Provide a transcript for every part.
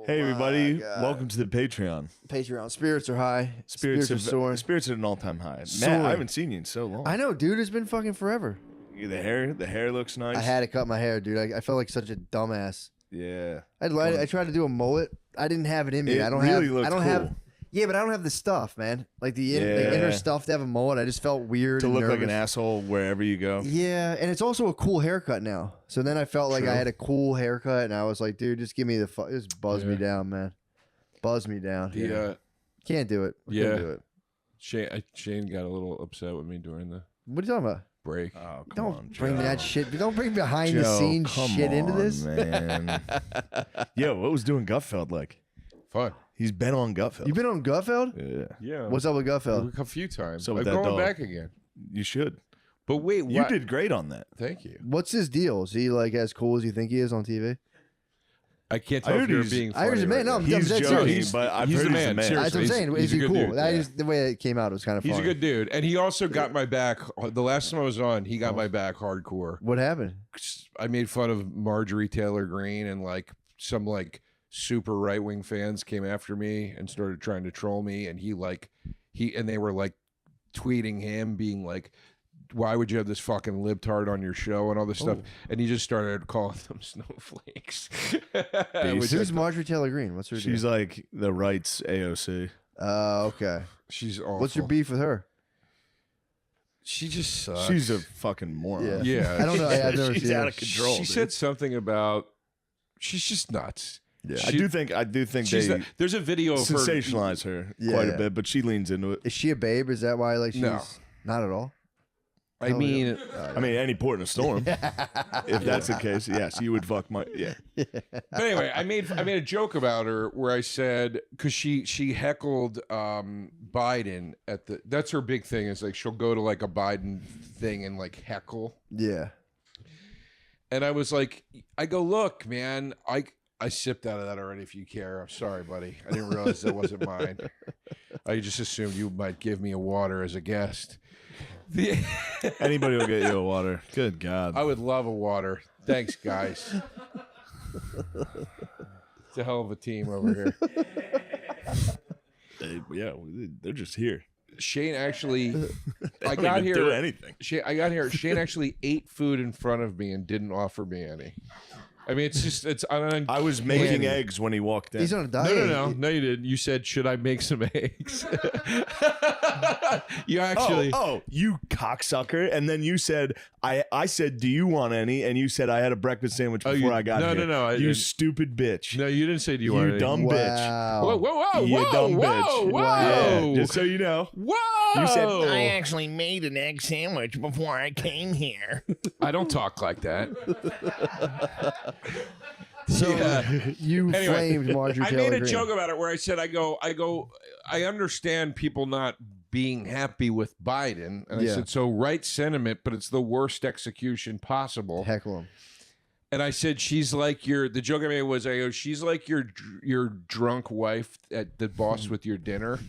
Hey everybody, God. welcome to the Patreon. Patreon. Spirits are high. Spirits are soaring. Spirits at an all-time high. Soaring. Matt, I haven't seen you in so long. I know, dude. It's been fucking forever. The hair looks nice. I had to cut my hair, dude. I felt like such a dumbass. Yeah. I tried to do a mullet. I didn't have it in me. It I don't really have. looked I don't cool. have. Yeah, but I don't have the stuff, man. Like the inner stuff to have a mullet. I just felt weird To and look like nervous. an asshole wherever you go. Yeah, and it's also a cool haircut now. So then I felt like True. I had a cool haircut, and I was like, dude, just give me the just buzz me down, man. Buzz me down. Can't do it. Couldn't do it. Shane got a little upset with me during the What are you talking about? break. Oh, come Don't on, bring Joe. that shit. Don't bring behind the Joe, scenes come shit into on, this. man. Yo, what was doing Gutfeld like? Fun. He's been on Gutfeld. You been on Gutfeld? Yeah. Yeah. What's up with Gutfeld? A few times. So I'm with that going dog. back again. You should. But wait, You what? did great on that. Thank you. What's his deal? Is he like as cool as you think he is on TV? I can't I tell heard if you're he's- being I heard funny he's a man. right No, now. I'm He's dead joking, serious. but I've he's heard the he's man. a man. Seriously. That's what I'm saying. He's Is a he good cool? dude, That yeah. is the way it came out. It was kind of He's funny. a good dude. And he also got my back. The last time I was on, he got my back hardcore. What happened? I made fun of Marjorie Taylor Greene, and like some like super right wing fans came after me and started trying to troll me, and they were like tweeting him being like, why would you have this fucking libtard on your show and all this stuff? And he just started calling them snowflakes. Which Who's Marjorie Taylor Greene? What's her She's deal? like the rights AOC. Okay. she's awful. What's your beef with her? She just sucks. She's a fucking moron. Yeah. I don't know. I've never She's seen out her. of control. She dude. said something about she's just nuts. Yeah, She- I do think She's they there's a video of her. sensationalize her quite a bit, but she leans into it. Is she a babe? Is that why? Like she's No. not at all. I mean, I mean, any port in a storm. If that's the case, yes, you would fuck my but anyway, I made a joke about her where I said because she heckled Biden at the that's her big thing is like she'll go to like a Biden thing and like heckle. Yeah. And I was like, I go, look, man, I sipped out of that already. If you care, I'm sorry, buddy. I didn't realize that wasn't mine. I just assumed you might give me a water as a guest. Anybody will get you a water. Good God. I would love a water. Thanks, guys. It's a hell of a team over here. Yeah, they're just here. Shane actually, They I don't got even do here. anything. I got here. Shane actually ate food in front of me and didn't offer me any. I mean, I was making eggs when he walked in. He's on a diet. No, you didn't. You said, "Should I make some eggs?" You actually. Oh, you cocksucker! And then you said, "I said, do you want any?" And you said, "I had a breakfast sandwich before I got here." No, I you didn't. stupid bitch! No, you didn't say, "Do you want You any?" dumb bitch! Wow. Whoa, You dumb bitch! whoa! Yeah, just so you know. Whoa! You said, I actually made an egg sandwich before I came here. I don't talk like that. So Yeah. you Anyway, flamed Marjorie I Taylor made a Greene. joke about it where I said, I understand people not being happy with Biden. And I Yeah. said, so right sentiment, but it's the worst execution possible. Heckle him. And I said, she's like the joke I made was, I go, she's like your drunk wife at the boss with your dinner.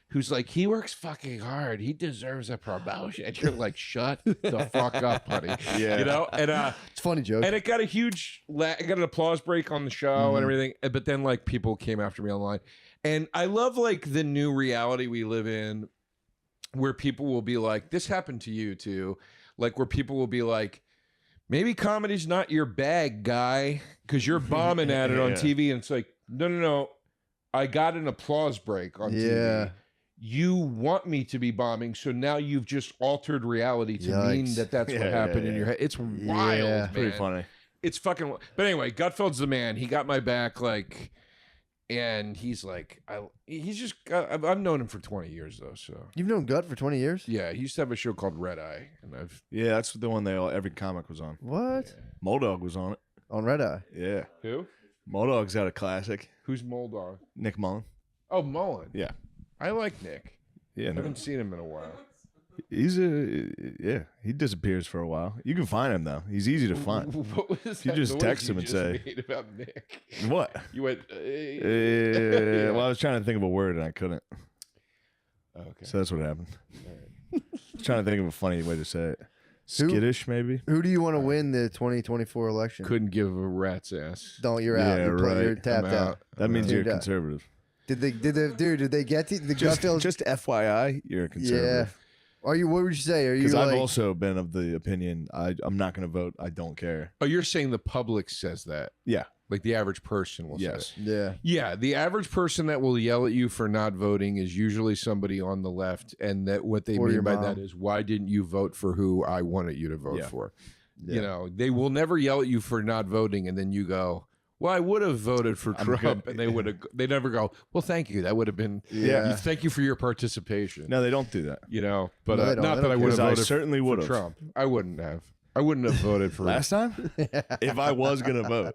Who's like, he works fucking hard. He deserves a promotion. And you're like, shut the fuck up, honey. Yeah. You know? And It's a funny joke. and it got a huge, it got an applause break on the show and everything. But then like people came after me online, and I love like the new reality we live in, where people will be like, "This happened to you too," like where people will be like, "Maybe comedy's not your bag, guy, because you're bombing at it on Yeah. TV." And it's like, no, I got an applause break on Yeah. TV. You want me to be bombing, so now you've just altered reality to mean Yikes. that that's what Yeah, happened yeah, in yeah. your head. It's wild, Yeah. man. Pretty funny. It's fucking. But anyway, Gutfeld's the man. He got my back, like, and he's like, he's just. I've known him for 20 years though. So You've known Gut for 20 years? yeah, he used to have a show called Red Eye, and I've Yeah, that's the one every comic was on. What? Moldog was on it. On Red Eye. Yeah, who? Moldog's got a classic. Who's Moldog? Nick Mullen. Oh, Mullen. Yeah, I like Nick. yeah. I No, haven't seen him in a while. he disappears for a while. You can find him though. He's easy to find. What was You that just noise text you him and just say- made about Nick? What? You went. Well, I was trying to think of a word and I couldn't. Okay. So that's what happened. I was trying to think of a funny way to say it. Skittish, maybe. Who do you want to win the 2024 election? Couldn't give a rat's ass. Don't. You're out. Yeah, You're tapped out. That means you're Dude, conservative. Did they get to the gut feel? Just FYI, you're a conservative. Yeah. Are you? What would you say? Are you? Because like, I've also been of the opinion I'm not going to vote. I don't care. Oh, you're saying the public says that? Yeah. Like the average person will say it. Yeah. Yeah, the average person that will yell at you for not voting is usually somebody on the left, and that what they Or mean your by mom. that is, why didn't you vote for who I wanted you to vote Yeah. for? Yeah. You know, they will never yell at you for not voting, and then you go, well, I would have voted for I'm Trump, good. and they never go, well, thank you, that would have been, Yeah. thank you for your participation. No, they don't do that. You know, but No, they don't. not They that don't I would have Because I voted certainly for would have. Trump. I wouldn't have. I wouldn't have voted for Last time? If I was going to vote.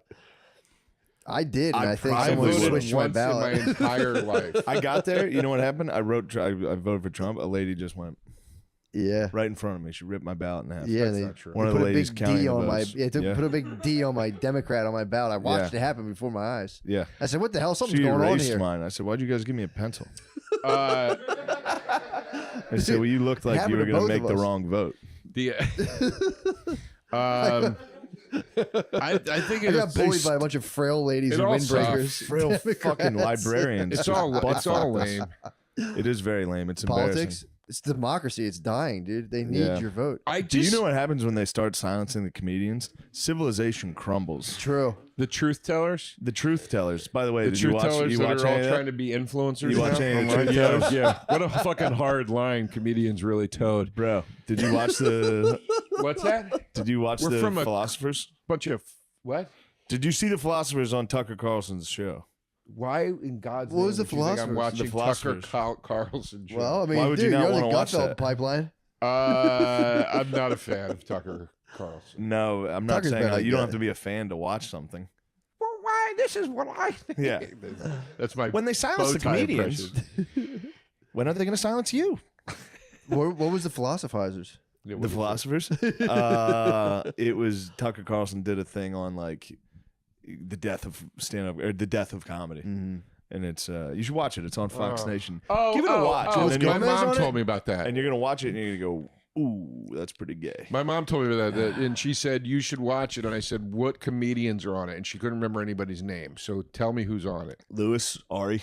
I did, and I I think I someone voted switched my once in my ballot. entire life. I got there. You know what happened? I voted for Trump. A lady just went Yeah. right in front of me. She ripped my ballot in half. Yeah, That's they not true. One of put the a ladies big counting D the on my votes. yeah, put a big D on my Democrat on my ballot. I watched it happen before my eyes. Yeah. I said, "What the hell? Something's She going on erased here." mine. I said, why'd you guys give me a pencil? Uh, I said, well, you looked like you happened were to going to both make of the us. wrong vote. the I think I got it's bullied by a bunch of frail ladies It and all windbreakers. sucks. Frail fucking librarians. it's all butt-fucked us. lame. It is very lame. It's Politics. embarrassing. It's democracy. It's dying, dude. They need Yeah. your vote. I Do just you know what happens when they start silencing the comedians? Civilization crumbles. True. the truth tellers, The truth tellers. By the way, the did you truth watch? tellers You that watch are all any of that? trying to be influencers. You watch now? any of the Online? truth Yeah, tellers? yeah. What a fucking hard line comedians really towed. Bro, did you watch the? What's that? Did you watch We're the from a- philosophers? Bunch of what? Did you see the philosophers on Tucker Carlson's show? Why in God's What name was the would you think I'm philosophers? watching The philosophers. Tucker Carlson show? Well, I mean, Why would you dude, not you're wanna the watch Gutfeld that? pipeline. I'm not a fan of Tucker Carlson. No, I'm not Tucker's saying better that. You than don't have that. to be a fan to watch something. Well, why? This is what I think. Yeah. That's my When they silence the bow tie comedians, impression. when are they going to silence you? What was the philosophizers? Yeah, what The is it? philosophers? It was Tucker Carlson did a thing on like the death of stand-up or the death of comedy. Mm-hmm. And it's you should watch it. It's on Fox Nation. Oh, Give it a watch. Oh, and then my you'll- mom on told it? me about that. and you're going to watch it and you're going to go, ooh, that's pretty gay. My mom told me about that, and she said you should watch it. And I said, "What comedians are on it?" And she couldn't remember anybody's name. So tell me who's on it. Lewis, Ari.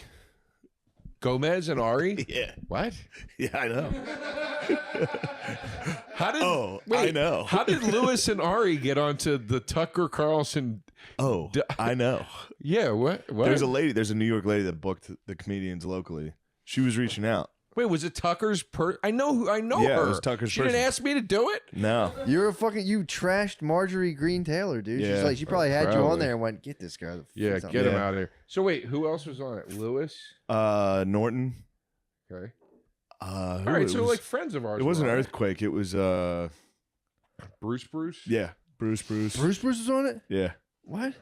Gomez and Ari. Yeah. What? Yeah, I know. How did? Oh, wait, I know. How did Lewis and Ari get onto the Tucker Carlson? Oh, I know. Yeah. What? There's a New York lady that booked the comedians locally. She was reaching out. Wait, was it Tucker's I know Yeah, her. it was Tucker's She person. didn't ask me to do it. No. You trashed Marjorie Green Taylor, dude. She's Yeah, like, she probably had you on probably. there and went, get this guy. the Yeah, fuck get out." him out of here. So wait, who else was on it? Lewis. Norton. Okay. Who All right, it so was- like friends of ours. it wasn't were on Earthquake. It was Bruce. yeah, Bruce. Bruce was on it? Yeah. What?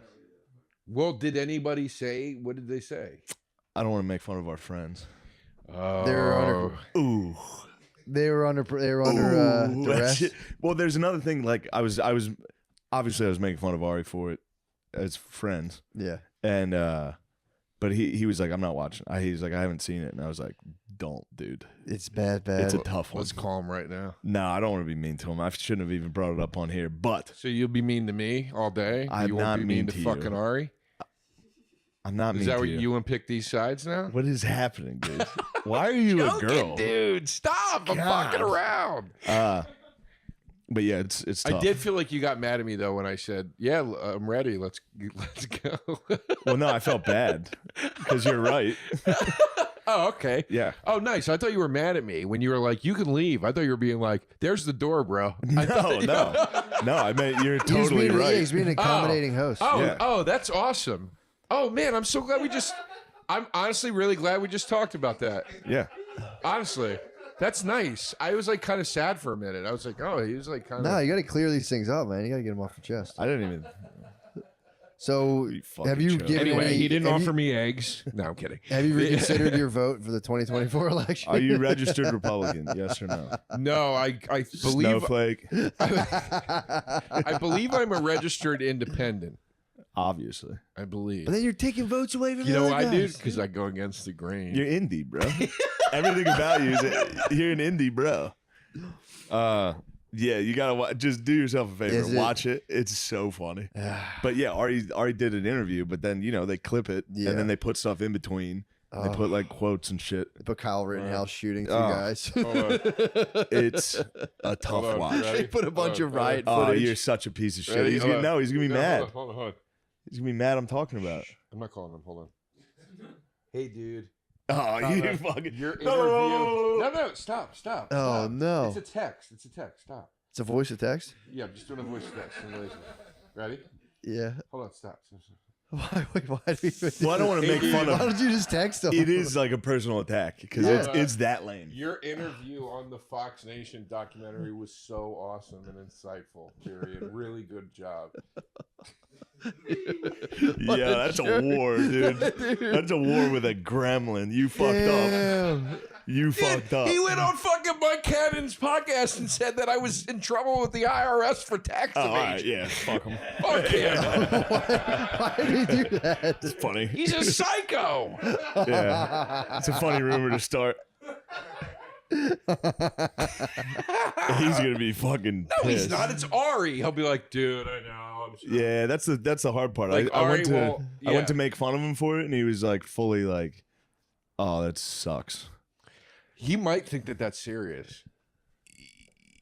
Well, did anybody say? What did they say? I don't want to make fun of our friends. Oh, They were under Ooh. they were under Ooh, that duress. shit. Well, there's another thing. Like I was obviously I was making fun of Ari for it as friends, Yeah. and but he was like, I'm not watching. He's like, I haven't seen it, and I was like, don't, dude. It's bad. It's a tough one. let's call him right now. No, I don't want to be mean to him. I shouldn't have even brought it up on here, but So you'll be mean to me all day? I'm you won't not be mean mean to to you. fucking Ari? I'm not Is mean that to what you. you want to pick these sides now? What is happening, dude? Why are you a girl? Dude, stop! I'm God. fucking around. But yeah, it's tough. I did feel like you got mad at me though when I said, "Yeah, I'm ready. Let's go." Well, no, I felt bad because you're right. Oh, okay. Yeah. Oh, nice. I thought you were mad at me when you were like, "You can leave." I thought you were being like, "There's the door, bro." No, I mean you're totally right. He's being an accommodating host. Oh, Yeah. oh, that's awesome. Oh man, I'm so glad I'm honestly really glad we just talked about that. Yeah. Honestly, that's nice. I was like kind of sad for a minute. I was like, oh, he was like kind of. No, you got to clear these things up, man. You got to get them off your chest. I didn't even. So, You fucking have you joke. given Anyway, any, he didn't have offer you, me eggs. No, I'm kidding. Have you reconsidered your vote for the 2024 election? Are you registered Republican? Yes or no? No, I believe Snowflake. I believe I'm a registered independent. Obviously, I believe. But then you're taking votes away from You know the why, other dude? guys. Because I go against the grain. you're indie, bro. Everything about you is you're an indie, bro. Yeah, you gotta just do yourself a Is favor. it? Watch it. It's so funny. But yeah, Ari did an interview, but then they clip it Yeah. and then they put stuff in between. They put like quotes and shit. But Kyle Rittenhouse shooting two Oh. guys. It's a tough on, watch. ready? They put a bunch of riot Oh, footage. you're such a piece of shit. Ready? He's Hold gonna, on. he's gonna be No, mad. Hold on. He's gonna be mad. I'm talking about it. I'm not calling him. Hold on. Hey, dude. Oh, No, you no. fucking Your interview. No. No, stop. Oh, no. It's a text. Stop. It's a voice to text? Yeah, I'm just doing a voice text. Ready? Yeah. Hold on. Stop. Why do we Well, I don't want to make fun Why of. don't you just text them? It is like a personal attack because Yeah. it's that lame. Your interview on the Fox Nation documentary was so awesome and insightful. Period. Really good job. Yeah, that's a war, dude. That's a war with a gremlin. You fucked up. Damn. You fucked up. He went on fucking Mike Cannon's podcast and said that I was in trouble with the IRS for tax Oh, all evasion. right, yeah, fuck him. Fuck him. Why did he do that? It's funny. He's a psycho. Yeah, it's a funny rumor to start. He's gonna be fucking. No, he's pissed. not. It's Ari. He'll be like, dude, I know. I'm sorry. Yeah, that's the hard part. Like, I went Ari to will- I yeah. went to make fun of him for it, and he was like fully like, "Oh, that sucks." He might think that that's serious.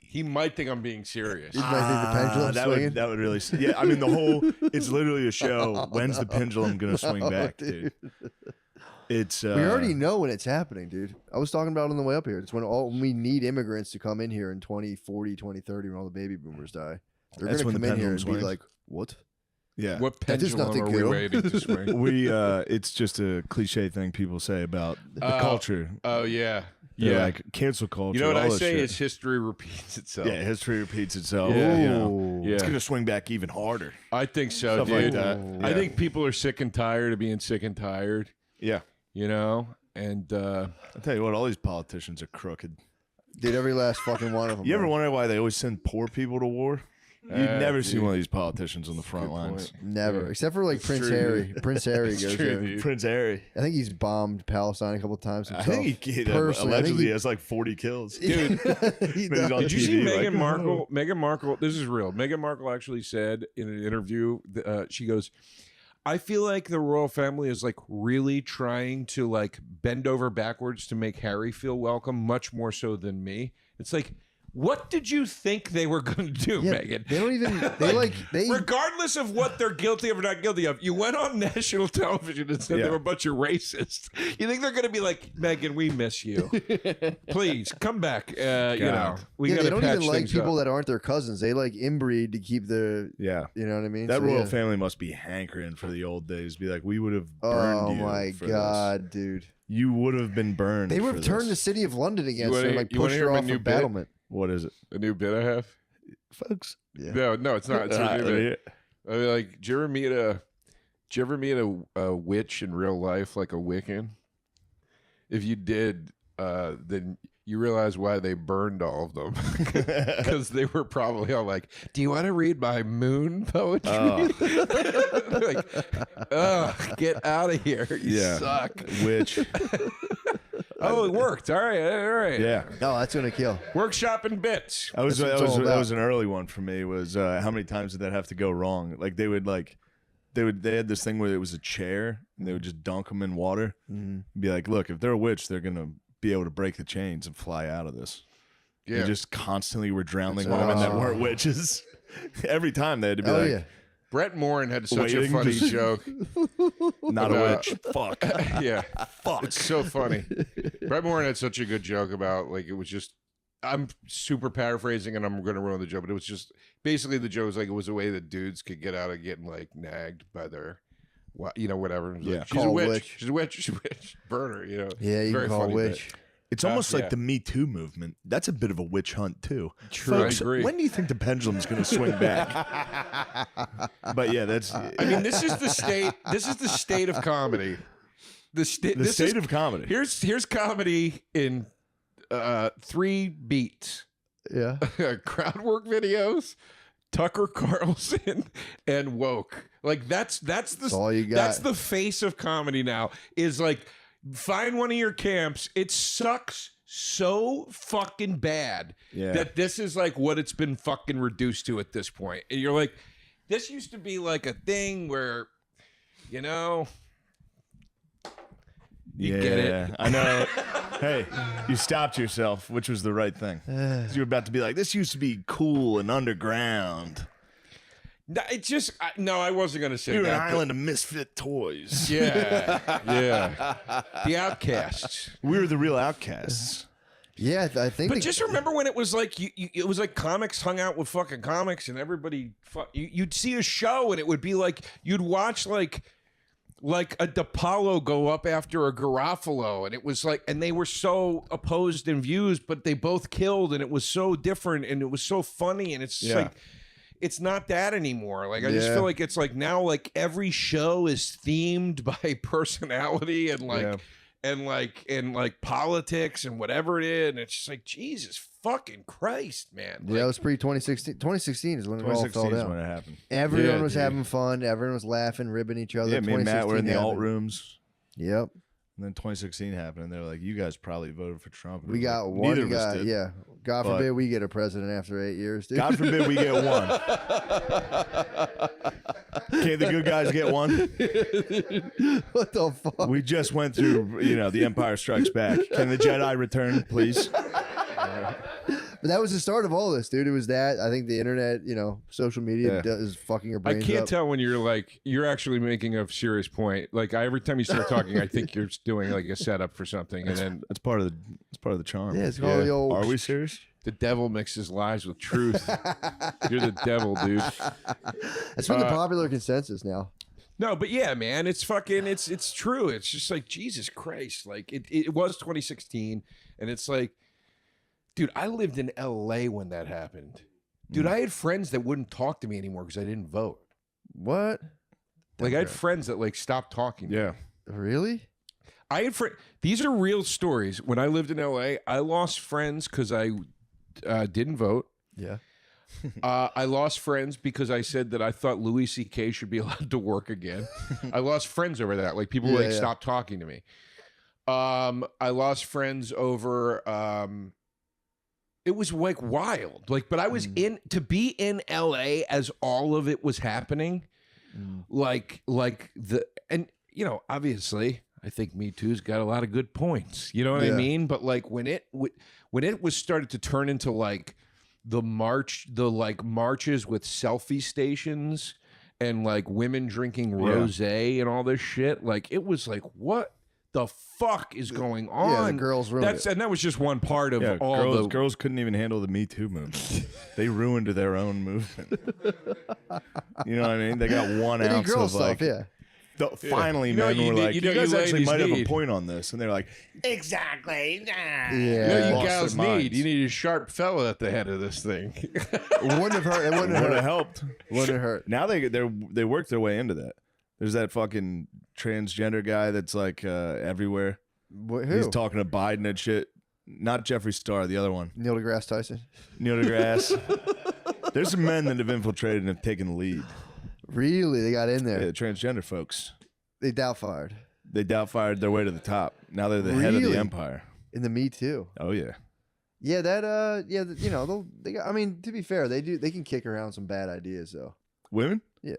He might think I'm being serious. You might think the pendulum's that swinging? would really. Yeah, I mean the whole. It's literally a show. When's the pendulum gonna swing back, dude? It's. We already know when it's happening, dude. I was talking about it on the way up here. It's when we need immigrants to come in here in 2040, 2030 when all the baby boomers die. They're That's going to when come the in here and pendulum be swings. like, what? Yeah. What That is pendulum nothing are we good. waiting to swing? We it's just a cliche thing people say about the culture. Oh, yeah. They're Yeah. like cancel culture. You know what all I this say shit. is history repeats itself. Yeah, history repeats itself. Yeah. You know, Yeah. it's gonna swing back even harder. I think so, Stuff like dude. that. I Yeah. think people are sick and tired of being sick and tired, Yeah, you know? And I'll tell you what, all these politicians are crooked. Dude, every last fucking one of them. You ever man. wonder why they always send poor people to war? You'd never see dude. one of these politicians on the front lines. Never. Yeah. Except for like Prince true, Harry. Prince Harry It's goes true, there. dude. Prince Harry. I think he's bombed Palestine a couple times I himself. think he Personally, I think allegedly he- has like 40 kills. Dude, He's on Did you see TV, like, Meghan Markle? Meghan Markle, this is real. Meghan Markle actually said in an interview, she goes, I feel like the royal family is like really trying to like bend over backwards to make Harry feel welcome, much more so than me. It's like, what did you think they were going to do, Yeah, Meghan? they don't even. They Regardless of what they're guilty of or not guilty of, you went on national television and said Yeah. they were a bunch of racists. You think they're going to be like, Meghan, we miss you. Please come back. You know, we yeah, got they to don't patch even like things people up. that aren't their cousins. They like inbreed to keep the. Yeah. You know what I mean? That So, royal yeah. family must be hankering for the old days. Be like, we would have burned Oh you. my for god, dude! this. You would have been burned. They would for have turned the this. city of London against wanna- her and like you wanna pushed hear her my off new of bit? battlement. What is it, A new bit I have? folks? Yeah. No, it's not. It's a Ah, new bit. I mean, like, did you ever meet a witch in real life, like a Wiccan? If you did, then you realize why they burned all of them, because they were probably all like, "Do you want to read my moon poetry?" Oh. Like, ugh, get out of here! You Yeah. suck. Which? Oh, it worked. All right. Yeah. No, that's gonna kill. Workshopping bits. That was That's what it's all that about. was an early one for me. Was how many times did that have to go wrong? Like they had this thing where it was a chair and they would just dunk them in water. Be like, look, if they're a witch, they're gonna be able to break the chains and fly out of this. Yeah. They just constantly were drowning That's women that awesome. weren't witches. Every time they had to be Oh like, yeah. Brett Morin had such a Waiting, funny just- joke. not a About- witch. Fuck. Yeah. Fuck. It's so funny. Brett Morin had such a good joke about, like, it was just, I'm super paraphrasing and I'm going to ruin the joke, but it was just basically the joke was like, it was a way that dudes could get out of getting like nagged by their, you know, whatever. It was Yeah. like, she's a Call witch. witch. She's a witch. She's a witch. Burn her, you know. Yeah, you Very can call funny witch. bit. It's almost yeah. like the Me Too movement. That's a bit of a witch hunt too. True, I Folks, agree. when do you think the pendulum's going to swing back? But yeah, that's I mean, this is the state. This is the state of comedy. The state. the state of comedy. Here's comedy in 3 beats. Yeah. Crowd work videos, Tucker Carlson, and woke. Like that's all you got. That's the face of comedy now. Is like, find one of your camps. It sucks so fucking bad that this is like what it's been fucking reduced to at this point. And you're like, this used to be like a thing where, you know, you get it. I know. Hey, you stopped yourself, which was the right thing. You were about to be like, this used to be cool and underground. No, it's just no. I wasn't gonna say You're that. an island of misfit toys. Yeah, yeah. The outcasts. We were the real outcasts. Yeah, I think. But just remember when it was like it was like comics hung out with fucking comics, and everybody. You'd see a show, and it would be like you'd watch like a DePaulo go up after a Garofalo, and it was like, and they were so opposed in views, but they both killed, and it was so different, and it was so funny, and it's just like. It's not that anymore. Like I just feel like it's like now like every show is themed by personality and like and like politics and whatever it is. And it's just like Jesus fucking Christ, man. Like, it was pre 2016. 2016 is when it all fell down. When it happened. Everyone was having fun. Everyone was laughing, ribbing each other. Yeah, me and Matt were in the alt rooms. Yep. And then 2016 happened, and they're like, "You guys probably voted for Trump." We got like, one guy. Yeah. God forbid we get a president after 8 years, dude. God forbid we get one. Can't the good guys get one? What the fuck? We just went through, the Empire Strikes Back. Can the Jedi return, please? But that was the start of all this, dude. It was that. I think the internet, social media is fucking your brains I can't up. tell when you're actually making a serious point. Like every time you start talking, I think you're doing like a setup for something, and then that's part of the charm. Yeah, it's called the old. Are we serious? The devil mixes lies with truth. You're the devil, dude. That's been the popular consensus now. No, but yeah, man, it's fucking, it's true. It's just like, Jesus Christ. Like it was 2016, and it's like, dude, I lived in LA when that happened. Dude, I had friends that wouldn't talk to me anymore because I didn't vote. What? Like I had friends that like stopped talking to me. Really? I had these are real stories. When I lived in LA, I lost friends because I didn't vote. Yeah. I lost friends because I said that I thought Louis C.K. should be allowed to work again. I lost friends over that. Like people stopped talking to me. I lost friends over it was like wild. Like, but I was to be in LA as all of it was happening. Obviously I think Me Too's got a lot of good points. You know what I mean? But like when it was started to turn into like the marches with selfie stations and like women drinking rosé and all this shit, like it was like, what the fuck is going on? Yeah, the girls ruined it. And that was just one part of all girls couldn't even handle the Me Too movement. They ruined their own movement. You know what I mean? They got 1 ounce girl of stuff, like. Finally, men were like, you guys actually might have a point on this. And they're like, exactly. Yeah. You know, you gals need a sharp fella at the head of this thing. It wouldn't have hurt. It wouldn't have helped. Wouldn't have hurt. Now they work their way into that. There's that fucking transgender guy that's like everywhere. Who? He's talking to Biden and shit. Not Jeffree Star, the other one. Neil deGrasse Tyson. Neil deGrasse. There's some men that have infiltrated and have taken the lead. Really? They got in there. Yeah, transgender folks. They doubtfired. They doubtfired their way to the top. Now they're the head of the empire. In the Me Too. Oh yeah. Yeah, they got, I mean, to be fair, they can kick around some bad ideas though. Women? Yeah.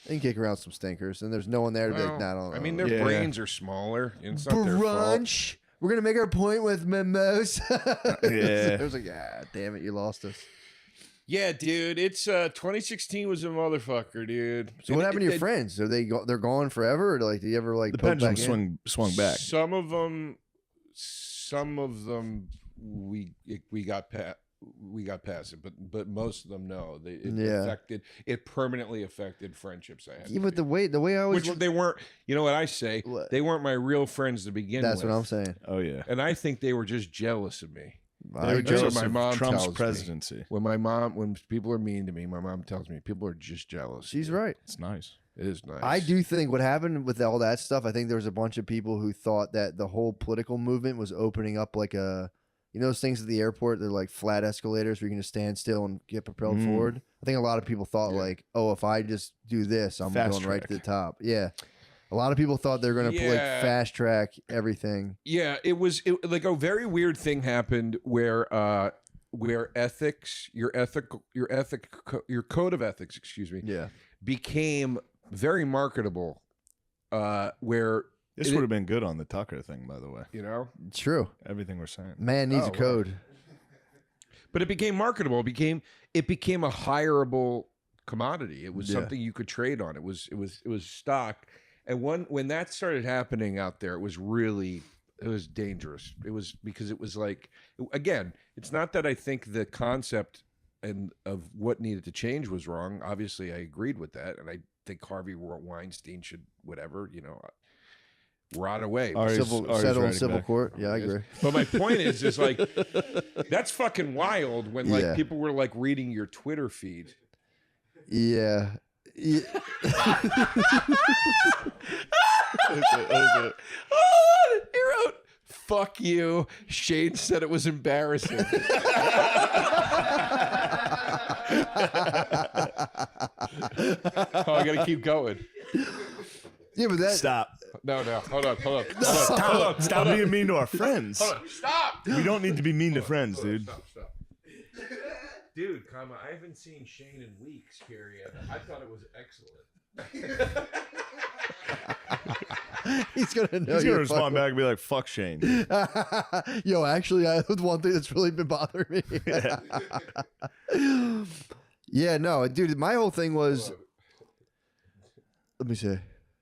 They can kick around some stinkers, and there's no one there to be like, nah, I mean, their brains are smaller. It's not their fault. We're gonna make our point with mimosa. Yeah. It was like, damn it, you lost us. Yeah, dude. It's 2016 was a motherfucker, dude. So what happened to your friends? Are they're gone forever, or like do you ever like the poke pendulum back swung back? Some of them we got past it, but most of them no. It permanently affected friendships I had. Yeah, but the way I always they weren't. You know what I say? What? They weren't my real friends to begin with. That's what I'm saying. Oh yeah. And I think they were just jealous of me. They were jealous my of mom Trump's tells presidency. Me. When people are mean to me, my mom tells me people are just jealous. She's right. It's nice. It is nice. I do think what happened with all that stuff, I think there was a bunch of people who thought that the whole political movement was opening up like those things at the airport, they're like flat escalators where you can just stand still and get propelled forward. I think a lot of people thought like, oh, if I just do this, I'm going right to the top. Yeah. A lot of people thought they were going to like Yeah. fast track everything. Yeah, it was like a very weird thing happened where ethics, your code of ethics, excuse me, Yeah. became very marketable. Where This would have been good on the Tucker thing, by the way. you know, True. Everything we're saying. Man needs Oh, a code. but it became marketable. It became a hireable commodity. It was Yeah. something you could trade on. It was stock. And when that started happening out there, it was dangerous. It was because it was like, again, it's not that I think the concept and of what needed to change was wrong. Obviously, I agreed with that, and I think Harvey Weinstein should rot away. Ari's Settle in writing civil back. court. Yeah, I agree. But my point is like, that's fucking wild when like Yeah. people were like reading your Twitter feed. Yeah. Yeah. Oh, he wrote, "Fuck you." Shane said it was embarrassing. Oh, I gotta keep going. Yeah, but that Stop. No, hold on. Stop being mean to our friends. Stop. We don't need to be mean to friends, dude. Stop. Dude, I haven't seen Shane in weeks, period. I thought it was excellent. he's gonna know. He's gonna you're respond fucking- back and be like, "Fuck Shane." Yo, actually, one thing that's really been bothering me. Yeah, no, dude. My whole thing was. Let me see.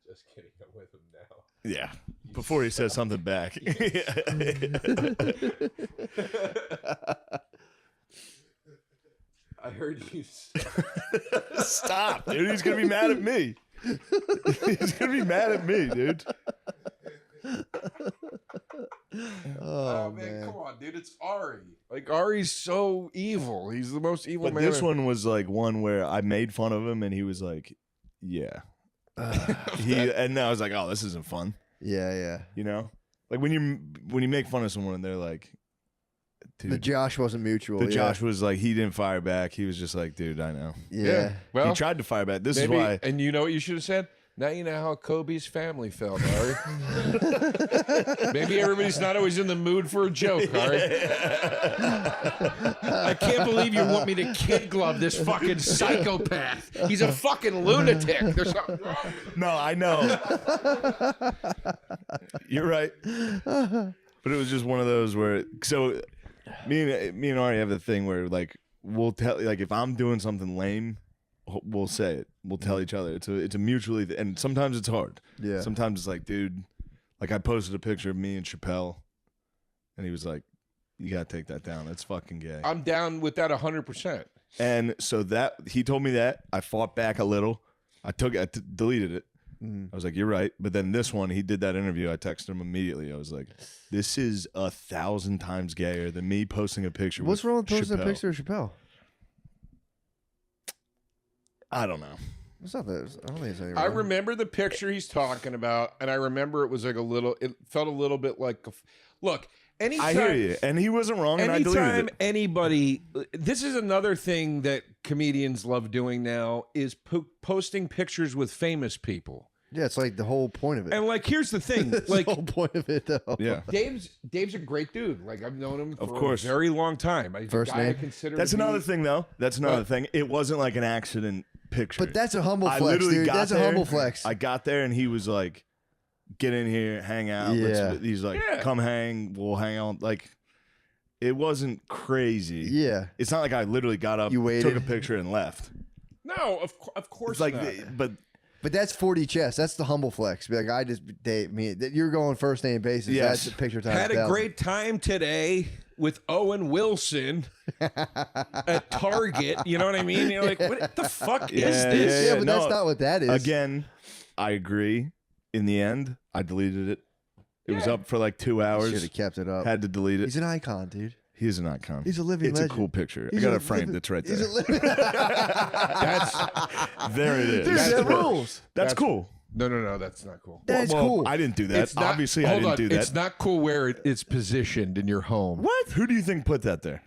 Just kidding, I'm with him now. Yeah. Before he says something back. I heard you. Stop, dude. He's gonna be mad at me. He's gonna be mad at me, dude. Oh, man, come on, dude. It's Ari. Like Ari's so evil. He's the most evil But man. this one was like one where I made fun of him and he was like, "Yeah." And I was like, "Oh, this isn't fun." Yeah. You know, like when you make fun of someone and they're like, "Dude." The Josh wasn't mutual. The yeah. Josh was like, he didn't fire back. He was just like, "Dude, I know." Yeah. Well, He tried to fire back. This maybe, is why. And you know what you should have said? Now you know how Kobe's family felt, Ari. Maybe everybody's not always in the mood for a joke, Ari. I can't believe you want me to kid glove this fucking psychopath. He's a fucking lunatic. There's something wrong with him. No, I know. You're right. But it was just one of those where, so me and Ari have a thing where like we'll tell, like if I'm doing something lame, we'll say it. We'll tell each other. It's a mutually, and sometimes it's hard. Yeah. Sometimes it's like, dude, like I posted a picture of me and Chappelle, and he was like, "You gotta take that down. That's fucking gay." I'm down with that 100%. And so that he told me that. I fought back a little. I deleted it. Mhm. I was like, "You're right." But then this one, he did that interview. I texted him immediately. I was like, "This is 1,000 times gayer than me posting a picture." What's wrong with posting Chappelle. a picture of Chappelle? I don't know. It's not that. I don't think it's anything I wrong. remember the picture he's talking about, and I remember it was like it felt a little bit like, look, anytime. I hear you, and he wasn't wrong, and I deleted Anytime it. anybody, this is another thing that comedians love doing now is posting pictures with famous people. Yeah, it's like the whole point of it. And like, here's the thing, That's like the whole point of it, though. Yeah, Dave's a great dude. Like I've known him Of for course. a very long time. First guy I name? consider that's to be- another thing, though. That's another thing. It wasn't like an accident picture. But that's a humble I flex, literally dude. got That's a there, humble flex. I got there, and he was like, "Get in here, hang out." Yeah. He's like, Yeah. "Come hang. We'll hang out." Like, it wasn't crazy. Yeah. It's not like I literally got up, You waited? took a picture, and left. No, of course It's like, not. but But that's 40 chess. That's the humble flex. Be like, you're going first name basis. Yes. That's a picture time. Had a great time today with Owen Wilson at Target. You know what I mean? You're like, what the fuck is Yeah, this? Yeah, but no. that's not what that is. again, I agree. In the end, I deleted it. It was up for like 2 Should hours. have kept it up. Had to delete it. He's an icon, dude. He's an icon. He's a living It's legend. a cool picture. He's I got a it framed. living- It's right He's there. a living. There it is. Dude, That's that cool. rules. That's cool. No, that's not cool. That's Well, cool. I didn't do that. It's not- Obviously, I hold didn't on, do that. It's not cool where it's positioned in your home. What? Who do you think put that there?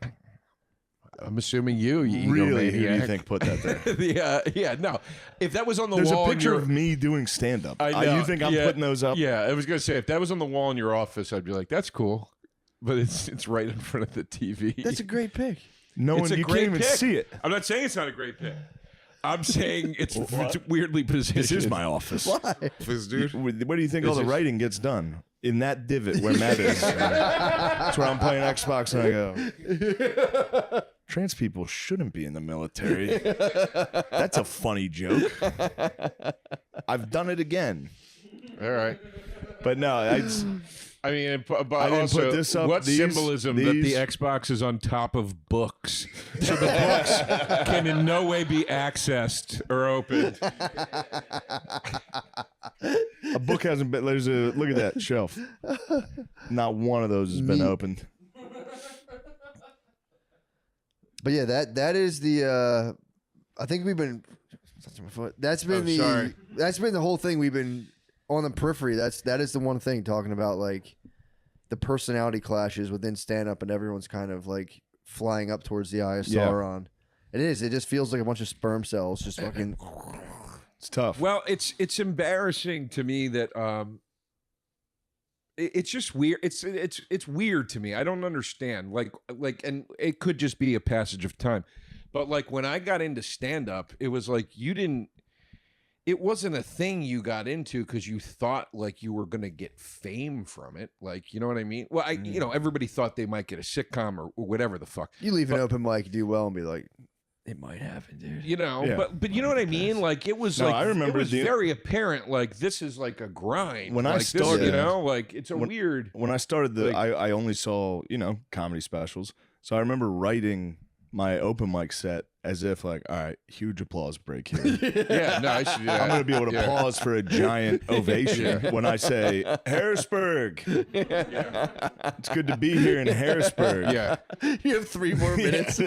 I'm assuming you Really, who do you egomaniac. think put that there? yeah, no. If that was on the There's wall, a picture in your, of me doing stand-up. I know, You think I'm putting those up? Yeah, I was gonna say if that was on the wall in your office, I'd be like, that's cool, but it's right in front of the TV. That's a great pick. No It's one, a you great can't even pick. see it. I'm not saying it's not a great pick. I'm saying it's weirdly positioned. This is my office. Why? dude. Where do you think all the writing gets done? In that divot where Matt is. That's where I'm playing Xbox and I go, trans people shouldn't be in the military. That's a funny joke. I've done it again. All right. But no, I mean, but I didn't also, put this up. what These- symbolism that the Xbox is on top of books, so the books can in no way be accessed or opened. a book hasn't been. Look at that shelf. Not one of those has been opened. But yeah, that is the. I think we've been. That's been that's been the whole thing. We've been on the periphery. That is the one thing talking about like the personality clashes within stand up, and everyone's kind of like flying up towards the eye of Sauron. It is. It just feels like a bunch of sperm cells just fucking. It's tough. Well, it's embarrassing to me that it's just weird. It's weird to me. I don't understand. Like, and it could just be a passage of time, but like when I got into stand up, it was like it wasn't a thing you got into because you thought like you were gonna get fame from it. Like, you know what I mean? Well, everybody thought they might get a sitcom or whatever the fuck. You leave an open mic, do well, and be like, it might happen, dude. You know, Yeah. but you know what I mean? Like it was like I remember it was very apparent. Like this is like a grind. When I like, this, started- you know, like it's a weird. When I started Like- I only saw, comedy specials. So I remember writing my open mic set as if like, all right, huge applause break here. Yeah, no, I should do that. I'm going to be able to pause for a giant ovation when I say Harrisburg. It's good to be here in Harrisburg. Yeah, You have 3 more minutes.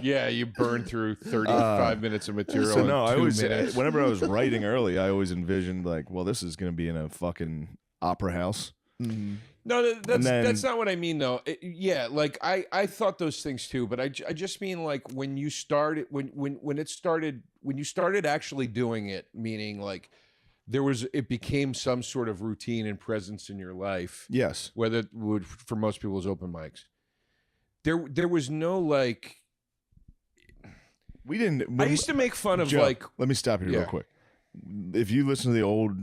yeah, you burn through 35 minutes of material. So no, in I 2 always minutes. whenever I was writing early, I always envisioned like, well, this is going to be in a fucking opera house. No, And then- that's not what I mean though. Yeah, like I thought those things too, but I just mean like when you started when you started actually doing it, meaning like it became some sort of routine and presence in your life. Yes. Whether it would for most people is open mics. There was no like. We didn't. I used to make fun of Joe, like. let me stop you real Yeah. quick. If you listen to the old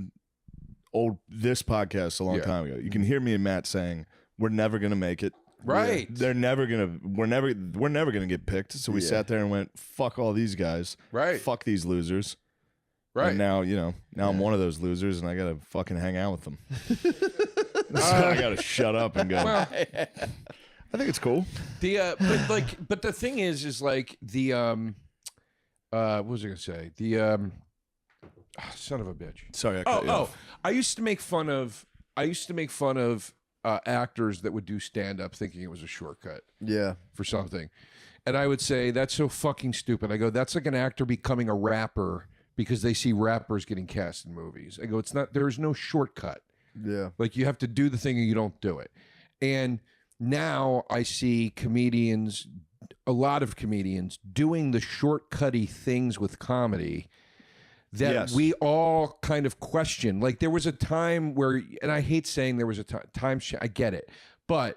this podcast a long time ago, you can hear me and Matt saying we're never gonna make it. Right. We're never gonna get picked. So we sat there and went, fuck all these guys. Right. Fuck these losers. Right. And now, I'm one of those losers and I gotta fucking hang out with them. So I gotta shut up and go. Well, I think it's cool. but the thing is like the what was I gonna say? The son of a bitch. Sorry, I cut you off. I used to make fun of actors that would do stand up thinking it was a shortcut Yeah. for something. And I would say that's so fucking stupid. I go, that's like an actor becoming a rapper because they see rappers getting cast in movies. I go, it's not, there's no shortcut. Yeah. Like you have to do the thing or you don't do it. And now I see comedians, a lot of comedians doing the shortcutty things with comedy that we all kind of question. Like there was a time where, and I hate saying there was a time, I get it, but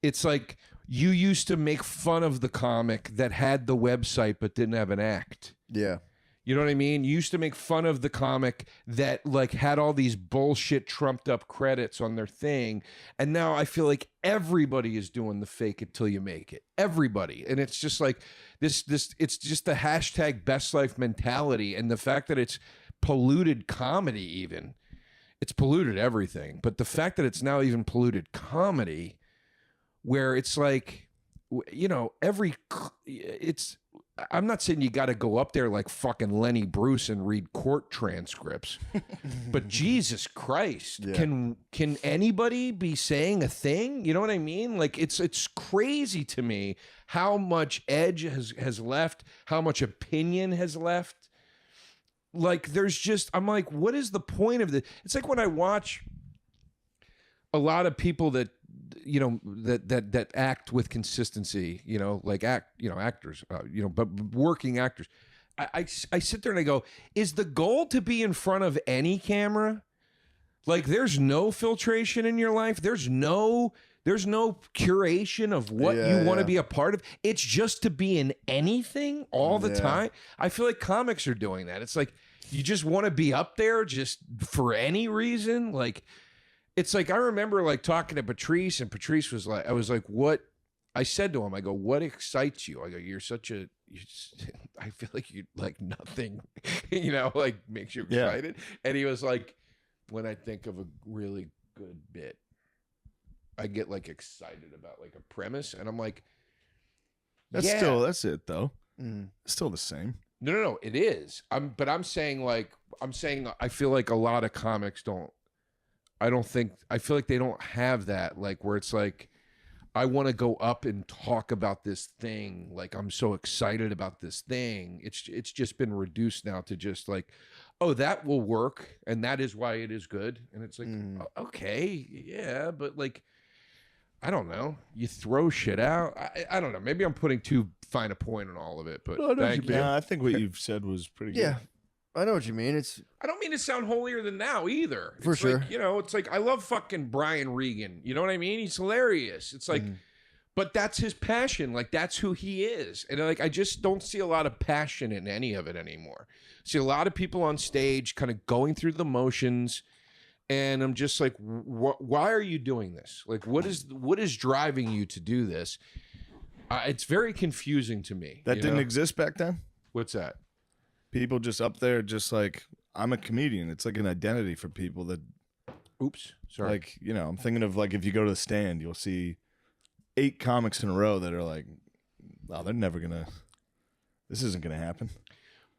it's like you used to make fun of the comic that had the website but didn't have an act. Yeah. You know what I mean? You used to make fun of the comic that like had all these bullshit trumped up credits on their thing. And now I feel like everybody is doing the fake it till you make it. Everybody. And it's just like this it's just the hashtag best life mentality. And the fact that it's polluted comedy even. It's polluted everything. But the fact that it's now even polluted comedy where it's like, I'm not saying you got to go up there like fucking Lenny Bruce and read court transcripts, but Jesus Christ, can anybody be saying a thing? You know what I mean? Like it's crazy to me how much edge has left, how much opinion has left. Like I'm like, what is the point of this? It's like when I watch a lot of people that you know, that act with consistency, you know, like actors, you know, but working actors. I sit there and I go, is the goal to be in front of any camera? Like, there's no filtration in your life. There's no curation of what you want to be a part of. It's just to be in anything all the time. I feel like comics are doing that. It's like, you just want to be up there just for any reason. Like, it's like, I remember like talking to Patrice, and Patrice was like, I was like, what? I said to him, I go, what excites you? I go, I feel like you like nothing, you know, like makes you excited. And he was like, when I think of a really good bit, I get like excited about like a premise, and I'm like, that's it though. Still the same. No, it is. But I'm saying I feel like a lot of comics I feel like they don't have that, like, where it's like, I want to go up and talk about this thing. Like, I'm so excited about this thing. It's just been reduced now to just like, oh, that will work, and that is why it is good. And it's like, okay, yeah, but like, I don't know. You throw shit out. I don't know. Maybe I'm putting too fine a point on all of it, but thank you. I think what you've said was pretty good. Yeah, I know what you mean. I don't mean to sound holier than thou either. For sure. Like, you know, it's like, I love fucking Brian Regan. You know what I mean? He's hilarious. It's like, but that's his passion. Like, that's who he is. And like, I just don't see a lot of passion in any of it anymore. See a lot of people on stage kind of going through the motions. And I'm just like, why are you doing this? Like, what is driving you to do this? It's very confusing to me. That didn't exist back then? What's that? People just up there, just like, I'm a comedian. It's like an identity for people that. Oops, sorry. Like, you know, I'm thinking of like, if you go to the Stand, you'll see 8 comics in a row that are like, oh, this isn't gonna happen.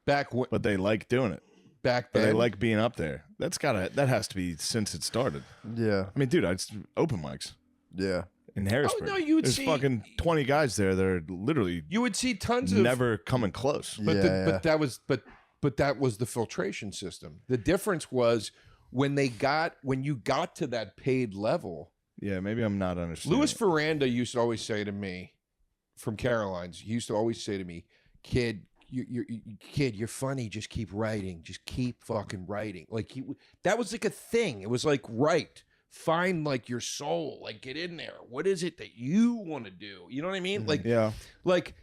But they like doing it. Back then, they like being up there. That has to be since it started. Yeah. I mean, dude, it's open mics. Yeah. In Harrisburg. Oh, no, There's fucking 20 guys there that are literally you would see tons of never coming close. But that was the filtration system. The difference was when you got to that paid level. Yeah, maybe I'm not understanding. Louis Ferranda used to always say to me, from Caroline's, he used to always say to me, kid, you're funny. Just keep writing. Just keep fucking writing. Like, that was like a thing. It was like, write. Find like your soul. Like, get in there. What is it that you want to do? You know what I mean? Like, like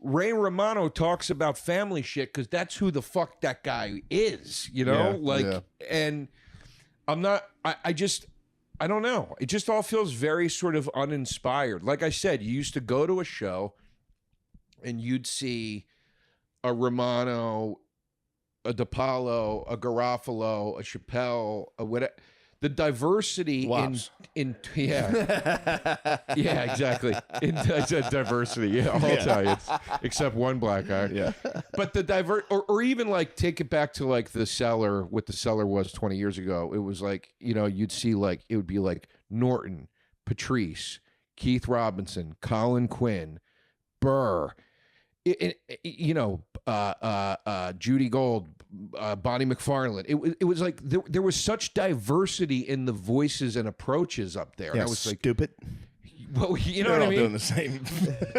Ray Romano talks about family shit because that's who the fuck that guy is. You know, and I'm not. I don't know. It just all feels very sort of uninspired. Like I said, you used to go to a show and you'd see a Romano, a DePaulo, a Garofalo, a Chappelle, a whatever. The diversity in exactly. I said diversity. Yeah, all Italians except one black guy. Yeah, but the or even like take it back to like the Cellar. What the Cellar was 20 years ago. It was like, you know, you'd see like, it would be like Norton, Patrice, Keith Robinson, Colin Quinn, Burr. You know, Judy Gold, Bonnie McFarlane. It was like there was such diversity in the voices and approaches up there. Yeah, I was like, stupid. Well, you know They're what I all mean. Doing the same.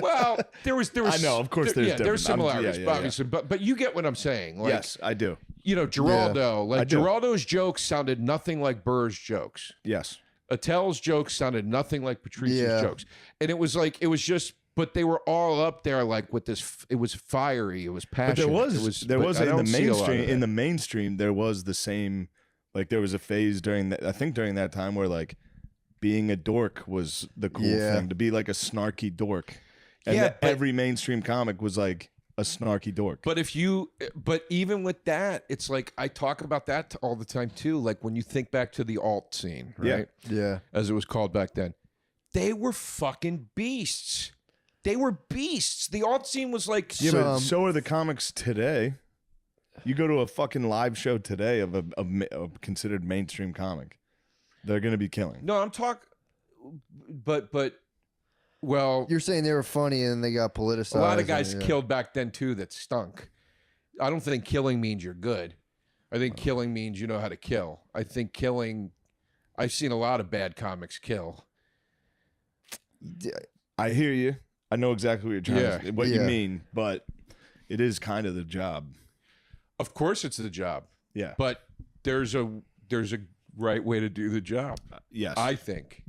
Well, there was. I know, of course, there's similarities, obviously, but you get what I'm saying. Like, yes, I do. You know, Geraldo. Like, Geraldo's jokes sounded nothing like Burr's jokes. Yes. Attell's jokes sounded nothing like Patrice's jokes, and it was like, it was just. But they were all up there like with this. It was fiery. It was passionate. But there was in the mainstream. In the mainstream, there was the same. Like, there was a phase during that time where like being a dork was the cool thing, to be like a snarky dork, and every mainstream comic was like a snarky dork. But even with that, it's like, I talk about that all the time too. Like, when you think back to the alt scene, right? Yeah, as it was called back then, they were fucking beasts. They were beasts. The alt scene was like... Yeah, but so are the comics today. You go to a fucking live show today of a considered mainstream comic, they're going to be killing. No, I'm talking... But, well... You're saying they were funny and they got politicized. A lot of guys killed back then, too, that stunk. I don't think killing means you're good. I think killing means you know how to kill. I think killing... I've seen a lot of bad comics kill. I hear you. I know exactly what you're trying to, what you Yeah. mean, but it is kind of the job. Of course, it's the job. Yeah. But there's a right way to do the job. Yes. I think.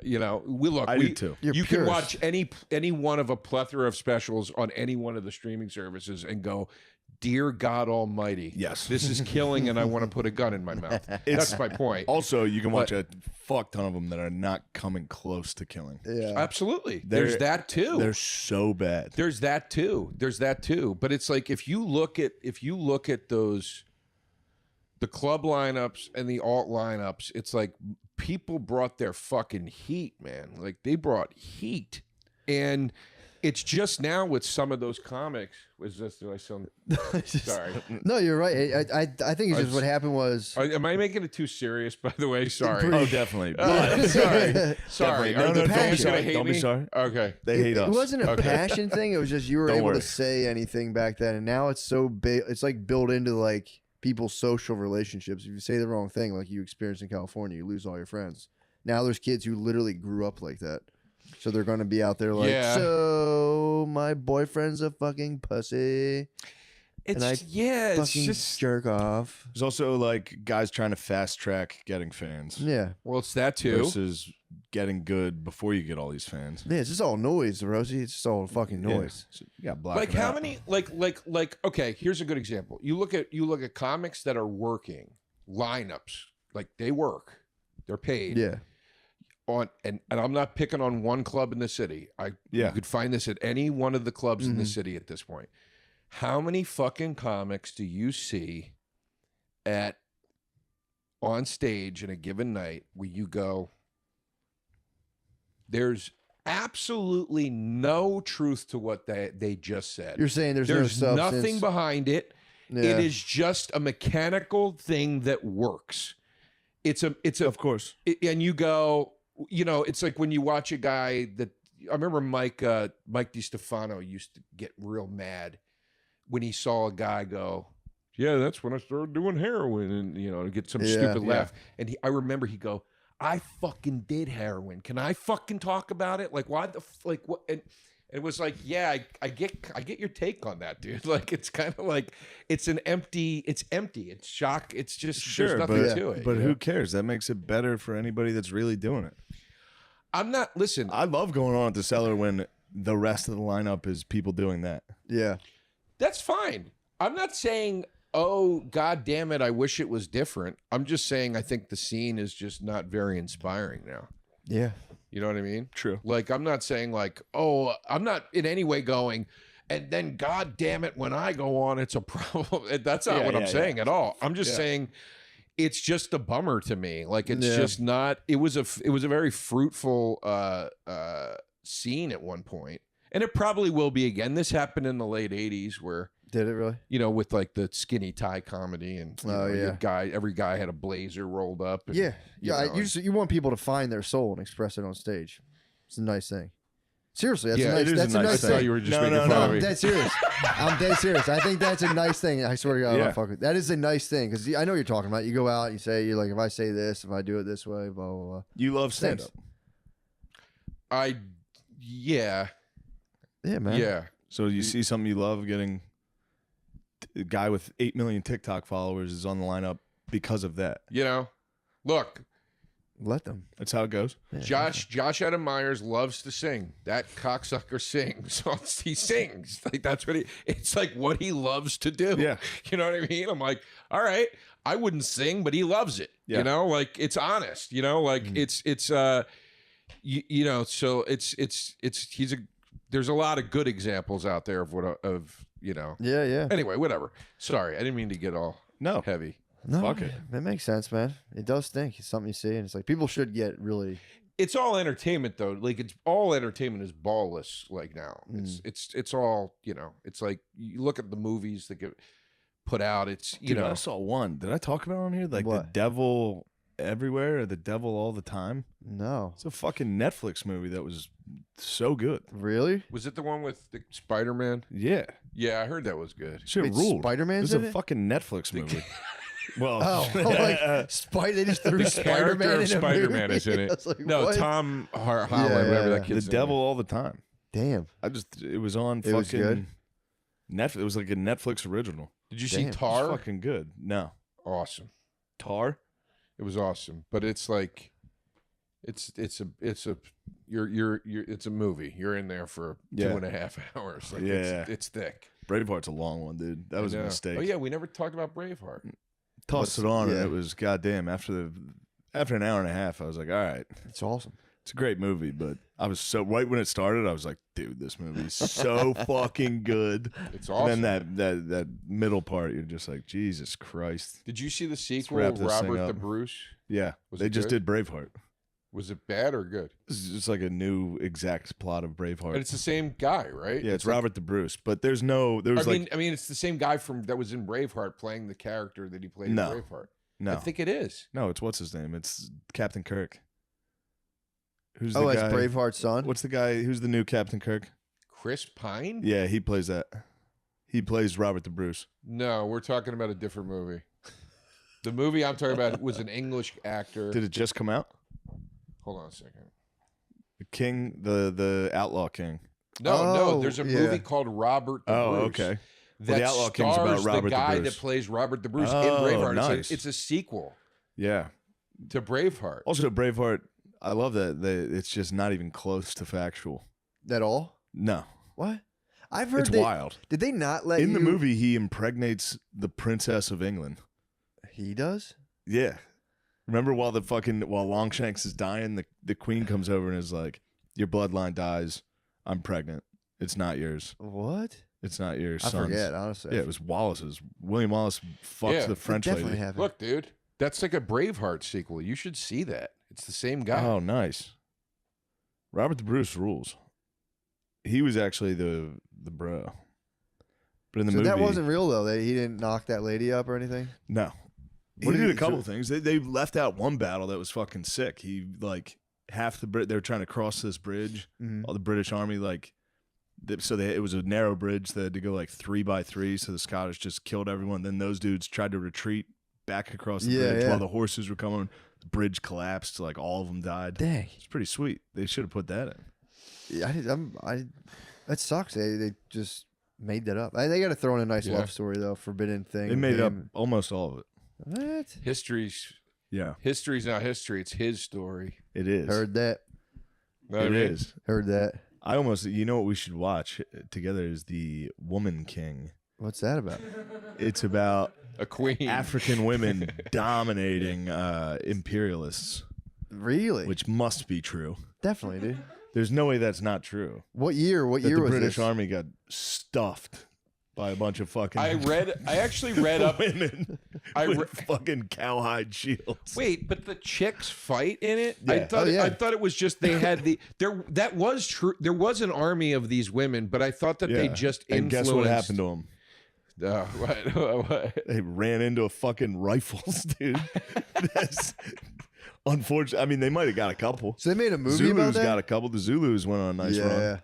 We do too. You can watch any one of a plethora of specials on any one of the streaming services and go, dear God Almighty, yes, this is killing, and I want to put a gun in my mouth. That's my point. Also, you can watch a fuck ton of them that are not coming close to killing. Yeah, absolutely. There's that too. They're so bad. There's that too. But it's like if you look at those, the club lineups and the alt lineups, it's like people brought their fucking heat, man. Like they brought heat, and it's just now with some of those comics. Was this? Do I sound sorry? No, you're right. I think it's just what happened was. Am I making it too serious? By the way, sorry. Oh, definitely. Sorry. No, don't be sorry. Hate don't be me? sorry. Okay. They hate us. It wasn't a passion thing. It was just you were Don't able worry. to say anything back then, and now it's so big. It's like built into like people's social relationships. If you say the wrong thing, like you experienced in California, you lose all your friends. Now there's kids who literally grew up like that. So they're going to be out there like, so my boyfriend's a fucking pussy. It's fucking just jerk off. There's also like guys trying to fast track getting fans. Yeah. Well, it's that too. Versus getting good before you get all these fans. Yeah, it's just all noise, Rosie. It's just all fucking noise. Yeah. So you got blocked. Like how many? Like. Okay, here's a good example. You look at comics that are working lineups. Like they work. They're paid. Yeah. And I'm not picking on one club in the city. You could find this at any one of the clubs in the city at this point. How many fucking comics do you see on stage in a given night where you go, there's absolutely no truth to what they just said. You're saying there's no substance. Nothing behind it. Yeah. It is just a mechanical thing that works. It's a of course. And you go, it's like when you watch a guy that I remember Mike DiStefano used to get real mad when he saw a guy go, yeah, that's when I started doing heroin, and get some stupid laugh. And I remember he go, I fucking did heroin. Can I fucking talk about it? Like, why the like what? And it was like, yeah, I get your take on that, dude. Like, it's kind of like it's empty. It's shock. It's just there's nothing to it. But who cares? That makes it better for anybody that's really doing it. Listen. I love going on at the cellar when the rest of the lineup is people doing that. Yeah. That's fine. I'm not saying, oh, God damn it, I wish it was different. I'm just saying I think the scene is just not very inspiring now. Yeah. You know what I mean? True. Like, I'm not saying like, oh, I'm not in any way going, and then God damn it, when I go on, it's a problem. That's not what I'm saying at all. I'm just saying it's just a bummer to me. Like, it's just not, it was a very fruitful scene at one point. And it probably will be again. This happened in the late 80s where, did it really? With like the skinny tie comedy and every guy had a blazer rolled up. And, you want people to find their soul and express it on stage. It's a nice thing. Seriously, that's a nice thing. I thought you were just making fun of me. I'm dead serious. I'm dead serious. I think that's a nice thing. I swear to God, I'm fucking. That is a nice thing because I know what you're talking about. You go out, and you're like, if I say this, if I do it this way, blah blah blah. You love stand up. Yeah, man. Yeah. So you see something you love, getting a guy with 8 million TikTok followers is on the lineup because of that. Look, let them. That's how it goes. Yeah. Josh Adam Myers loves to sing. That cocksucker sings. He sings. Like that's what it's like what he loves to do. Yeah. You know what I mean? I'm like, all right, I wouldn't sing, but he loves it. Yeah. Like it's honest, like so there's a lot of good examples out there of Yeah. Anyway, whatever. Sorry, I didn't mean to get all heavy. No, fuck it. That makes sense, man. It does stink. It's something you see, and it's like people should get really. It's all entertainment though. Like it's all entertainment is ballless. Like now, it's all It's like you look at the movies that get put out. It's Dude, I saw one. Did I talk about it on here? Like what? The Devil Everywhere or The Devil All the Time? No. It's a fucking Netflix movie that was so good. Really? Was it the one with the Spider-Man? Yeah. Yeah, I heard that was good. Shit ruled. Spider-Man's It in was a it? fucking Netflix movie. Well, They just threw The Spider-Man character in of a Spider-Man movie. is in I it. was like, No, what? Tom Holland, Yeah, whatever yeah. that kid's the name devil is. all the time. Damn. It was on It fucking was good? Netflix. It was like a Netflix original. Did you Damn. see It's Tar? It's fucking good. No. Awesome. Tar? It was awesome, but it's like, it's a movie. You're in there for Yeah. 2.5 hours. Like Yeah. it's thick. Braveheart's a long one, dude. That was I a know. mistake. Oh yeah, we never talked about Braveheart. Tossed it on, and yeah. it was goddamn. After an hour and a half, I was like, all right, It's awesome. it's a great movie. But I was so right when it started, I was like, dude, this movie is so fucking good. It's awesome. And then that middle part, you're just like, Jesus Christ. Did you see the sequel, wrap this thing Robert the up. Bruce? Yeah, Was they it just good? did Braveheart. Was it bad or good? This is just like a new exact plot of Braveheart. And it's the same guy, right? Yeah, it's like- Robert the Bruce, but there was I mean, it's the same guy that was in Braveheart playing the character that he played No. in Braveheart. no, I think it is. no, it's what's his name? It's Captain Kirk. Who's Oh, the it's guy? Braveheart's son? What's the guy? Who's the new Captain Kirk? Chris Pine? Yeah, he plays that. He plays Robert the Bruce. No, we're talking about a different movie. The movie I'm talking about was an English actor. Did it just come out? Hold on a second. The King, the Outlaw King. No, Oh, there's a yeah. movie called Robert the Oh, Bruce. okay. That The Outlaw King's about stars Robert the the guy Bruce. that plays Robert the Bruce in Oh, Braveheart. nice. It's a sequel Yeah. to Braveheart. Also, Braveheart. I love that it's just not even close to factual. That all? No, What? I've heard it's wild. Did they not let In the you- movie, he impregnates the Princess of England. He does? Yeah. Remember while Longshanks is dying, the queen comes over and is like, "Your bloodline dies. I'm pregnant. It's not yours. What? It's not yours." I forget, honestly. Yeah, it was Wallace's. William Wallace fucks Yeah, the it French Definitely lady. happened. Look, dude, that's like a Braveheart sequel. You should see that. It's the same guy. Oh, nice. Robert the Bruce rules. He was actually the bro. But in the So movie, that wasn't real though. That he didn't knock that lady up or anything. no. What He did did a he- couple things. They left out one battle that was fucking sick. He like half the Brit. They were trying to cross this bridge. Mhm. All the British army it was a narrow bridge. They had to go like 3 by 3. So the Scottish just killed everyone. Then those dudes tried to retreat back across the Yeah, bridge yeah. while the horses were coming. The bridge collapsed. Like all of them died. Dang. It's pretty sweet. They should have put that in. Yeah, that sucks. They just made that up. They got to throw in a nice Yeah. love story though. Forbidden thing. They made up him- almost all of it. What? History's Yeah, not history. It's his story. it is. Heard that. Know what I It mean? is. Heard that. I almost, you know what we should watch together is the Woman King. What's that about? It's about A queen. African women dominating imperialists, Really? which must be true. Definitely, dude. There's no way that's not true. What year? What That year the was British this? Army got stuffed by a bunch of fucking I actually read up. women I with re- fucking cowhide shields. Wait, but the chicks fight in it? Yeah. I thought Oh, yeah. I thought it was just they had that was true. There was an army of these women, but I thought that they Yeah. just And influenced. guess what happened to them? What? They ran into fucking rifles, dude. That's unfortunate. I mean, they might have got a couple. So they made a movie about Zulus that. got a couple. The Zulus went on a nice run. yeah.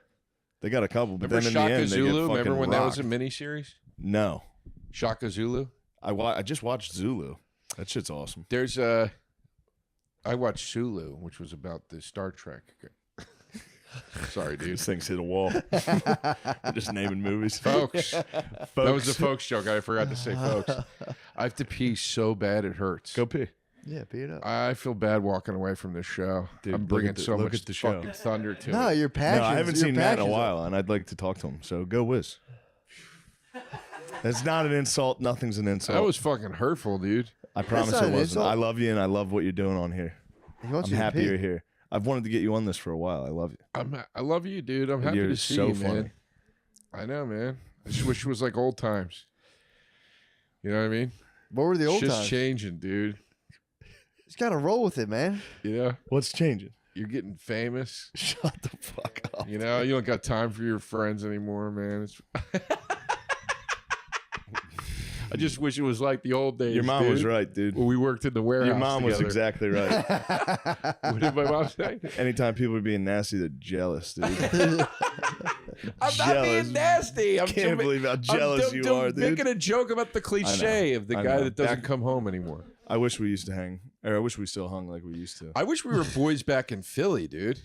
They got a couple, but Remember then in the Shaka end, they get Zulu? fucking Remember when that was a rocked. miniseries? No, Shaka Zulu. I just watched Zulu. That shit's awesome. There's I watched Sulu, which was about the Star Trek. Sorry, dude. These things hit a wall. We're just naming movies, Folks, that was a folks joke. I forgot to say folks. I have to pee so bad it hurts. Go pee. Yeah, beat it up. I feel bad walking away from this show. Dude, I'm look bringing at the- so look much at the show. fucking thunder to No, it. your passion. No, I haven't seen Matt in a while, and I'd like to talk to him. So go whiz. That's not an insult. Nothing's an insult. That was fucking hurtful, dude. I promise not it an wasn't. insult. I love you, and I love what you're doing on here. He wants I'm you to happy pee. you're here. I've wanted to get you on this for a while. I love you. I love you, dude. I'm happy You're to see so you, funny. man. I know, man. I just wish it was like old times. You know what I mean? What were the It's old just times? changing, dude. He's got to roll with it, man. You know, What's changing? you're getting famous. Shut the fuck up. You know, you don't got time for your friends anymore, man. It's I just wish it was like the old days. Your mom was dude, right, dude. when we worked in the warehouse. Your mom was together. exactly right. What did my mom say? Anytime people are being nasty, they're jealous, dude. I'm not being nasty. I can't believe how jealous you are, dude. Making a joke about the cliche of the guy that doesn't come home anymore. I wish we used to hang, or I wish we still hung like we used to. I wish we were boys back in Philly, dude.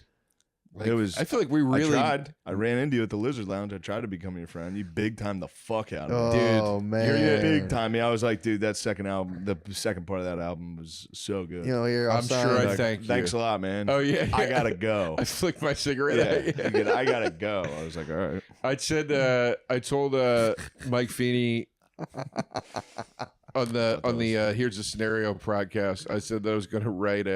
Like, It was. I feel like we really I tried. I ran into you at the Lizard Lounge. I tried to become your friend. You big time the fuck out of me. Oh Dude, man, You're big time. I was like, dude, that second album, the second part of that album was so good. You know, you're I'm outside. sure I Like, thank you. Thanks a lot, man. Oh yeah, I gotta go. I flicked my cigarette. Out. Yeah, I gotta go. I was like, all right. I said I told Mike Feeney on the Here's a Scenario podcast. I said that I was going to write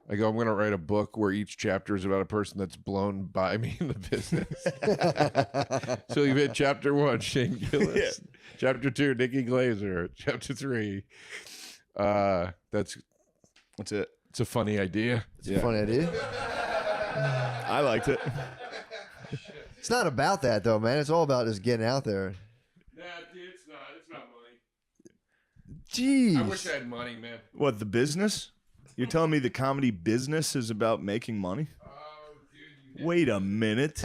I'm going to write a book where each chapter is about a person that's blown by me in the business. So you've had chapter 1, Shane Gillis. Yeah. Chapter 2, Nikki Glazer. Chapter 3. That's it. It's a funny idea. It's a funny idea. I liked it. It's not about that though, man. It's all about just getting out there. Nah, dude, it's not. It's not money. Jeez. I wish I had money, man. What, the business? You're telling me the comedy business is about making money? Oh, dude. Wait a minute.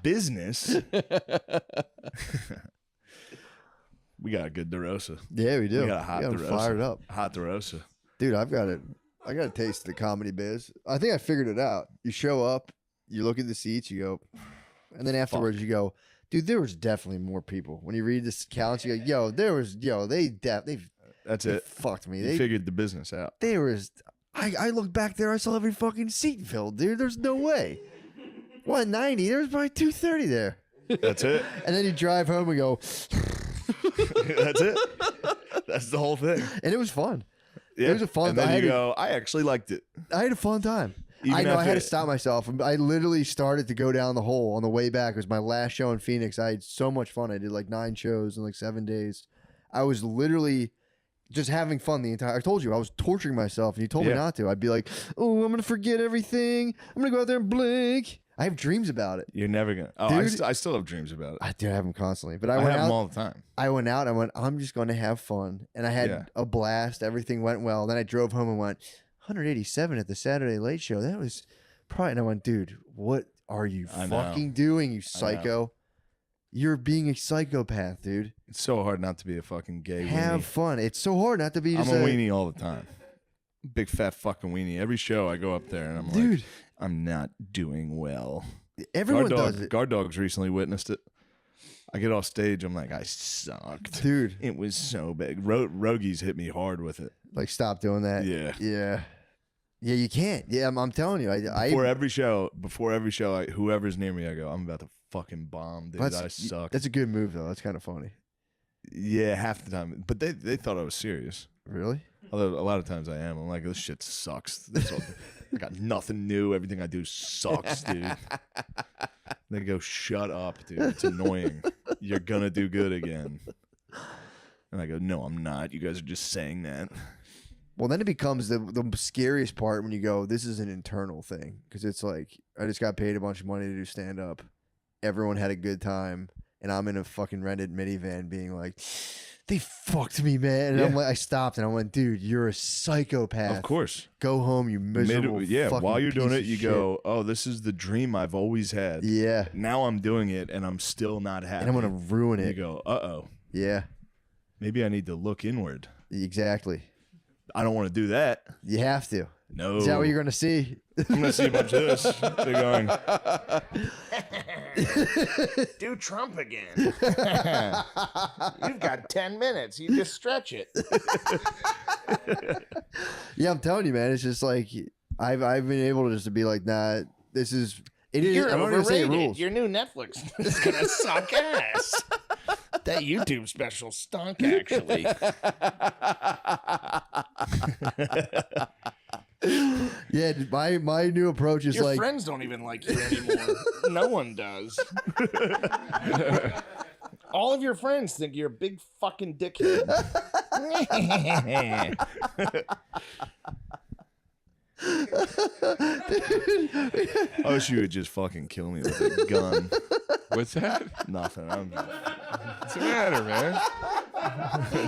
Business? We got a good DeRosa. Yeah, we do. We got a hot We got 'em DeRosa. fired up. Hot DeRosa. Dude, I got a taste of the comedy biz. I think I figured it out. You show up, you look at the seats, you go, and then afterwards you go, dude, there was definitely more people. When you read this count, you go, they That's it. fucked me. You They figured the business out. I looked back there, I saw every fucking seat filled, dude. There's no way. 190, there was probably 230 there. That's it. And then you drive home and go, That's it. That's the whole thing. and it was fun. Yeah. It was a fun. And then I you had go, I actually liked it. I had a fun time. Even I know I had to after- stop myself. I literally started to go down the hole on the way back. It was my last show in Phoenix. I had so much fun. I did like 9 shows in like 7 days. I was literally just having fun the entire. I told you I was torturing myself, and you told me Yeah. not to. I'd be like, "Oh, I'm gonna forget everything. I'm gonna go out there and blink." I have dreams about it. You're never going to. Oh, Dude. I still have dreams about it. I do have them constantly, but I I went have them out. all the time. I went out. I went. I'm just going to have fun, and I had Yeah. a blast. Everything went well. Then I drove home and went 187 at the Saturday Late Show. That was probably. And I went, dude, what are you I know. fucking doing, you psycho? You're being a psychopath, dude. It's so hard not to be a fucking gay Have weenie. fun. It's so hard not to be. I'm Just a weenie all the time. Big fat fucking weenie. Every show I go up there and I'm dude. like, I'm not doing well. Everyone Guard does it, Guard Dogs recently witnessed it. I get off stage, I'm like, I sucked. dude. It was so big. Rogies hit me hard with it. Like, stop doing that. Yeah. Yeah. Yeah, you can't. Yeah, I'm telling you. Before every show, whoever's near me, I go, I'm about to fucking bomb, dude. I suck. That's a good move, though. That's kind of funny. Yeah, half the time. But they thought I was serious. Really? Although a lot of times I am. I'm like, this shit sucks. I got nothing new. Everything I do sucks, dude. They go, shut up, dude. It's annoying. You're gonna do good again. And I go, no, I'm not. You guys are just saying that. Well, then it becomes the scariest part when you go, this is an internal thing. Because it's like, I just got paid a bunch of money to do stand-up. Everyone had a good time. And I'm in a fucking rented minivan being like, they fucked me, man. And I'm like, I stopped and I went, dude, you're a psychopath. Of course. Go home, you miserable fucking while you're doing piece it, of you shit. go, oh, this is the dream I've always had. Yeah. Now I'm doing it, and I'm still not happy. And I'm going to ruin You it. go, uh-oh. Yeah, Maybe I need to look inward. exactly. I don't want to do that. You have to. No. Is that what you're going to see? I'm going to see a bunch of this. They're going, Do Trump again. You've got 10 minutes. You just stretch it. Yeah, I'm telling you, man. It's just like, I've been able to just to be like, nah, this is, it is, You're I'm not going to say it overrated. rules. Your new Netflix is going to suck ass. That YouTube special stunk, actually. Yeah, my new approach is Your like, friends don't even like you anymore. No one does. All of your friends think you're a big fucking dickhead. I wish you would just fucking kill me with a gun. What's that? Nothing. What's the matter, man?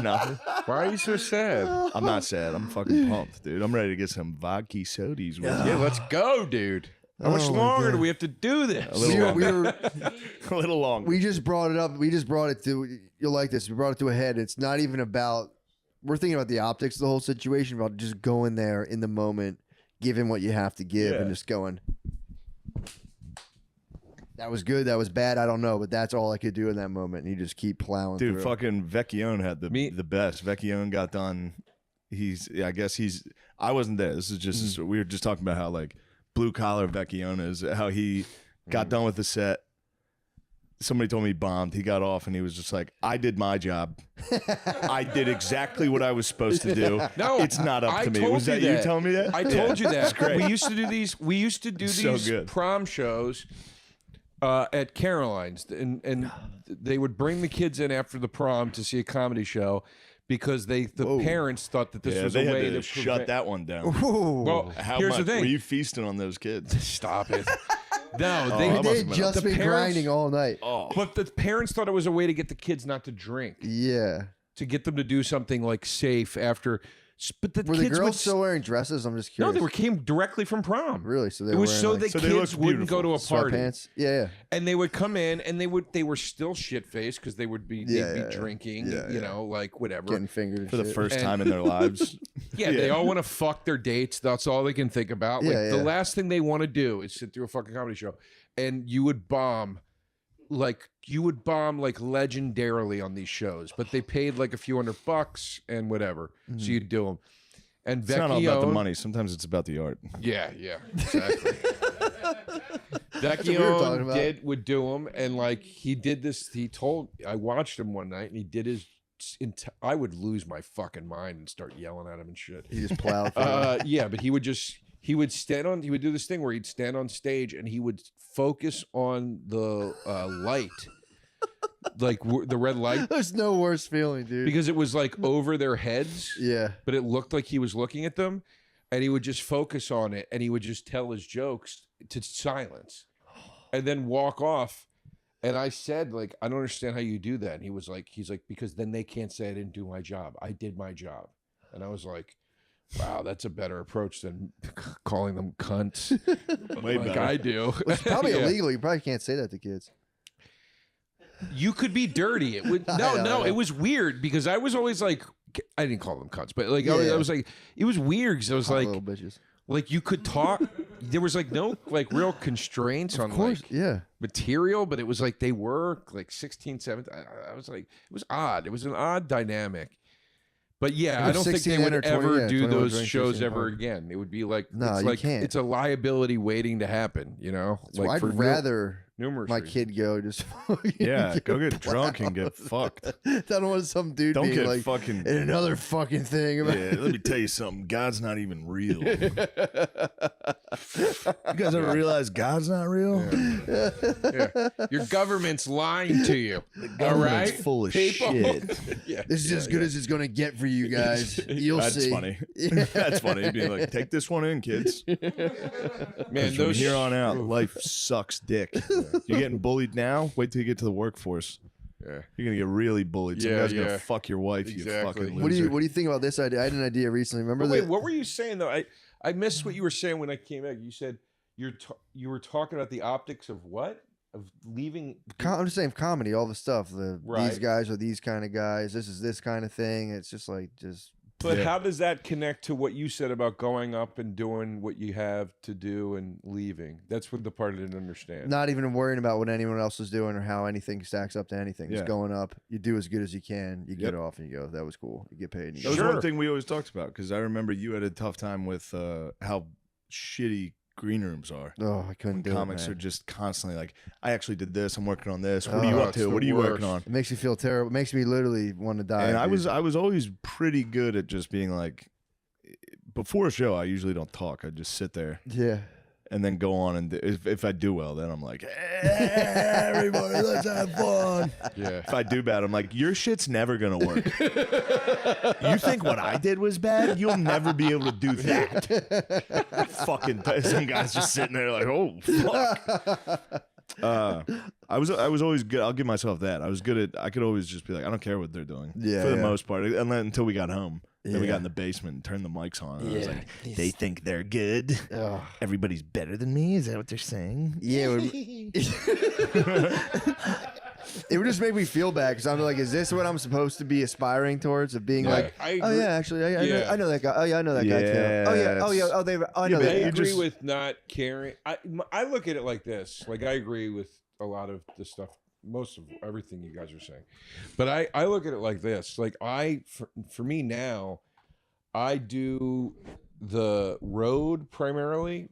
Nothing. Why are you so sad? I'm not sad. I'm fucking pumped, dude. I'm ready to get some vodka sodies with you. Yeah, let's go, dude. How much longer do we have to do this? A little we longer. were, A little longer. we just brought it up. We just brought it to, you'll like this. We brought it to a head. It's not even about, we're thinking about the optics of the whole situation, about just going there in the moment, giving what you have to give, and just going, that was good, that was bad, I don't know, but that's all I could do in that moment. And you just keep plowing Dude, through. fucking Vecchione had the best. Vecchione got done. I wasn't there. This is just, we were just talking about how like blue collar Vecchione is, how he got done with the set. Somebody told me he bombed. He got off and he was just like, I did my job. I did exactly what I was supposed to do. No, it's not up to me. told Was that you telling me that? I told you that. That's great. We used to do these. We used to do So these good. prom shows at Caroline's, and they would bring the kids in after the prom to see a comedy show because the parents thought that this was they a had way to to shut that one down. Well, How here's much the thing. were you feasting on those kids? Stop it. No, Oh, they, I must They have been just the been parents- grinding all night. Oh, but the parents thought it was a way to get the kids not to drink, Yeah. to get them to do something like safe after. But the Were kids the girls would still wearing dresses? I'm just no, curious. they came directly from prom. Really? So they It were was wearing, so like, the So they kids looked wouldn't go to a party. sweatpants? Yeah. And they would come in and they were still shit faced because they would be they'd be drinking, you know, like whatever. Getting fingered and for the shit. first And- time in their lives. Yeah, they all want to fuck their dates. That's all they can think about. Like Yeah, the yeah. last thing they want to do is sit through a fucking comedy show. And you would bomb like legendarily on these shows, but they paid like a few $100 and whatever. Mm-hmm. So you'd do them. And It's not all about the Vecchione- money. Sometimes it's about the art. Yeah, exactly. what we were talking about. would do them, and like he did this. I watched him one night, and he did his. I would lose my fucking mind and start yelling at him and shit. He just plowed through. Yeah, but he would do this thing where he'd stand on stage and he would focus on the light, like the red light, There's no worse feeling, dude. because it was like over their heads. Yeah. But it looked like he was looking at them, and he would just focus on it, and he would just tell his jokes to silence and then walk off. And I said, like, I don't understand how you do that. And he's like, because then they can't say I didn't do my job. I did my job. And I was like, wow, that's a better approach than calling them cunts Way like better. I do. It's probably Yeah. illegal. You probably can't say that to kids. You could be dirty. It would no. It was weird because I was always like, I didn't call them cunts, but like Yeah. I was like, it was weird because I was Hot like, little bitches. like you could talk. There was like no like real constraints on Of course. like Yeah. material, but it was like they were like 16, 17. I was like, it was odd. It was an odd dynamic. But yeah, It I was don't think 16 they would or 20, ever yeah, do 21 those drinks, shows 16 ever pop. again. It would be like, No, it's you like can't. it's a liability waiting to happen, you know? So I'd for rather numerous my reasons. kid go just Yeah, go get drunk and get fucked. I don't want some dude Don't being get like fucking. and another fucking thing about Yeah, let me tell you something. God's not even real. You guys ever realize God's not real? Yeah. Your government's lying to you. All right? It's full of People. shit. Yeah. this is as good as it's gonna get for you guys. You'll That's see. funny. That's funny. He'd be like, take this one in, kids. Man, From those here on out, life sucks dick. You're getting bullied now. Wait till you get to the workforce. Yeah. You're gonna get really bullied. Some Yeah, guy's gonna yeah. fuck your wife. You Exactly. fucking What do you loser. think about this idea? I had an idea recently. Remember But wait, that? what were you saying though? I missed what you were saying when I came back. You said you were talking about the optics of what? Of leaving. I'm just saying comedy, all the stuff. These Right. guys are these kind of guys. This is this kind of thing. It's just like But Yeah. how does that connect to what you said about going up and doing what you have to do and leaving? That's what the part I didn't understand. not even worrying about what anyone else is doing or how anything stacks up to anything. Yeah. Just going up. You do as good as you can. You get Yep. off and you go. That was cool. You get paid. And you That was go. Sure. one thing we always talked about because I remember you had a tough time with how shitty green rooms are. Oh, I couldn't do Comics it. are Man. just constantly like, I actually did this. I'm working on this. What Oh, are you up it's to? the What are you working worst. on? It makes me feel terrible. It makes me literally want to die. And I dude. was always pretty good at just being like, before a show, I usually don't talk. I just sit there Yeah. and then go on. And if I do well, then I'm like, hey, everybody, let's have fun. Yeah. If I do bad, I'm like, your shit's never gonna work. You think what I did was bad? You'll never be able to do that. Fucking some guys just sitting there like, oh fuck. I was always good. I'll give myself that. I was good at. I could always just be like, I don't care what they're doing. Yeah, for the yeah. most part, and then until we got home. Then we Yeah. got in the basement and turned the mics on. And I was Yeah. like, they think they're good. Ugh. Everybody's better than me. Is that what they're saying? Yeah, it would just make me feel bad because I'm like, is this what I'm supposed to be aspiring towards? Of being like, I oh agree. yeah, actually, I Yeah. know that guy. Oh yeah, I know that guy too. Oh yeah, oh yeah, oh they, oh, I know I that. guy. agree with not caring. I look at it like this. Like I agree with a lot of the stuff, most of everything you guys are saying, but I look at it like this. Like for me now, I do the road primarily,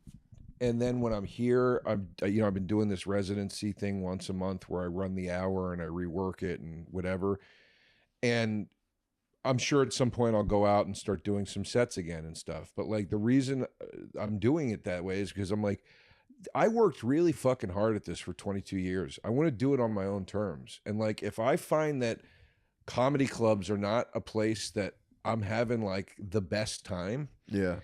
and then when I'm here, I've been doing this residency thing once a month where I run the hour and I rework it and whatever, and I'm sure at some point I'll go out and start doing some sets again and stuff. But like the reason I'm doing it that way is because I'm like, I worked really fucking hard at this for 22 years. I want to do it on my own terms. And like, if I find that comedy clubs are not a place that I'm having like the best time, Yeah.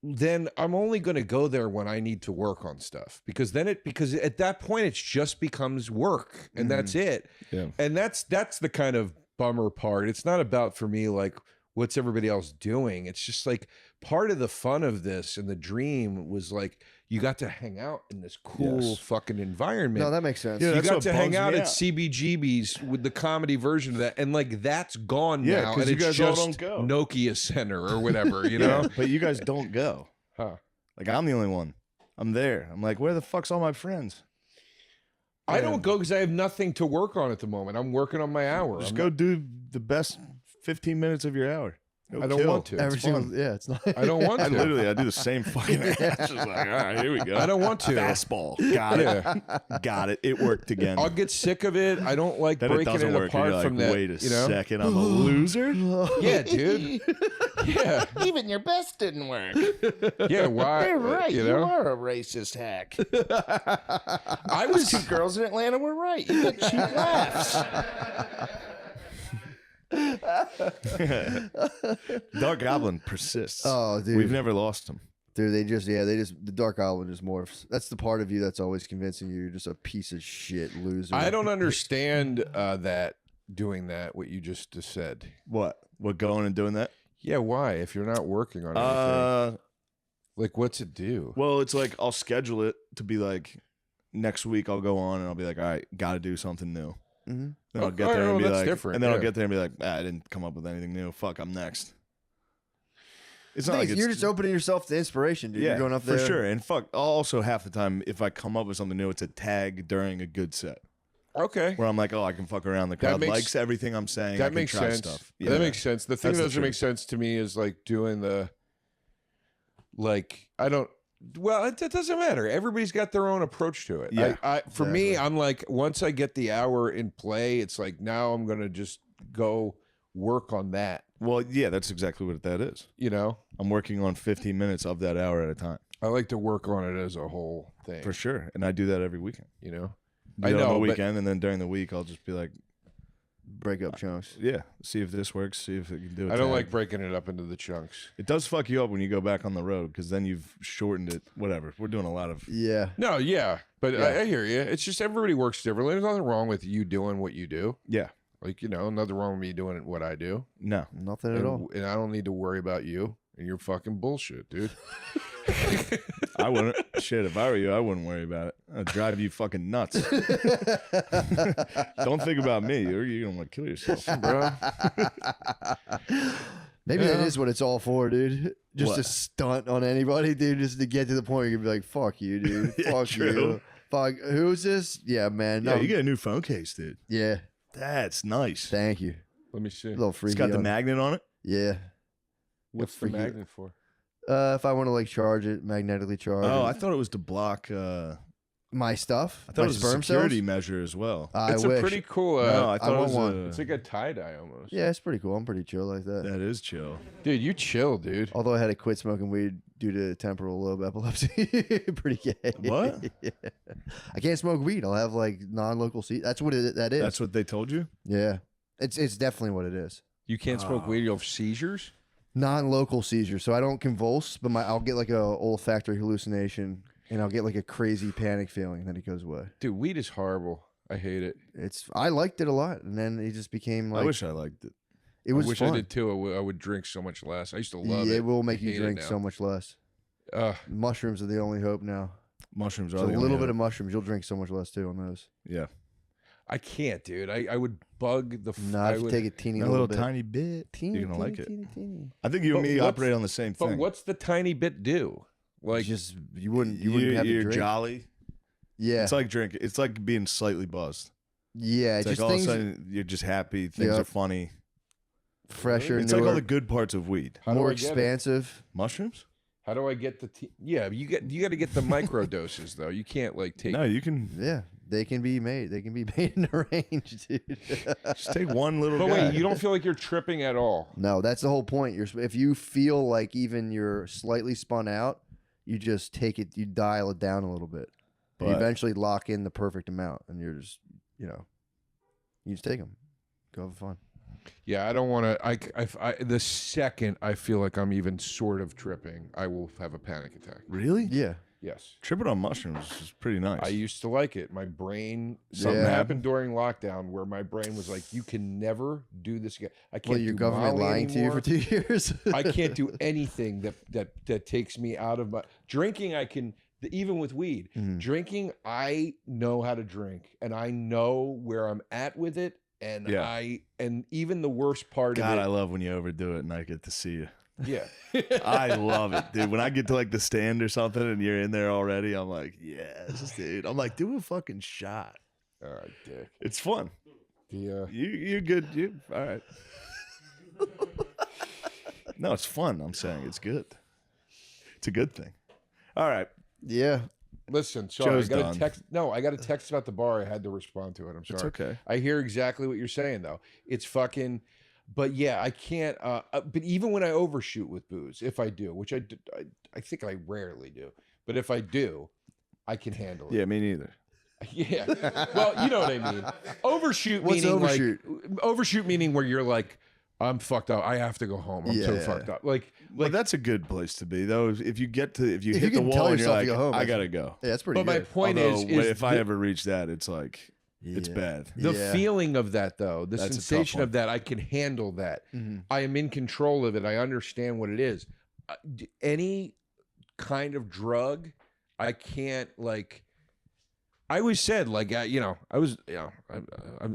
then I'm only going to go there when I need to work on stuff, because at that point it just becomes work and that's it. Yeah. And that's the kind of bummer part. It's not about for me like what's everybody else doing. It's just like part of the fun of this and the dream was like you got to hang out in this cool fucking environment. No, that makes sense. Yeah, You that's got what to hang bums out me at out. CBGB's with the comedy version of that, and like that's gone Yeah, now, 'cause and you it's guys all just don't go. Nokia Center or whatever, you know? But you guys don't go. Huh. Like I'm the only one. I'm there. I'm like, where the fuck's all my friends? I don't go because I have nothing to work on at the moment. I'm working on my hour. Just I'm go not- do the best 15 minutes of your hour. Go I don't kill. want to. Every It's single, fun. yeah, it's not. I don't want I to. I do the same fucking ass. Just like, all right, here we go. I don't want to. Fastball. Got it. Got it. It worked again. I'll get sick of it. I don't like Then it breaking doesn't it work. And apart you're like, from that. wait a you know? second, I'm a loser. Yeah, dude. Yeah. Even your best didn't work. Yeah. Why? You're right. You You, know? are a racist hack. I was. Two girls in Atlanta were right. You get cheap laughs. Dark Goblin persists. Oh, dude. We've never lost him. Dude, the Dark Goblin just morphs. That's the part of you that's always convincing you're just a piece of shit loser. I don't understand that doing that. What you just said. What? What, going and doing that? Yeah. Why? If you're not working on anything, Uh, like, what's it do? well, it's like I'll schedule it to be like next week I'll go on and I'll be like, all right, got to do something new. Mm-hmm. Then I'll Oh, get there no, and be that's like, different, and then I'll yeah. get there and be like, I didn't come up with anything new. Fuck, I'm next. It's not like You're it's, just opening yourself to inspiration, dude. yeah, You're going up there for sure. And fuck, also half the time if I come up with something new, it's a tag during a good set Okay. where I'm like, oh, I can fuck around. The crowd makes- likes everything I'm saying. I That can makes try sense. Stuff. That makes sense. The thing That's that the doesn't make truth. sense to me is like doing the, like, I don't, well, it doesn't matter. Everybody's got their own approach to it. Yeah, For me, exactly. I'm like, once I get the hour in play, it's like, now I'm going to just go work on that, Well, yeah, that's exactly what that is. you know? I'm working on 15 minutes of that hour at a time. I like to work on it as a whole thing, For sure. And I do that every weekend. you know? Do I that on know, the but- weekend, and then during the week, I'll just be like, break up chunks. yeah, see if this works, see if it can do it. I don't like breaking it up into the chunks. It does fuck you up when you go back on the road because then you've shortened it. Whatever. We're doing a lot of. Yeah. No, yeah, but Yeah. I hear you. It's just everybody works differently. There's nothing wrong with you doing what you do. Yeah. Like, you know, nothing wrong with me doing what I do. No. Nothing at all. And I don't need to worry about you and your fucking bullshit, dude. I wouldn't. Shit, if I were you, I wouldn't worry about it. I'd drive you fucking nuts. Don't think about me. You're going to want to kill yourself. Bro. Maybe that is what it's all for, dude. Just What? to stunt on anybody, dude, just to get to the point where you can be like, fuck you, dude. Yeah, Fuck true. you. Fuck, who's this? Yeah, man. No. Yeah, you get a new phone case, dude. Yeah, That's nice. thank you. Let me see. A little freaky. It's got the on- magnet on it. Yeah. What's the freak you. magnet for? If I want to like charge it, magnetically charge Oh, it. I thought it was to block. My stuff? I thought My it was a sperm security cells? measure as well. I It's wish. a pretty cool. No, I thought it want was one. It's like a tie dye almost. Yeah, it's pretty cool. I'm pretty chill like that. That is chill. Dude, you chill, dude. Although I had to quit smoking weed due to temporal lobe epilepsy. Pretty gay. What? Yeah. I can't smoke weed. I'll have like non-local that is. That's what they told you? Yeah. It's definitely what it is. You can't smoke weed. You have seizures. Non-local seizure. So I don't convulse, but I'll get like a olfactory hallucination. and I'll get like a crazy panic feeling, and then it goes away. Dude, weed is horrible. I hate it. I liked it a lot, and then it just became like. I wish I liked it. It was I wish fun. I did too. I would drink so much less. I used to love it. It will make I you hate it drink now. so much less. Mushrooms are the only hope now. Mushrooms are So a the only little bit hope. of mushrooms, you'll drink so much less too on those. Yeah. I can't, dude. I would bug the. Nah, if you take a teeny A little little bit. tiny bit. Teeny, You're gonna like teeny, it. teeny. I think you and But me what's- operate on the same But thing. what's the tiny bit do? Like, Just you wouldn't have you're to drink. jolly. Yeah, It's like drinking. It's like being slightly buzzed. yeah. It's Just like all of a things sudden you're just happy. Things Yep. are funny. fresher, It's newer, like all the good parts of weed. how do more I get it? expansive. Mushrooms? How do I get the? Yeah, you got to get the micro doses though. You can't like take. No, you can Yeah, they can be made. They can be made in a range, dude. just take one little But guy. wait, you don't feel like you're tripping at all. No, that's the whole point. If you feel like even you're slightly spun out, you just take it. You dial it down a little bit. And you But- eventually lock in the perfect amount, and you're just you just take them. Go have fun. Yeah, I don't want to. The second I feel like I'm even sort of tripping, I will have a panic attack. Really? Yeah. Yes. Tripping on mushrooms is pretty nice. I used to like it. My brain, something Yeah. happened during lockdown where my brain was like, "You can never do this again." I can't. Well, your do government Molly lying to you anymore. for 2 years. I can't do anything that takes me out of my drinking. I can even with weed. Mhm. Drinking, I know how to drink, and I know where I'm at with it. And Yeah. and even the worst part God, I of love when you overdo it and I get to see you. it, yeah. I love it, dude. When I get to like the stand or something and you're in there already, I'm like, yes, dude. I'm like, do a fucking shot. All right, Dick. It's fun. The You're good. You all right? No, it's fun. I'm saying it's good. It's a good thing. All right. yeah. listen, sorry, Joe's I got done. a text. No, I got a text about the bar. I had to respond to it. I'm sorry. It's okay. I hear exactly what you're saying though. It's fucking. But yeah, I can't. But even when I overshoot with booze, if I do, which I think I rarely do, but if I do, I can handle it. Yeah, me neither. Yeah. Well, you know what I mean. Overshoot What's meaning overshoot? like overshoot meaning where you're like, I'm fucked up. I have to go home. I'm so Yeah. fucked up. Like Well, that's a good place to be though. If you get to if you If hit you the can tell wall and you're yourself like, you go home, I that's- gotta go. Yeah, that's pretty but my good. point Although, is if I the, ever reach that, it's like it's Yeah. bad. the Yeah. feeling of that though, the That's a tough sensation one. of that, I can handle that. Mhm. I am in control of it. I understand what it is. Any kind of drug, I can't like. I always said like you know I was you know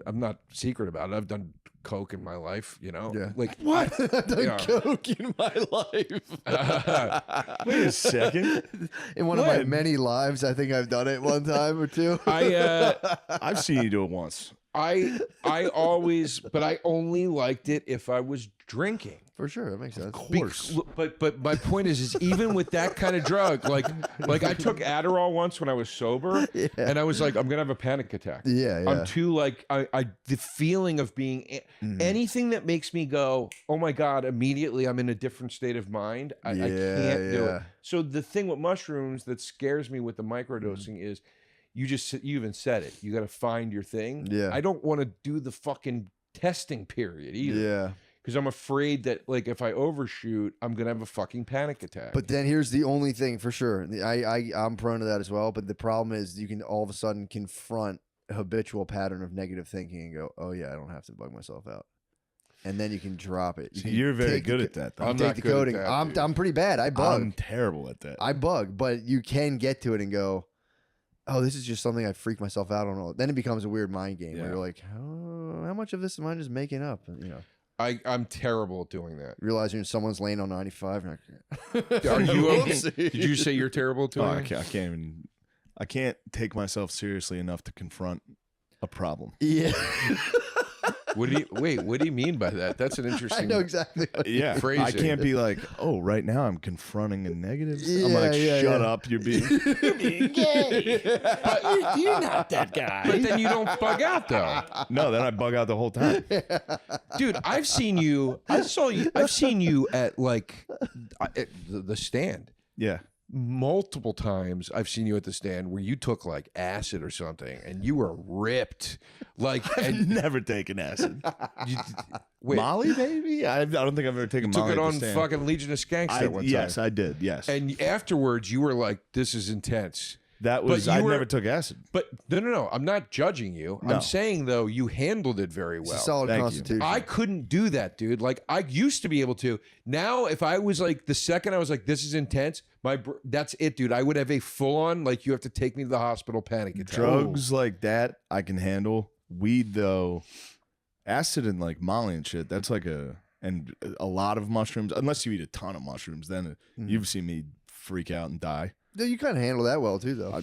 I'm not secret about it. I've done coke in my life. You know Yeah. like What? I've done Yeah. coke in my life. Wait a second. In one of my When? many lives, I think I've done it one time or two. I've seen you do it once. I always, but I only liked it if I was drinking. For sure, that makes sense. Of course. But my point is even with that kind of drug, like I took Adderall once when I was sober, Yeah. and I was like, I'm gonna have a panic attack. Yeah, yeah. I'm too like I the feeling of being Mhm. anything that makes me go, oh my god, immediately I'm in a different state of mind. I can't do it. yeah. So the thing with mushrooms that scares me with the Mm-hmm. microdosing is you even said it. You got to find your thing. Yeah. I don't want to do the fucking testing period either. Yeah. Because I'm afraid that like if I overshoot, I'm gonna have a fucking panic attack. But then here's the only thing for sure. I'm prone to that as well. But the problem is you can all of a sudden confront a habitual pattern of negative thinking and go, oh yeah, I don't have to bug myself out. And then you can drop it. See, can you're very take the good co- at that. Though. I'm Take not the good at coding. that, dude. I'm pretty bad. I bug. I'm terrible at that. I bug, but you can get to it and go, oh, this is just something I freak myself out on. Then it becomes a weird mind game where Yeah. you're like, how much of this am I just making up? And, you know, I'm terrible at doing that. realizing someone's laying on 95. And Are you okay? Whoopsie. Did you say you're terrible at Oh, doing I it? can't even. I can't take myself seriously enough to confront a problem. Yeah. What do you mean by that? That's an I interesting. know exactly. What Yeah, I Phrasing. can't be like, oh, right now I'm confronting a negative. I'm Yeah, like, yeah, shut yeah. up, you're being. Gay. You're not that guy. But then you don't bug out though, No, then I bug out the whole time. dude. I've seen you. I've seen you at like at the stand. Yeah, multiple times I've seen you at the stand where you took like acid or something and you were ripped. Like, I've never taken acid. you, wait, Molly, maybe? I don't think I've ever taken took Molly it at the on stand. fucking Legion of Skanks that one time. Yes, I did. Yes. And afterwards you were like, this is intense. That was, I never took acid. But no. I'm not judging you. No. I'm saying, though, you handled it very well. It's a solid Thank you. constitution. I couldn't do that, dude. Like, I used to be able to. Now, if I was like, the second I was like, this is intense, that's it, dude. I would have a full-on, like, you have to take me to the hospital panic attack. Drugs like that, I can handle. Weed, though, acid and like Molly and shit, that's like and a lot of mushrooms, unless you eat a ton of mushrooms, then you've seen me freak out and die. No, you kind of handle that well too, though. I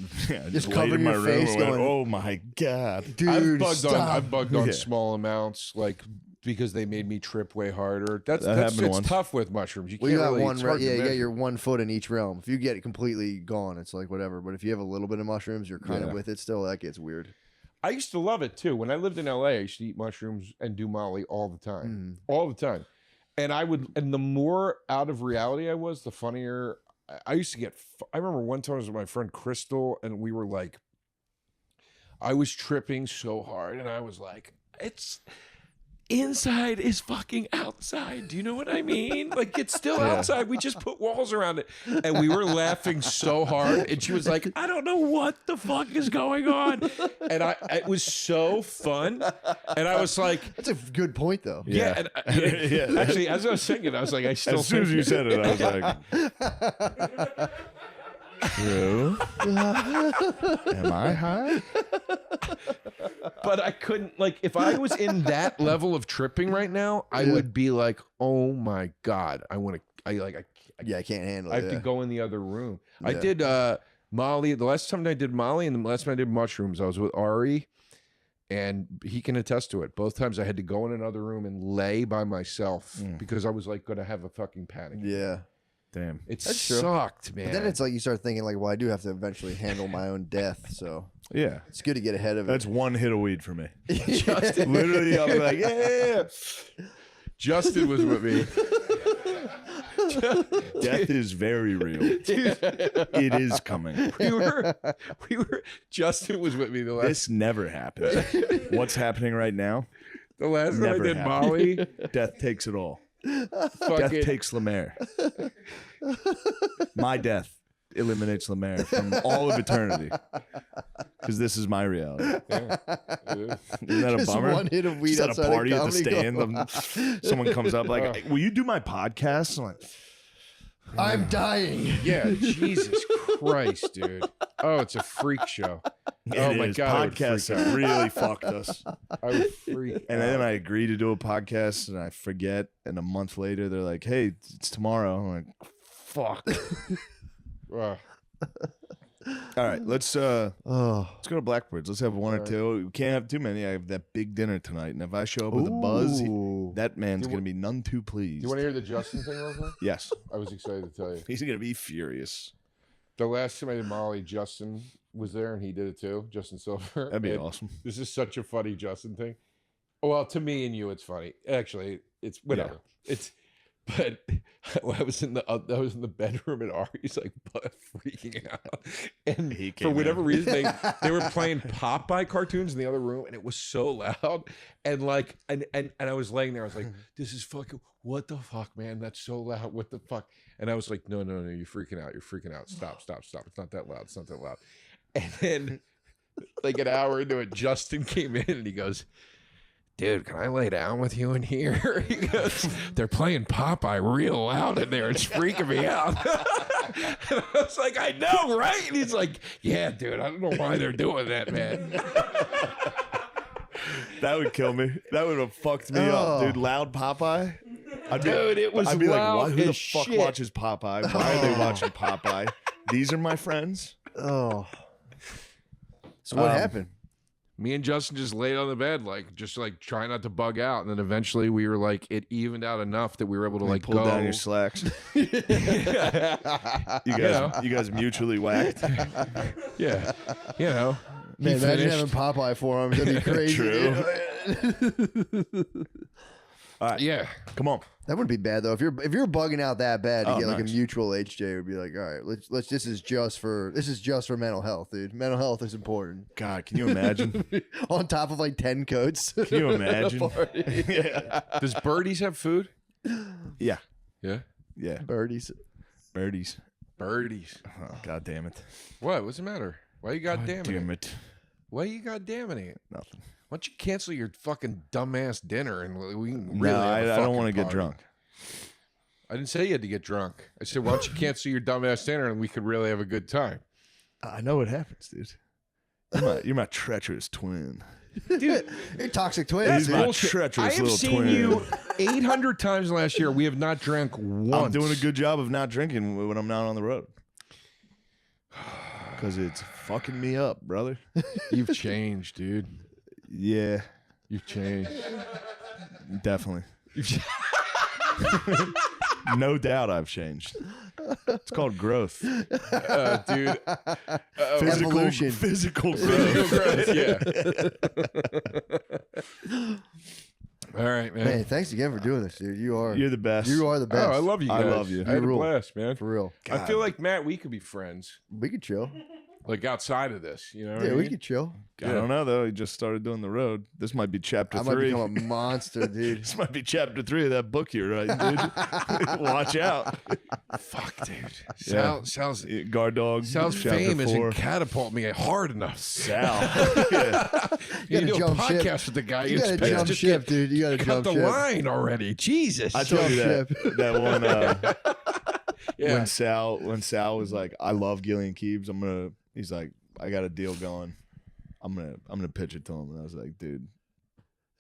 Just laid covering in my your room face and went, going, oh my God. Dude, I've bugged on Yeah. small amounts, like, because they made me trip way harder. That's happened it's once. tough with mushrooms. You Well, can't you got really, one, it's hard to yeah, you got measure. your 1 foot in each realm. If you get it completely gone, it's like whatever. But if you have a little bit of mushrooms, you're kind of Yeah. with it still. That gets weird. I used to love it too. When I lived in LA, I used to eat mushrooms and do Molly all the time. All the time. And the more out of reality I was, the funnier I used to get. I remember one time I was with my friend Crystal, and we were like, I was tripping so hard, and I was like, it's inside is fucking outside. Do you know what I mean? Like, it's still outside. We just put walls around it. And we were laughing so hard. And she was like, I don't know what the fuck is going on. And it was so fun. And I was like, That's a good point, though. yeah. And Yeah. actually, as I was saying it, I was like, I still As soon as think you said it, I was like, true. Am I high? But I couldn't, like, if I was in that level of tripping right now, I would be like, oh my God, I can't handle I it. have to go in the other room. I Yeah. did Molly. The last time I did Molly and the last time I did mushrooms, I was with Ari, and he can attest to it. Both times I had to go in another room and lay by myself because I was like going to have a fucking panic. Yeah. Damn. It That's true. sucked, man. But then it's like you start thinking, like, well, I do have to eventually handle my own death. So Yeah. it's good to get ahead of it. That's one hit of weed for me. Justin, Literally, I'll be like, yeah. Justin was with me. Death is very real. It is coming. We were. Justin was with me the last. This never happens. What's happening right now? The last time I never did happened. Molly. Death takes it all. Death Fucking, takes Lemaire. My death eliminates Lemaire from all of eternity. Because this is my reality. yeah, it is. Isn't that a Just bummer? one hit of weed Just at outside a of party at the comedy stand. club. Someone comes up like, will you do my podcast? I'm like, I'm dying. Yeah, Jesus Christ, dude. Oh, it's a freak show. Oh it my is. God, I would Podcasts freak out. have really fucked us. I would freak. And out. then I agree to do a podcast and I forget. And a month later, they're like, hey, it's tomorrow. I'm like, fuck. Ugh. All right, let's go Oh. to Blackbirds. Let's have one or two. We can't have too many. I have that big dinner tonight. And if I show up with a buzz, Ooh. that man's going to be none too Do pleased. you want to hear the Justin thing real quick? Yes. I was excited to tell you. He's going to be furious. The last time I did Molly, Justin was there and he did it too. Justin Silver. That'd be And awesome. This is such a funny Justin thing. Well, to me and you, it's funny. Actually, it's whatever. It's, but I was in the bedroom and Ari's like freaking out, and He for came whatever in. reason they were playing Popeye cartoons in the other room, and it was so loud, and like and I was laying there, I was like, this is fucking, what the fuck, man, that's so loud, what the fuck, and I was like, no, you're freaking out, stop, it's not that loud, and then like an hour into it, Justin came in and he goes, dude, can I lay down with you in here? He goes, they're playing Popeye real loud in there. It's freaking me out. And I was like, I know, right? And he's like, yeah, dude, I don't know why they're doing that, man. That would kill me. That would have fucked me up, dude. Loud Popeye? Dude, it was I'd be like, loud what? Who the as fuck shit. watches Popeye? Why are they watching Popeye? These are my friends. Oh. So what happened? Me and Justin just laid on the bed, just trying not to bug out. And then eventually we were like, it evened out enough that we were able to Like, pull go. down your slacks. You guys mutually whacked. Yeah. You know. Man, imagine finished. having Popeye forearms. That'd be crazy. True. All right. Yeah. Come on. That wouldn't be bad though. If you're bugging out that bad to Oh, get like a nice. mutual HJ, it would be like, all right, let's. This is just for mental health, dude. Mental health is important. God, can you imagine? On top of like 10 coats. Can you imagine? Yeah. Does Birdies have food? Yeah. Yeah. Yeah. Birdies. Birdies. Birdies. Oh, God damn it. What? What's the matter? Why you goddamn Damn it? it. Why you goddamn it? Nothing. Why don't you cancel your fucking dumbass dinner and we can No, really I have a don't fucking want to get party? drunk. I didn't say you had to get drunk. I said, why don't you cancel your dumbass dinner and we could really have a good time? I know what happens, dude. You're my treacherous twin. Dude, You're toxic twins. He's Dude. my bullshit. treacherous I have little seen twin. you 800 times last year. We have not drank once. I'm doing a good job of not drinking when I'm not on the road. Because it's fucking me up, brother. You've changed, dude. Yeah, You've changed. definitely. No doubt I've changed. It's called growth. Dude. Evolution. Physical growth. Yeah. All right, man. Hey, thanks again for doing this, dude. You're the best. You are the best. Oh, I love you I guys. love you. I had You a rule. blast, man. For real. I feel like, Matt, we could be friends. We could chill. Like outside of this, you know what I Yeah, we mean? could chill. I don't know though. He just started doing the road. This might be chapter I might 3. become a monster, dude. This might be chapter 3 of that book you're writing, dude. Watch out. Fuck, dude. Yeah. Sal's Guard dog. Sal's chapter fame 4. isn't catapult me hard enough. Sal. Yeah. You gotta do a jump podcast ship. with the guy. You gotta expect jump just ship, get- dude. You gotta Cut jump the ship. line already. Jesus. I told you Jump that one Yeah. when Sal was like, I love Gillian Keeves. He's like, I got a deal going. I'm gonna pitch it to him. And I was like, dude,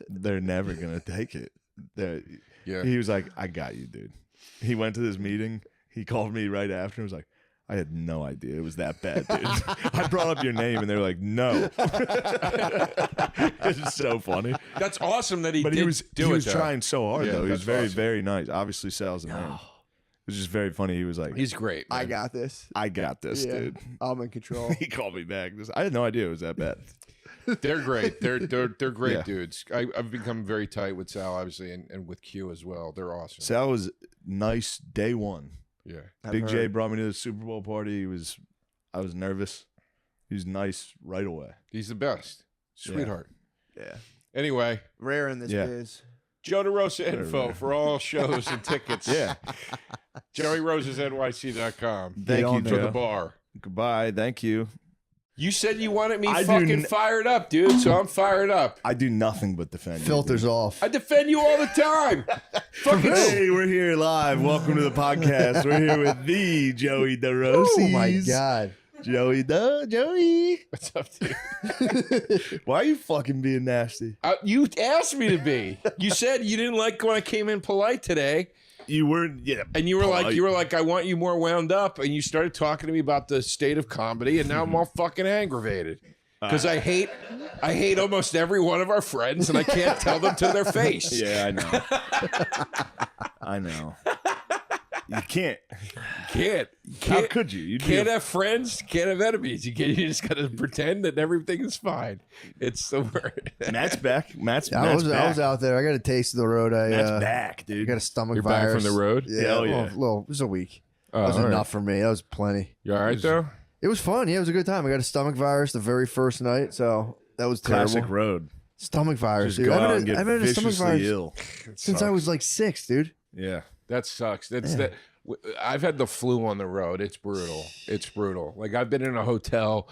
they're never gonna take it. Yeah. He was like, I got you, dude. He went to this meeting. He called me right after and was like, I had no idea it was that bad, dude. I brought up your name and they were like, no. It's so funny. That's awesome that he But did he was do it, though. trying so hard Yeah, though. He was that's very, awesome. very nice. Obviously Sal's the man. It was just very funny. He was like, He's great. Man. I got this. I got this, Yeah. dude. I'm in control. He called me back. I had no idea it was that bad. They're great. They're great Yeah. dudes. I've become very tight with Sal, obviously, and with Q as well. They're awesome. Sal was nice day one. Yeah. Big J brought me to the Super Bowl party. I was nervous. He was nice right away. He's the best. Sweetheart. Yeah. Anyway, Rare in this Yeah. biz. Joe DeRosa Very info rare. for all shows and tickets. Yeah. JoeyRosesNYC.com. Thank you, on For there. the Joe. bar. Goodbye. Thank you. You said you wanted me I do fucking n- fired up, dude, so I'm fired up. I do nothing but defend you, Filters dude. off. I defend you all the time. Fucking Hey, we're here live. Welcome to the podcast. We're here with the Joey DeRosa. Oh my god. Joey. What's up, dude? Why are you fucking being nasty? You asked me to be. You said you didn't like when I came in polite today. You weren't, yeah. And you were polite. like, I want you more wound up. And you started talking to me about the state of comedy. And now I'm all fucking aggravated. Because I hate almost every one of our friends. And I can't tell them to their face. Yeah, I know. I know. You can't. Can't. How could you? You'd be Can't a- have friends. Can't have enemies. You just got to pretend that everything is fine. It's the word. Matt's back. Matt's I was back. out there. I got a taste of the road. Matt's back, I dude. got a stomach You're back virus. from the road? Yeah, Hell well, yeah. it was a week. Oh, That was all right. enough for me. That was plenty. You all right, though? It was fun. Yeah, it was a good time. I got a stomach virus the very first night, so that was terrible. Classic road. Stomach virus, Just dude. go I've out had and get I've had a stomach viciously virus ill. since I was like 6, dude. Yeah. That sucks. I've had the flu on the road. It's brutal. It's brutal. Like I've been in a hotel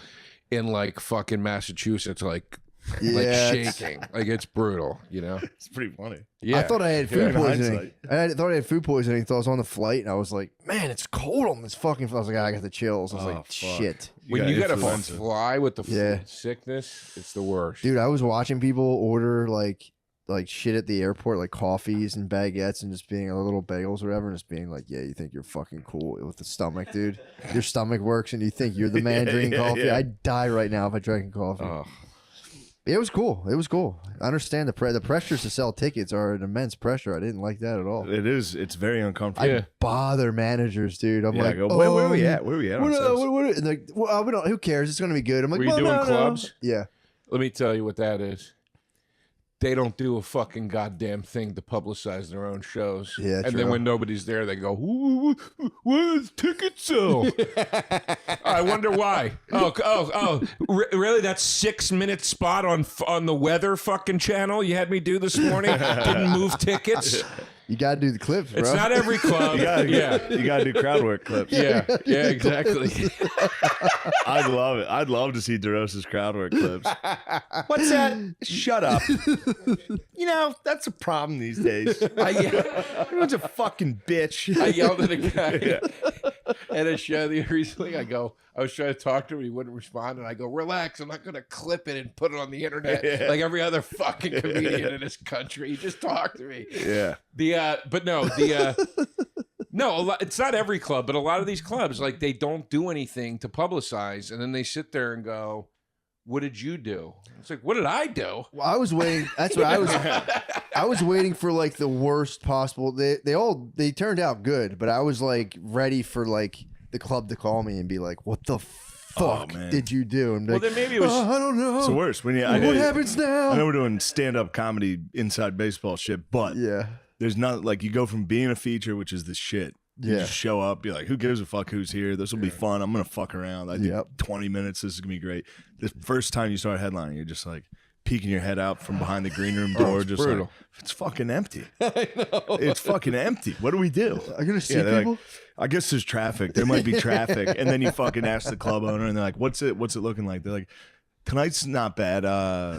in like fucking Massachusetts, like Yeah, shaking. Like it's brutal, you know? It's pretty funny. Yeah. I thought I had food in poisoning. Thought I had food poisoning. So I was on the flight, and I was like, "Man, it's cold on this fucking." I was like, "I got the chills." I was Oh, like, fuck. "Shit, when you gotta influenza. fly with the flu Yeah. sickness, it's the worst. dude." I was watching people order like shit at the airport, like coffees and baguettes, and just being little bagels or whatever, and just being like, "Yeah, you think you're fucking cool with the stomach, dude? Your stomach works, and you think you're the man Yeah, drinking yeah, coffee? yeah. I'd die right now if I drank coffee." Oh, It was cool. It was cool. I understand the pressures to sell tickets are an immense pressure. I didn't like that at all. It is. It's very uncomfortable. Yeah. Bother managers, dude. I'm Yeah, like, I go, where are we at? Where are we at? on sales? And like, well, we don't. Who cares? It's gonna be good. I'm like, Were you well, doing no, no. clubs? Yeah. let me tell you what that is. they don't do a fucking goddamn thing to publicize their own shows. Yeah, and true. then when nobody's there, they go, what is ticket sell? I wonder why. Really? That 6-minute spot on the weather fucking channel you had me do this morning didn't move tickets? You got to do the clips, bro. It's not every club. You gotta do crowd work clips. Yeah, exactly. I'd love it. I'd love to see DeRosa's crowd work clips. What's that? Shut up. You know, that's a problem these days. Everyone's a fucking bitch. I yelled at a guy at a show recently. I was trying to talk to him, he wouldn't respond, and I go, relax, I'm not going to clip it and put it on the internet like every other fucking comedian in this country. Just talk to me. Yeah. No, it's not every club, but a lot of these clubs, like, they don't do anything to publicize, and then they sit there and go, what did you do? It's like, what did I do? Well, I was waiting. That's what I was. I was waiting for like the worst possible. They turned out good, but I was like ready for like the club to call me and be like, "What the fuck did you do?" And Well, then maybe it was. I don't know. It's the worst. What happens now? I know we're doing stand-up comedy inside baseball shit, but Yeah. there's not like you go from being a feature, which is the shit. You just show up, be like, who gives a fuck who's here? This will be fun. I'm gonna fuck around. I did 20 minutes. This is gonna be great. The first time you start headlining, you're just like peeking your head out from behind the green room door, it's just brutal. like, it's fucking empty. I know. It's fucking empty. What do we do? I'm gonna see they're people. like, I guess there's traffic. There might be traffic. And then you fucking ask the club owner, and they're like, what's it looking like? They're like, tonight's not bad.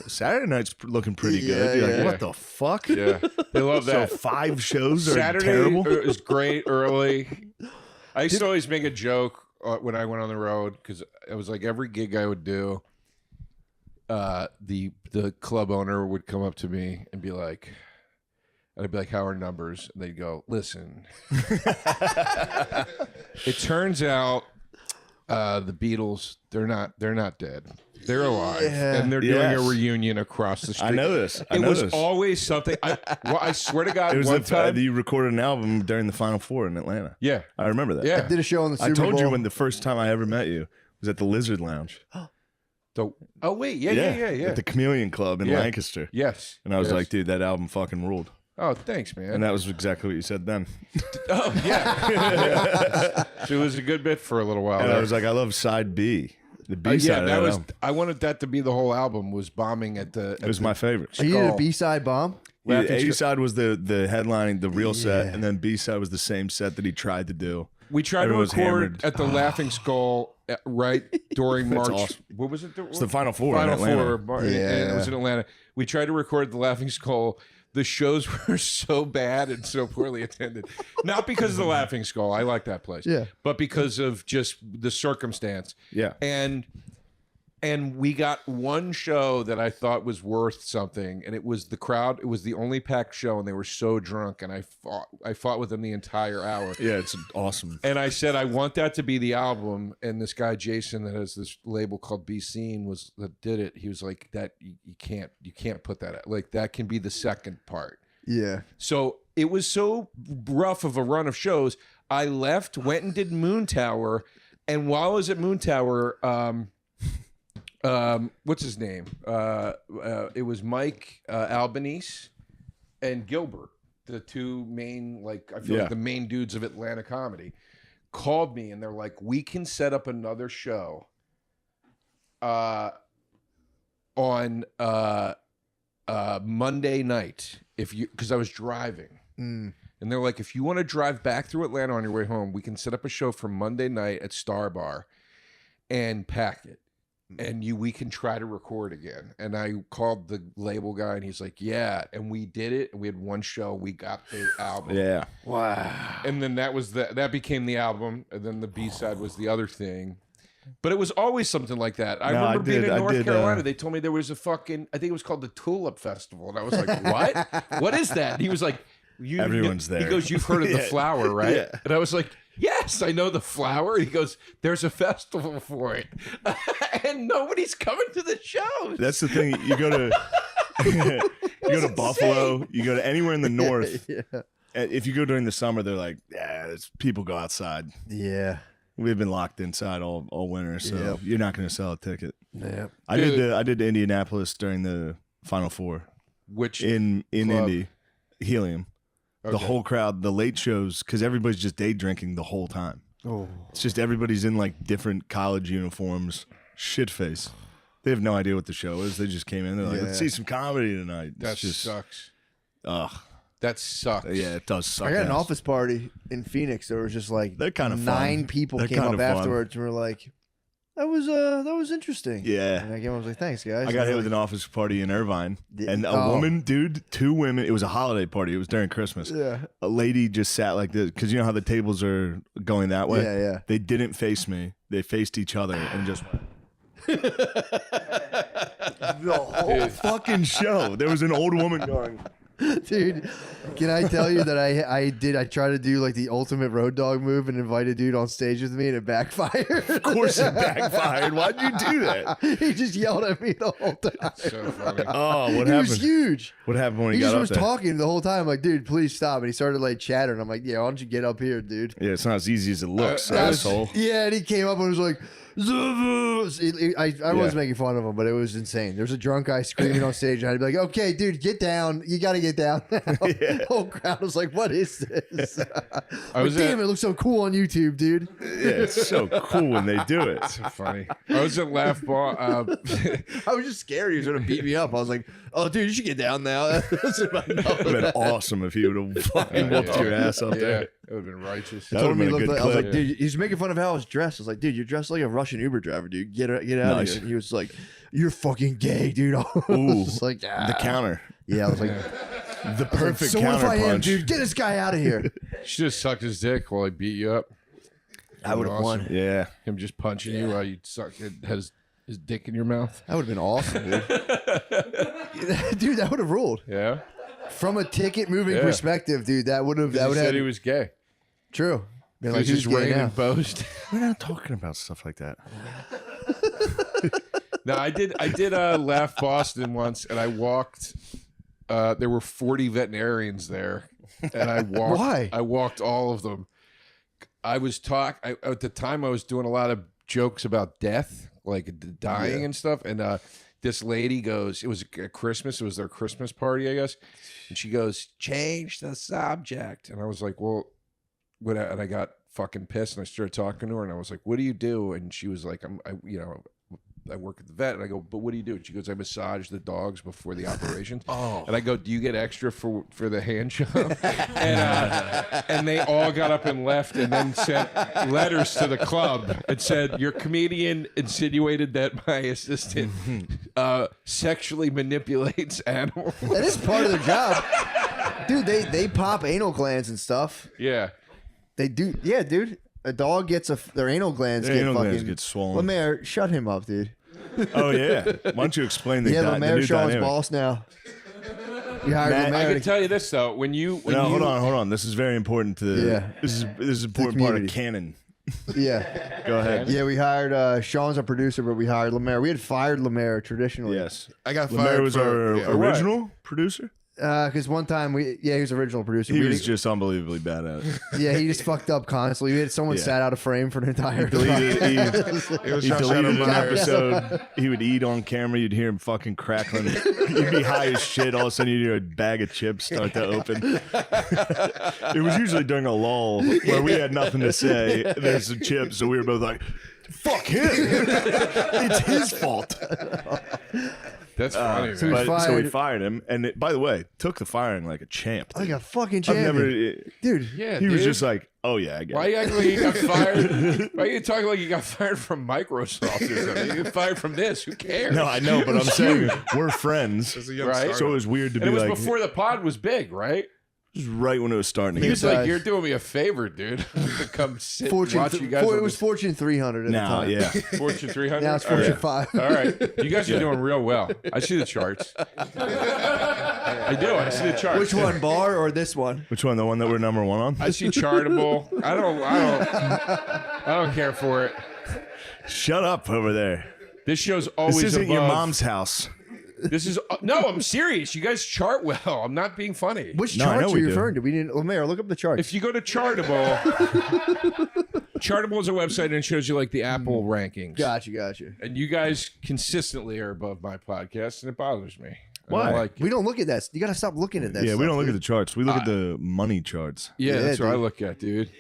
Saturday night's looking pretty good. You're like, what the fuck? Yeah, they love that. So 5 shows are Saturday terrible. is great early. I used to always make a joke when I went on the road because it was like every gig I would do, the club owner would come up to me and be like, I'd be like, how are numbers? And they'd go, listen. It turns out the Beatles, they're not dead. They're alive, and they're doing a reunion across the street. I know this. It was always something. I swear to God, It was one time you recorded an album during the Final Four in Atlanta. Yeah, I remember that. yeah. I did a show on the Super I told Bowl. you when the first time I ever met you was at the Lizard Lounge. Oh wait, yeah. At the Chameleon Club in Yeah. Lancaster. Yes, And I was yes. like, dude, that album fucking ruled. Oh, thanks, man. And that was exactly what you said then. Oh, yeah. So it was a good bit for a little while. And there. I was like, I love side B. The B side of that was. album. I wanted that to be the whole album. Was bombing at the. It was my favorite. you did a Skull. B-side bomb. Yeah, Laughing A side was the headlining, the real set, and then B side was the same set that he tried to do. We tried Everyone to was record hammered. at the Laughing Skull right during That's March. awesome. What was it? It's the Final Four Final in Atlanta. Four. And it was in Atlanta. We tried to record the Laughing Skull. The shows were so bad and so poorly attended. Not because of the Laughing Skull. I like that place. Yeah. But because of just the circumstance. Yeah. And we got one show that I thought was worth something, and it was the crowd. It was the only packed show, and they were so drunk, and I fought with them the entire hour. Yeah, it's awesome. And I said, I want that to be the album. And this guy Jason that has this label called Be Seen that did it. He was like, that you can't put that out. Like that can be the second part. Yeah. So it was so rough of a run of shows. I left, went and did Moon Tower, and while I was at Moon Tower, what's his name? It was Mike Albanese and Gilbert, the two main, like I feel like the main dudes of Atlanta comedy, called me and they're like, we can set up another show on Monday night because I was driving. And they're like, if you want to drive back through Atlanta on your way home, we can set up a show for Monday night at Star Bar and pack it. And we can try to record again. And I called the label guy and he's like, yeah. And we did it. And we had one show. We got the album. Yeah. Wow. And then that became the album. And then the B-side was the other thing. But it was always something like that. I remember being in North Carolina. They told me there was a fucking, I think it was called the Tulip Festival. And I was like, what? What is that? And he was like, Everyone's there. He goes, you've heard of the flower, right? Yeah. And I was like, yes, I know the flower. He goes, there's a festival for it. And nobody's coming to the shows. That's the thing. You go to Buffalo, you go to anywhere in the north. If you go during the summer, they're like, yeah, people go outside. Yeah. We've been locked inside all winter, so you're not going to sell a ticket. Yeah. I did Indianapolis during the Final Four. Which in club? Indy, Helium. The Okay. whole crowd, the late shows, because everybody's just day drinking the whole time. Oh, It's just everybody's in like different college uniforms, shit face. They have no idea what the show is. They just came in. They're like, let's see some comedy tonight. That It's just, sucks. ugh. That sucks. Yeah, it does suck. I got an ass. office party in Phoenix. There was just like They're kind of 9 people They're came kind up of fun. afterwards and were like, that was interesting. Yeah. And I came up and was like, thanks guys. I got And hit they're with an office party in Irvine, Yeah. and a Oh. woman, dude, 2 women. It was a holiday party. It was during Christmas. like, yeah, A lady just sat like this because you know how the tables are going that way. yeah. They didn't face me. They faced each other and just went. The whole fucking show. There was an old woman going. Dude, can I tell you that I tried to do like the ultimate road dog move and invite a dude on stage with me and it backfired. Of course it backfired. Why'd you do that? He just yelled at me the whole time. So funny. Oh, what He happened? was huge. What happened when He he just got up was there? talking the whole time, like, dude, please stop. And he started like chattering. I'm like, yeah, why don't you get up here, dude? Yeah, it's not as easy as it looks, I was- asshole. Yeah, and he came up and was like, I was making fun of him, but it was insane. There's a drunk guy screaming on stage, and I'd be like, okay, dude, get down. You got to get down now. The whole crowd was like, what is this? I was Damn, at- it looks so cool on YouTube, dude. Yeah, it's so cool when they do it. So funny. I was at Laugh Bar. I was just scared he was going to beat me up. I was like, oh, dude, you should get down now. That's in my It would have been awesome if he would have fucking whooped your ass up Yeah, there. it would have been righteous. That Told would've me been a he looked good like, I was clip. like, dude, he's making fun of how I was dressed. I was like, dude, you're dressed like a Russian Uber driver, dude. Get out Nice. of here. And he was like, you're fucking gay, dude. I was Ooh, like, the counter. Yeah, I was like, The perfect so what if counter I am, punch. dude? Get this guy out of here. You should have sucked his dick while he beat you up. I would have won. Yeah. Him just punching you while you suck it has his dick in your mouth. That would have been awesome, dude. Dude, that would have ruled. Yeah. From a ticket moving Yeah. perspective, dude, that would have. He said he was gay. true. Been He was who's just gay raining now? boast. We're not talking about stuff like that. No, I did Laugh Boston once, and I walked. There were 40 veterinarians there, and I walked. Why? I walked all of them. I was at the time. I was doing a lot of jokes about death, like dying and stuff. And this lady goes, "It was Christmas. It was their Christmas party, I guess." And she goes, "Change the subject." And I was like, "Well, what?" And I got fucking pissed, and I started talking to her, and I was like, "What do you do?" And she was like, I work at the vet. And I go, "But what do you do?" And she goes, "I massage the dogs before the operations." And I go, "Do you get extra for the hand job?" and they all got up and left, and then sent letters to the club and said, "Your comedian insinuated that my assistant sexually manipulates animals." That is part of their job, dude. They pop anal glands and stuff. Yeah. They do. Yeah, dude. A dog gets their anal glands Their get anal fucking glands get swollen. Lemaire, shut him up, dude. Oh, yeah. Why don't you explain the, Yeah, the Lemaire, new Sean's dynamic? boss now. You hired Matt, Lemaire. I to- can tell you this though, when you No, hold on. This is very important to the. Yeah. This is an important part of community. canon. Yeah, Go ahead. yeah. We hired Sean's our producer, but we hired Lemaire. We had fired Lemaire traditionally. Yes. I got Lemaire fired was for, our yeah. original producer. Because one time he was original producer. He We was didn't- just unbelievably bad at it. yeah, he just fucked up constantly. We had someone Yeah. sat out of frame for an entire Deleted, he It was he Shadow deleted an Myers. episode. He would eat on camera. You'd hear him fucking crackling. You'd be high as shit. All of a sudden, you'd hear a bag of chips start to open. It was usually during a lull where we had nothing to say. There's some chips, so we were both like, "Fuck him! It's his fault." That's funny, so man. we So we fired- fired him, and by the way, took the firing like a champ. like a fucking I've champion, never. dude. Yeah, He was dude. just like, "Oh yeah, I get Why it." you acting like you got fired? Why are you talking like you got fired from Microsoft or something? You got fired from this. Who cares? No, I know, but I'm saying we're friends. As a young Right? startup. So it was weird to And it be was like, before the pod was big, right? it was right when it was starting to He get was big. like, "You're doing me a favor, dude. to come sit and Fortune, watch you guys." it was Fortune 300 at now, the time. yeah. Fortune 300. Now it's All Fortune right. 5. All right, you guys are doing real well. I see the charts. I do. I see the charts. Which one, bar or this one? Which one? The one that we're number one on? I see charitable. I don't care for it. Shut up over there. This show's always This isn't above. your mom's house. This is no. I'm serious. You guys chart well. I'm not being funny. Which No, I know charts are we you do. referring to? We didn't. Lemaire, look up the charts. If you go to Chartable, Chartable is a website and it shows you like the Apple rankings. Gotcha. And you guys consistently are above my podcast, and it bothers me. Why? We don't look at that. You got to stop looking at that. Yeah, stuff, we don't look at dude. the charts. We look at the money charts. Yeah, that's what I dude. look at, dude.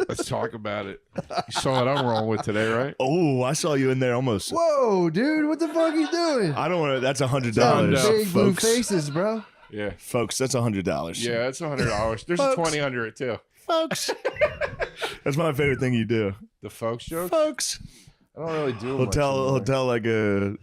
Let's talk about it. You saw what I'm rolling with today, right? Oh, I saw you in there almost. Whoa, dude! What the fuck are you doing? I don't want to. That's $100, Big blue folks. faces, bro. Yeah. Folks, that's $100. Yeah, it's $100. There's a 20 under it too. Folks. That's my favorite thing you do. The folks joke. Folks. I don't really do. He'll much tell anymore. like a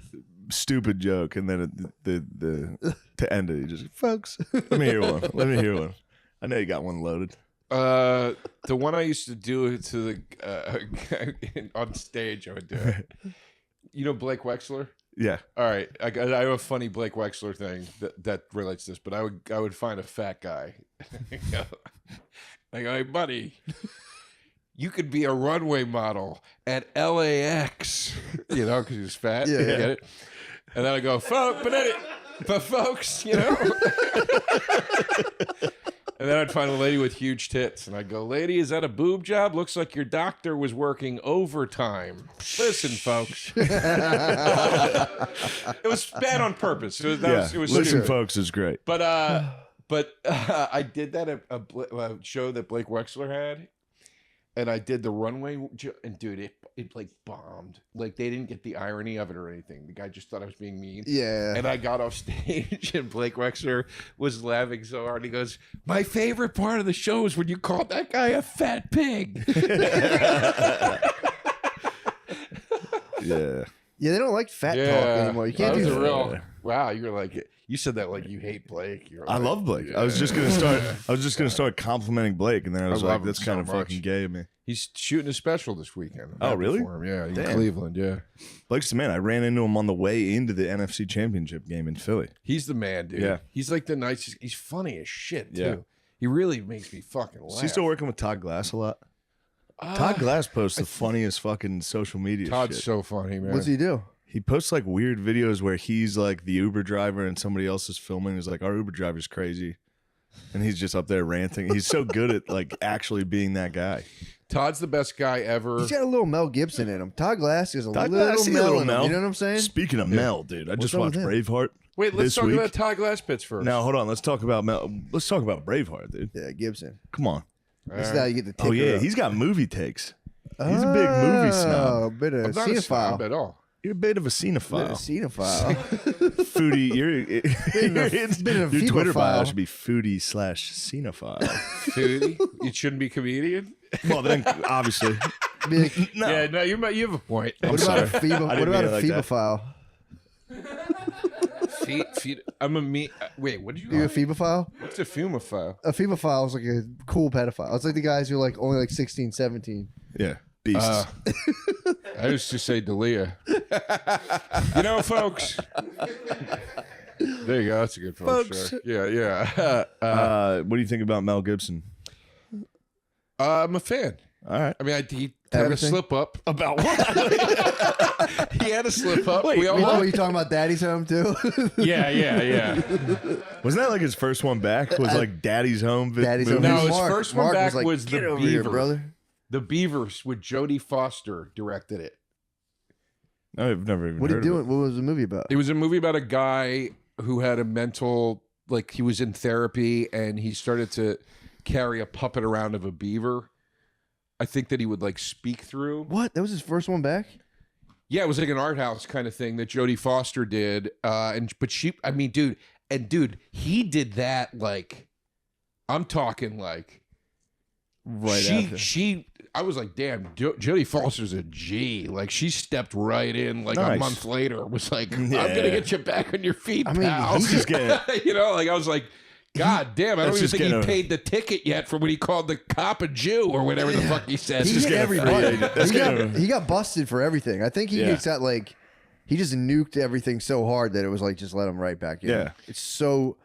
stupid joke, and then to end it, he just folks. Let me hear one. Let me hear one. I know you got one loaded. The one I used to do to the on stage, I would do it. You know Blake Wexler? Yeah. All right, I have a funny Blake Wexler thing that relates to this, but I would find a fat guy. I go, hey buddy, you could be a runway model at LAX, you know, because he was fat. Yeah, You yeah. get it? And then I go, but folks, you know. And then I'd find a lady with huge tits, and I'd go, lady, is that a boob job? Looks like your doctor was working overtime. Listen, folks. It was bad on purpose. It was Listen, stupid. folks is great. But I did that at a show that Blake Wexler had, and I did the runway, and dude, it like bombed. Like they didn't get the irony of it or anything. The guy just thought I was being mean. Yeah. And I got off stage, and Blake Wexler was laughing so hard. He goes, "My favorite part of the show is when you called that guy a fat pig." Yeah. Yeah, they don't like fat talk anymore. You can't that was do a real. Yeah. Wow, you're like you said that like you hate Blake. You're I like, love Blake. I was yeah. just gonna start complimenting Blake, and then I was love like, him that's so kind of much. fucking gay of me. He's shooting a special this weekend. I'm Oh, happy really? for him. Yeah, in Damn. Cleveland. Yeah, Blake's the man. I ran into him on the way into the NFC Championship game in Philly. he's the man, dude. Yeah. He's like the nicest. He's funny as shit too. Yeah. He really makes me fucking laugh. Is he still working with Todd Glass a lot? Todd Glass posts the funniest fucking social media Todd's shit. so funny, man. What's he do? He posts like weird videos where he's like the Uber driver and somebody else is filming. He's like, our Uber driver's crazy. And he's just up there ranting. He's so good at like actually being that guy. Todd's the best guy ever. He's got a little Mel Gibson in him. Todd Glass is a Todd little Glass, he's a Mel little in him. Mel. You know what I'm saying? Speaking of Mel, dude, I just up watched with him? Braveheart. Wait, let's this talk week. about Todd Glass pits first. Now, hold on. Let's talk about Mel. Let's talk about Braveheart, dude. Yeah, Gibson. Come on. This is how you get the ticker Oh, yeah. up. He's got movie takes. He's a bit movie snob. A bit of I'm not a snob cinephile. at all. You're a bit of a Bit of cinephile. cinephile. Foodie. bit of Your Twitter bio feebophile. should be foodie/cinephile. Foodie? You shouldn't be comedian. Well, then, obviously. Be like, No. Yeah, no, you have a point. what about a phebo? I What didn't about mean a it like that. phebophile? I'm a me. Wait, what did you? You a phebophile? What's a fumophile? A phebophile is like a cool pedophile. It's like the guys who are like only like 16, 17. Yeah. Beasts. I used to say Dalia. You know, folks. There you go. That's a good folks. Joke. Yeah. What do you think about Mel Gibson? I'm a fan. All right. I mean, he had a Everything? slip up. About what? He had a slip up. Wait, we all Oh, you talking about Daddy's Home too? Yeah. Wasn't that like his first one back? Was like Daddy's Home? Daddy's movie? Home. No, his Mark- first one Mark back like, was "Get The over here, Beaver. brother." The Beavers with Jodie Foster directed it. I've never even What are you heard of doing? What was the movie about? It was a movie about a guy who had a mental, like he was in therapy and he started to carry a puppet around of a beaver. I think that he would like speak through. What? That was his first one back? Yeah, it was like an art house kind of thing that Jodie Foster did. But dude, he did that like, I'm talking like, Right after. I was like, damn, Jodie Foster's a G. Like she stepped right in like a Nice. month later. Was like, I'm Yeah. gonna get you back on your feet, I mean, pal. he's just getting- you know, like I was like, God damn, I don't That's even just think he getting a- paid the ticket yet for when he called the cop a Jew or whatever the fuck he said. He just hit getting a free everybody. agent. That's He got busted for everything. I think he Yeah. just got like, he just nuked everything so hard that it was like, just let him right back in. Yeah. It's so,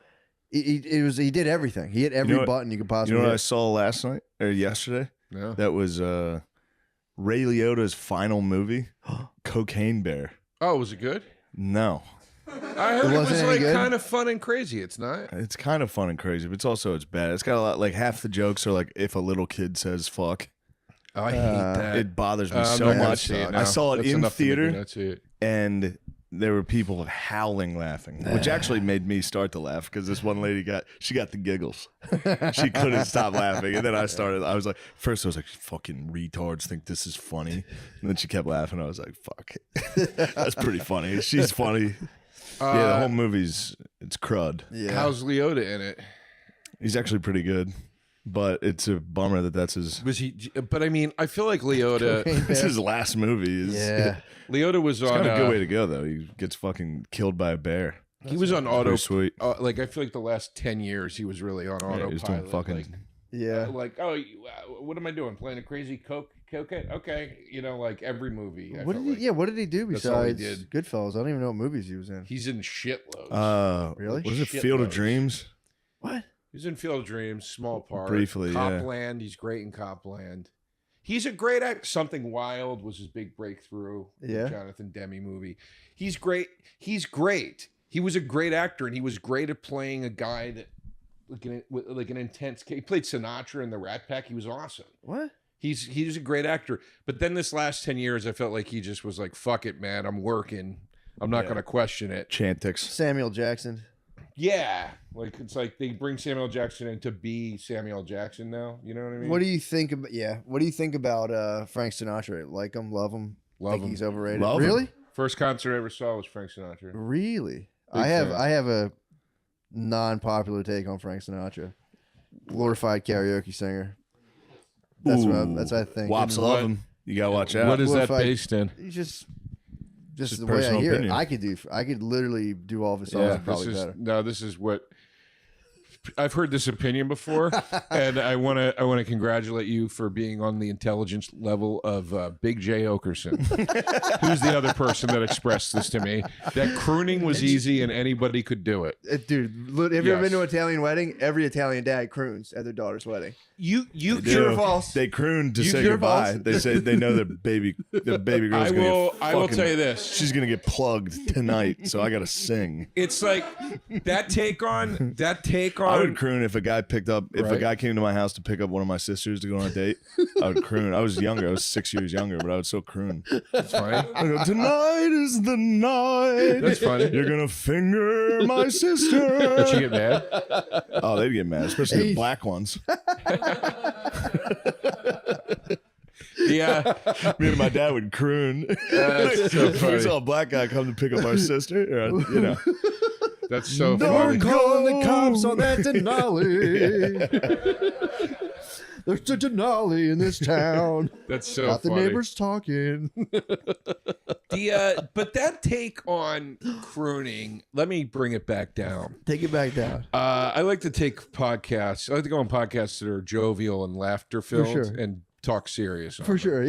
he did everything. He hit every know what- button you could You possibly know what I hit. saw last night or yesterday? No. That was Ray Liotta's final movie, Cocaine Bear. Oh, was it good? No, I heard it, wasn't was any like good? kind of fun and crazy. It's not. it's kind of fun and crazy, but it's bad. It's got a lot. Like half the jokes are like if a little kid says "fuck." Oh, I hate that. It bothers me I'm so not gonna much. see it I now. saw it That's in enough to make me theater, not see it. and there were people howling laughing, which actually made me start to laugh because this one lady got the giggles. She couldn't stop laughing, and then I was like, first I was like, fucking retards think this is funny, and then she kept laughing. I was like, fuck, that's pretty funny. She's funny. Yeah, the whole movie's it's crud. Yeah. How's Leota in it? He's actually pretty good, but it's a bummer that that's his. Was he? But I mean, I feel like Leota. It's his last movie. Yeah. Leota was It's on. kind of a good way to go though. He gets fucking killed by a bear. He was on auto. Pretty sweet. Like I feel like the last 10 years he was really on Yeah, autopilot. he was doing fucking. like, Yeah. like, oh, what am I doing? Playing a crazy cocaine? Okay, like every movie. I What felt did he? like. Yeah. What did he do That's all he besides did. Goodfellas? I don't even know what movies he was in. He's in shitloads. Really? What is it? Shitloads. Field of Dreams. What? He's in Field of Dreams, small part. Briefly, yeah. Copland, he's great in Copland. He's a great actor. Something Wild was his big breakthrough. Yeah. The Jonathan Demme movie. He's great. He's great. He was a great actor, and he was great at playing a guy that, like an intense. He played Sinatra in The Rat Pack. He was awesome. What? He's a great actor. But then this last 10 years, I felt like he just was like, "Fuck it, man. I'm working. I'm not going to question it." Chantix. Samuel Jackson. Yeah, like it's like they bring Samuel Jackson in to be Samuel Jackson now. You know what I mean? What do you think about? Yeah. What do you think about Frank Sinatra? Like him? Love him? Love think him. he's overrated. Love him. Really? First concert I ever saw was Frank Sinatra. Really? Big I have fan. I have a non-popular take on Frank Sinatra. Glorified karaoke singer. That's what I think. Wops And love him. You gotta watch out. What is that Glorified- based in? He's just Just the way I personal hear opinion. it. I could literally do all of his songs probably better. This is what I've heard this opinion before, and I want to congratulate you for being on the intelligence level of Big J Okerson, who's the other person that expressed this to me. That crooning was easy and anybody could do it. Dude, have you ever Yes. been to an Italian wedding? Every Italian dad croons at their daughter's wedding. You True or false? They croon to You say true or goodbye. false? They say they know the baby girl's I will tell you this. She's gonna get plugged tonight, so I gotta sing. It's like that take on. I would croon if a guy if a Right. guy came to my house to pick up one of my sisters to go on a date. I would croon. I was younger. I was 6 years younger, but I would still croon. That's funny. I go, tonight is the night. That's funny. You're gonna finger my sister. Did she get mad? Oh, they'd get mad, especially the black ones. Yeah. Me and my dad would croon. That's so If we funny. saw a black guy come to pick up our sister, or, you know. That's so Don't funny. call the cops on that Denali. There's a Denali in this town. That's so Got the funny. neighbors talking. But that take on crooning, let me bring it back down. Take it back down. I like to take podcasts. I like to go on podcasts that are jovial and laughter filled sure. and talk serious. on For them. sure.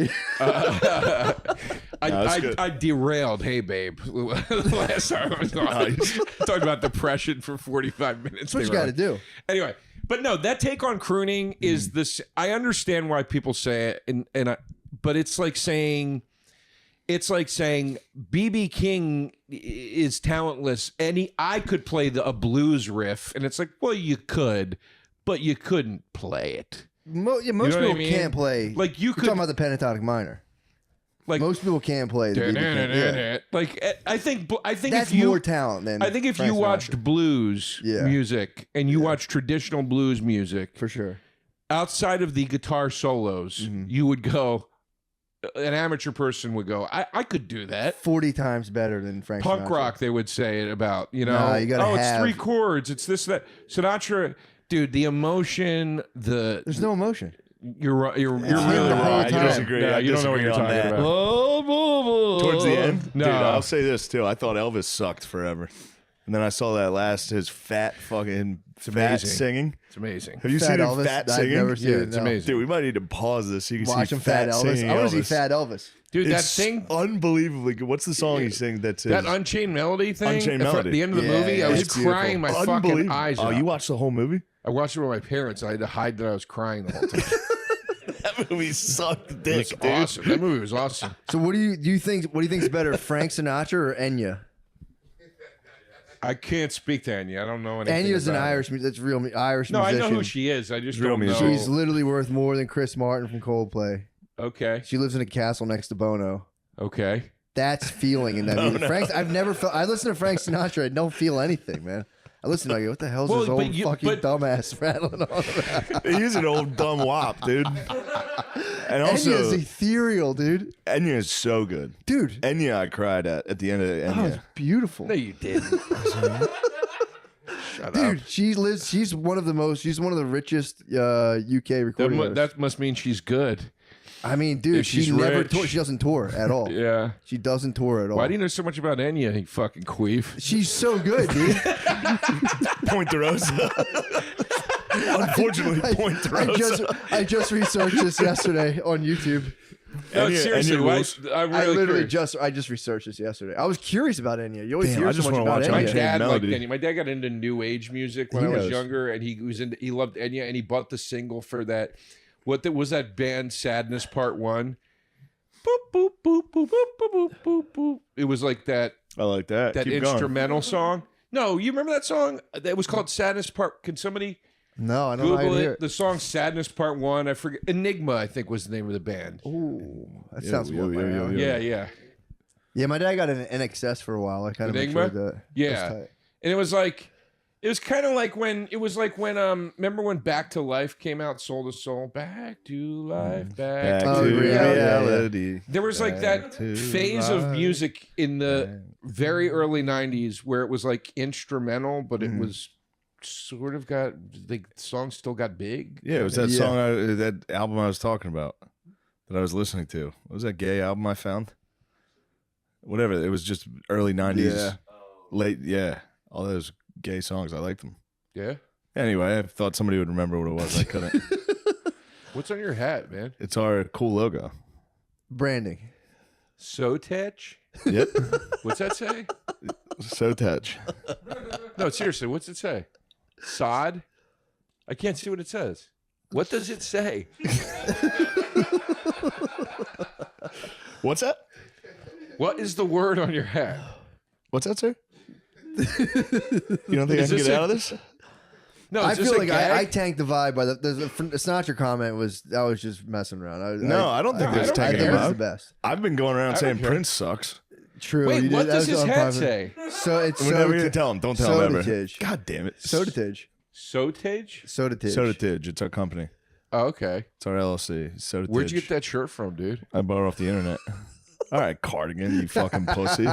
that's good. I derailed. Hey, babe. Last time I was on, Nice. talking about depression for 45 minutes. That's what you got to do. Anyway, but no, that take on crooning is this. I understand why people say it, but it's like saying BB King is talentless, and I could play a blues riff, and it's like, well, you could, but you couldn't play it. Most know what people I mean? can't play. Like you You're could, talking about the pentatonic minor. like Most people can't play the BB King. Yeah. like I think That's if you more talent than I think if Frank you Sinatra. watched blues music and you watched traditional blues music, For sure. outside of the guitar solos, you would go. An amateur person would go, I could do that. 40 times better than Frank Punk Sinatra. rock, they would say it about, you know, Nah, you gotta it's have- 3 chords, it's this, that. Sinatra, dude, the emotion, There's no emotion. you're right, you're really the whole right. time. You disagree. No, I you don't know what disagree you're on talking that. about. Towards the end, No. dude, I'll say this too. I thought Elvis sucked forever, and then I saw that his fat amazing. singing. It's amazing. Have you Fat seen him Elvis? fat I've singing? never seen Yeah, it. it's no. amazing. Dude, we might need to pause this. You can Watch see him Fat Elvis. singing I want to see Elvis. Fat Elvis. Dude, that It's thing, unbelievably good. What's the song he sings? That's his, that Unchained Melody thing, Unchained at Melody. the end of the Yeah, movie, I was it's beautiful. crying my fucking unbelievable. eyes Oh, out. you watched the whole movie? I watched it with my parents. I had to hide that I was crying the whole time. That movie sucked It dick, was dude. awesome. That movie was awesome. So what do you think? What do you think is better, Frank Sinatra or Enya? I can't speak to Enya. I don't know anything. Enya's an about her. Irish. That's real Irish No, I musician. know who she is. I just Real don't know. musician. She's literally worth more than Chris Martin from Coldplay. Okay. She lives in a castle next to Bono. Okay. That's feeling in that music. Frank's, I've never felt. I listen to Frank Sinatra. I don't feel anything, man. I listen to, like, what the hell's this old fucking dumbass rattling on about? He's an old dumb wop, dude. And also, Enya's ethereal, dude. Enya is so good, Dude. Enya, I cried at the end of Enya. Oh, it's beautiful. No, you didn't. Shut Dude, up. she's one of the richest UK recording artists. That must mean she's good. I mean, dude, if she's she never rich. tour. She doesn't tour at all. Yeah. She doesn't tour at all. Why do you know so much about Enya, you fucking queef? She's so good, dude. Point de Rosa. Unfortunately, Point de Rosa. I just researched this yesterday on YouTube. No, Enya- seriously, Enya why, rules. I'm I really literally curious. I just researched this yesterday. I was curious about Enya. You always Damn, hear I so just much wanna about watch My Enya. Unchained dad liked Melody. Enya. My dad got into new age music when He I was knows. younger, and he loved Enya, and he bought the single for that. Was that band Sadness Part 1? Boop boop boop boop boop boop boop boop boop. It was like that I like that. Keep going. instrumental song. No, you remember that song? That was called Sadness Part. Can somebody No, I don't know how Google to hear it? The song Sadness Part 1. I forget. Enigma, I think, was the name of the band. Ooh, that Yeah, sounds yeah, more yeah, my yeah, alley. yeah. Yeah. Yeah, my dad got an NXS for a while. I kind of Enigma? enjoyed that. Yeah. That's tight. And it was kind of like when remember when Back to Life came out, Soul to Soul, Back to Life, Back Back to Oh, yeah, reality. There was like Back that to phase of life. music in the very early 90s where it was like instrumental, but Mm-hmm. it was sort of got the songs still got big. Yeah, it was that Yeah. song, that album I was talking about that I was listening to. What was that gay album I found? Whatever. It was just early 90s. Yeah. Late, yeah. All those gay songs. I liked them. Yeah. Anyway, I thought somebody would remember what it was. I couldn't. What's on your hat, man? It's our cool logo. Branding. Sotech? Yep. What's that say? So touch. No, seriously, what's it say? Sod? I can't see what it says. What does it say? What's that? What is the word on your hat? What's that, sir? You don't think I Is can this get a- out of this? No, I is this feel a like gag? I tanked the vibe by the Sinatra comment was just messing around. No, I don't think there's I tanking think the it's vibe. the best. I've been going around I saying don't care. Prince sucks. True. Wait, you what did- that does was his on hat private. say? So it's We're never Soda- gonna tell him. Don't tell him ever. Sodatage. God damn it. Sodatage. Sotage? Sodatage. Sodatage. It's our company. Oh, okay. It's our LLC. Sodatage. Where'd you get that shirt from, dude? I bought it off the internet. All right, cardigan, you fucking pussy.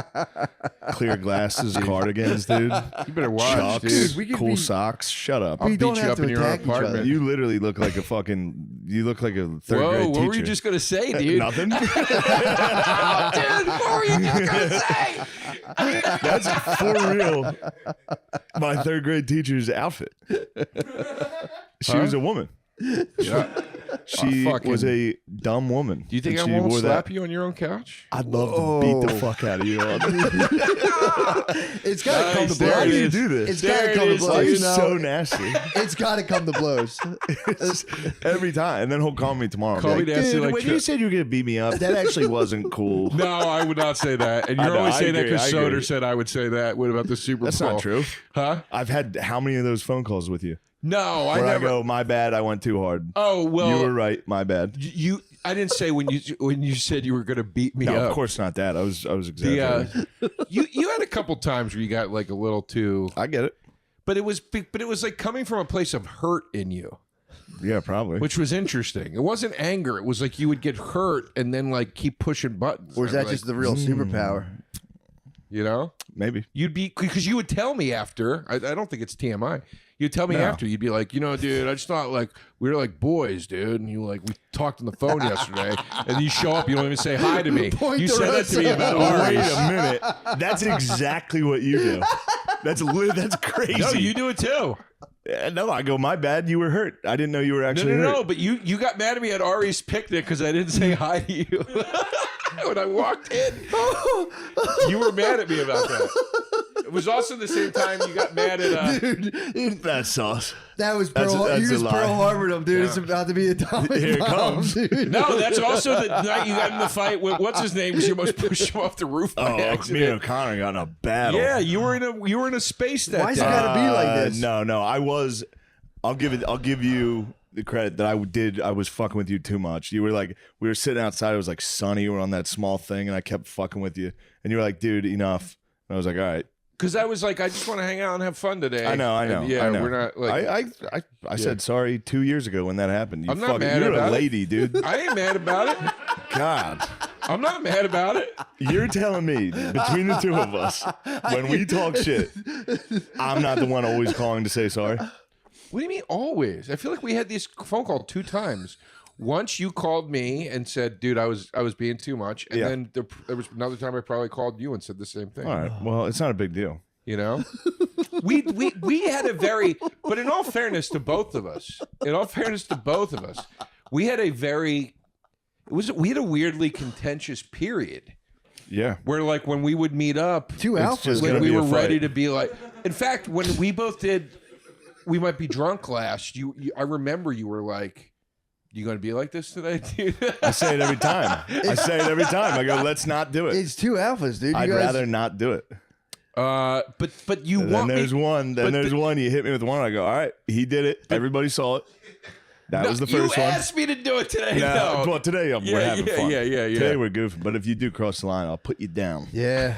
Clear glasses, cardigans, dude. You better watch, Chucks, dude. we could cool be- socks. Shut up. I'll We beat don't you have up to in your own attack each other. apartment. You literally look like a fucking. You look like a third Whoa, grade what teacher. were you just gonna say, dude? Nothing. Dude, what were you just gonna say? That's for real. My third grade teacher's outfit. She was a woman. Yeah. She fucking- was a dumb woman. Do you think and I she won't wore slap that. you on your own couch? I'd love to beat the fuck out of you. It's got to come to Nice, there Why it do blows. you is. do this? It's There got to it come to is, Why are you blows. No, so nasty? it's got to come to blows. It's every time. And then he'll call me tomorrow. and Call be me like, nasty dude, like when Chuck." you said you were going to beat me up, that actually wasn't cool. No, I would not say that. And I you're know, only I saying that agree, because I agree. Soder said I would say that. What about the Super That's Bowl? not true. Huh? I've had how many of those phone calls with you? No, Where I never. I go, my bad, I went too hard. Oh well, You were right, my bad. I didn't say when you said you were going to beat me No, up. of course not that. I was The exaggerating. you had a couple times where you got like a little too, I get it. but it was like coming from a place of hurt in you, Yeah, probably. which was interesting. It wasn't anger. It was like you would get hurt and then like keep pushing buttons. Or is that Like, just the real superpower? you know? Maybe. You'd be because you would tell me after. I don't think it's TMI. You'd tell me No. after. You'd be like, dude, I just thought like we were like boys, dude. And you like we talked on the phone yesterday, and you show up, you don't even say hi to me. Point You to said that to me about Wait Ari's. a minute. That's exactly what you do. That's crazy. No, you do it too. No, I go, my bad, you were hurt. I didn't know you were actually hurt. No. But you got mad at me at Ari's picnic because I didn't say hi to you when I walked in. You were mad at me about that. It was also the same time you got mad at. Dude, That's sauce. that was That's Pearl. a You just lie. Pearl Harbored him, dude. It's about to be a atomic Here it bomb, comes. dude. No, that's also the night you got in the fight with what's his name? Was you almost pushed him off the roof by Oh, me and accident? O'Connor got in a battle. Yeah, you were in a space that Why is day. it gotta be like this? No, I was. I'll give you the credit that I was fucking with you too much. You were like, we were sitting outside. It was like sunny. We were on that small thing, and I kept fucking with you. And you were like, dude, enough. And I was like, all right. Because I was like, I just want to hang out and have fun today. I know. And yeah, I know. we're not like. I said sorry 2 years ago when that happened. I'm not mad you're about a lady, dude. I ain't mad about it. God. I'm not mad about it. You're telling me between the two of us, when we talk shit, I'm not the one always calling to say sorry. What do you mean always? I feel like we had this phone call 2 times. Once you called me and said, "Dude, I was being too much," and then there was another time I probably called you and said the same thing. All right. Well, it's not a big deal. You know, we had a very, but in all fairness to both of us, we had a very, we had a weirdly contentious period. Yeah. Where like when we would meet up, two alphas, like we were ready to be like. In fact, when we both did, we might be drunk last. I remember you were like, "You going to be like this today, dude?" I say it every time. I go, let's not do it. It's two alphas, dude. I'd rather not do it. But you want me. There's one. Then there's one. You hit me with one. I go, all right. He did it. Everybody saw it. That was the first one. You asked me to do it today. No. Well, today we're having fun. Yeah. Today we're goofing. But if you do cross the line, I'll put you down. Yeah.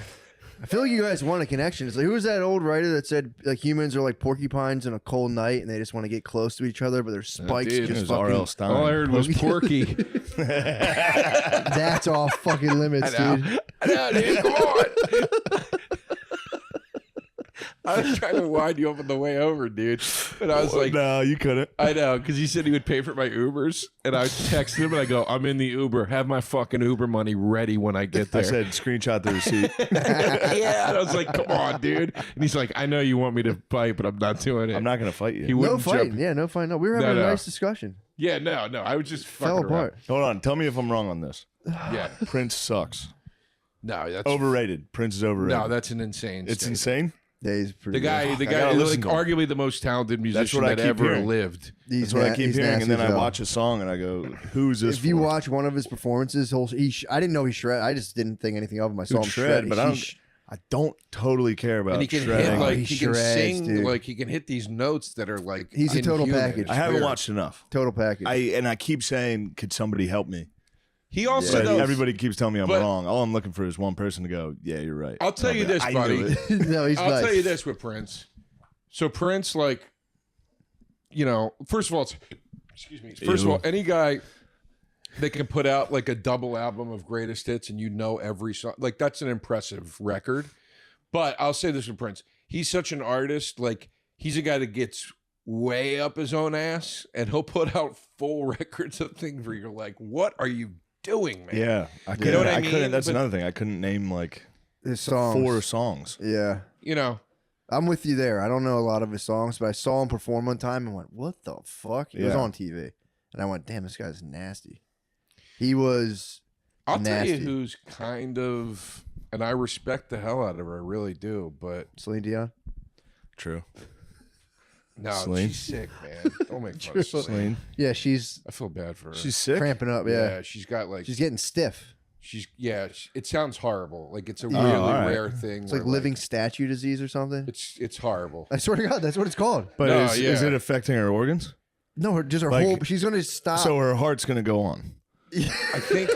I feel like you guys want a connection. It's like, who was that old writer that said like humans are like porcupines in a cold night and they just want to get close to each other, but their spikes just fucking. R.L. Stein. All I heard was Porky. That's off fucking limits, dude. I know, dude. Come on. I was trying to wind you up on the way over, dude. And I was like, no, you couldn't. I know, because he said he would pay for my Ubers. And I texted him and I go, I'm in the Uber. Have my fucking Uber money ready when I get there. I said, screenshot the receipt. Yeah. And I was like, come on, dude. And he's like, I know you want me to fight, but I'm not doing it. I'm not going to fight you. He No wouldn't fighting. jump. Yeah, no fighting. No, we were having a nice discussion. Yeah, no. I was just Fell fucking apart. Hold on. Tell me if I'm wrong on this. Yeah. Prince sucks. No, that's overrated. Prince is overrated. No, that's an insane It's statement. insane? Yeah, he's pretty the guy gotta is listen like to him. arguably the most talented musician what I that keep ever hearing. lived. That's what I keep hearing. And then I watch a song and I go, who's this If you for? watch one of his performances, I didn't know he shred. I just didn't think anything of him. I saw him shred, but I don't totally care about And he can shredding. hit like He he can shreds, sing dude. like he can hit these notes that are like He's a total inhuman. package. I haven't Weird. watched enough. Total package. I keep saying, could somebody help me? He also But knows, everybody keeps telling me I'm but- wrong. All I'm looking for is one person to go, yeah, you're right. I'll tell And you I'll be this, like, I knew buddy. it. no, he's I'll nice. tell you this with Prince. So Prince, like, you know, first of all, first of all, any guy that can put out like a double album of greatest hits and you know every song, like that's an impressive record. But I'll say this with Prince. He's such an artist. Like he's a guy that gets way up his own ass and he'll put out full records of things where you're like, what are you doing, man? Yeah. I couldn't, You know what I I mean? couldn't, that's But- another thing. I couldn't name like His songs. 4 songs. Yeah. You know, I'm with you there. I don't know a lot of his songs, but I saw him perform one time and went, what the fuck? He was Yeah. on TV. And I went, damn, this guy's nasty. He was I'll nasty. tell you who's kind of, and I respect the hell out of her, I really do, but Celine Dion. True. no, Celine? she's sick, man. Don't make fun of Celine. Celine. Yeah, she's I feel bad for her. She's sick. cramping up. yeah, Yeah. she's got like She's getting stiff. it sounds horrible. Like it's a Yeah. really all right. rare thing. It's like where, living statue disease or something. It's horrible. I swear to God, that's what it's called. But No, is yeah. it affecting her organs? No, just her Like- whole. She's going to stop. So her heart's going to go on. I think.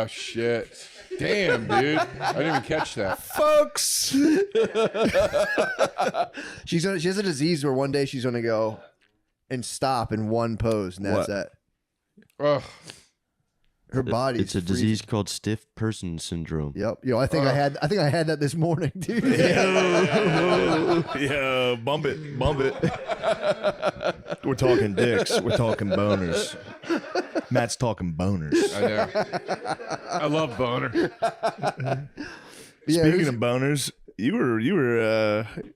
Shit. Damn, dude. I didn't even catch that. Folks. she has a disease where one day she's going to go and stop in one pose, and that's What? that. Ugh. Her body. It's a disease called stiff person syndrome. Yep. Yo, I think I had that this morning, dude. Yeah, bump it. We're talking dicks. We're talking boners. Matt's talking boners. I know. I love boner. Yeah, Speaking of boners, you were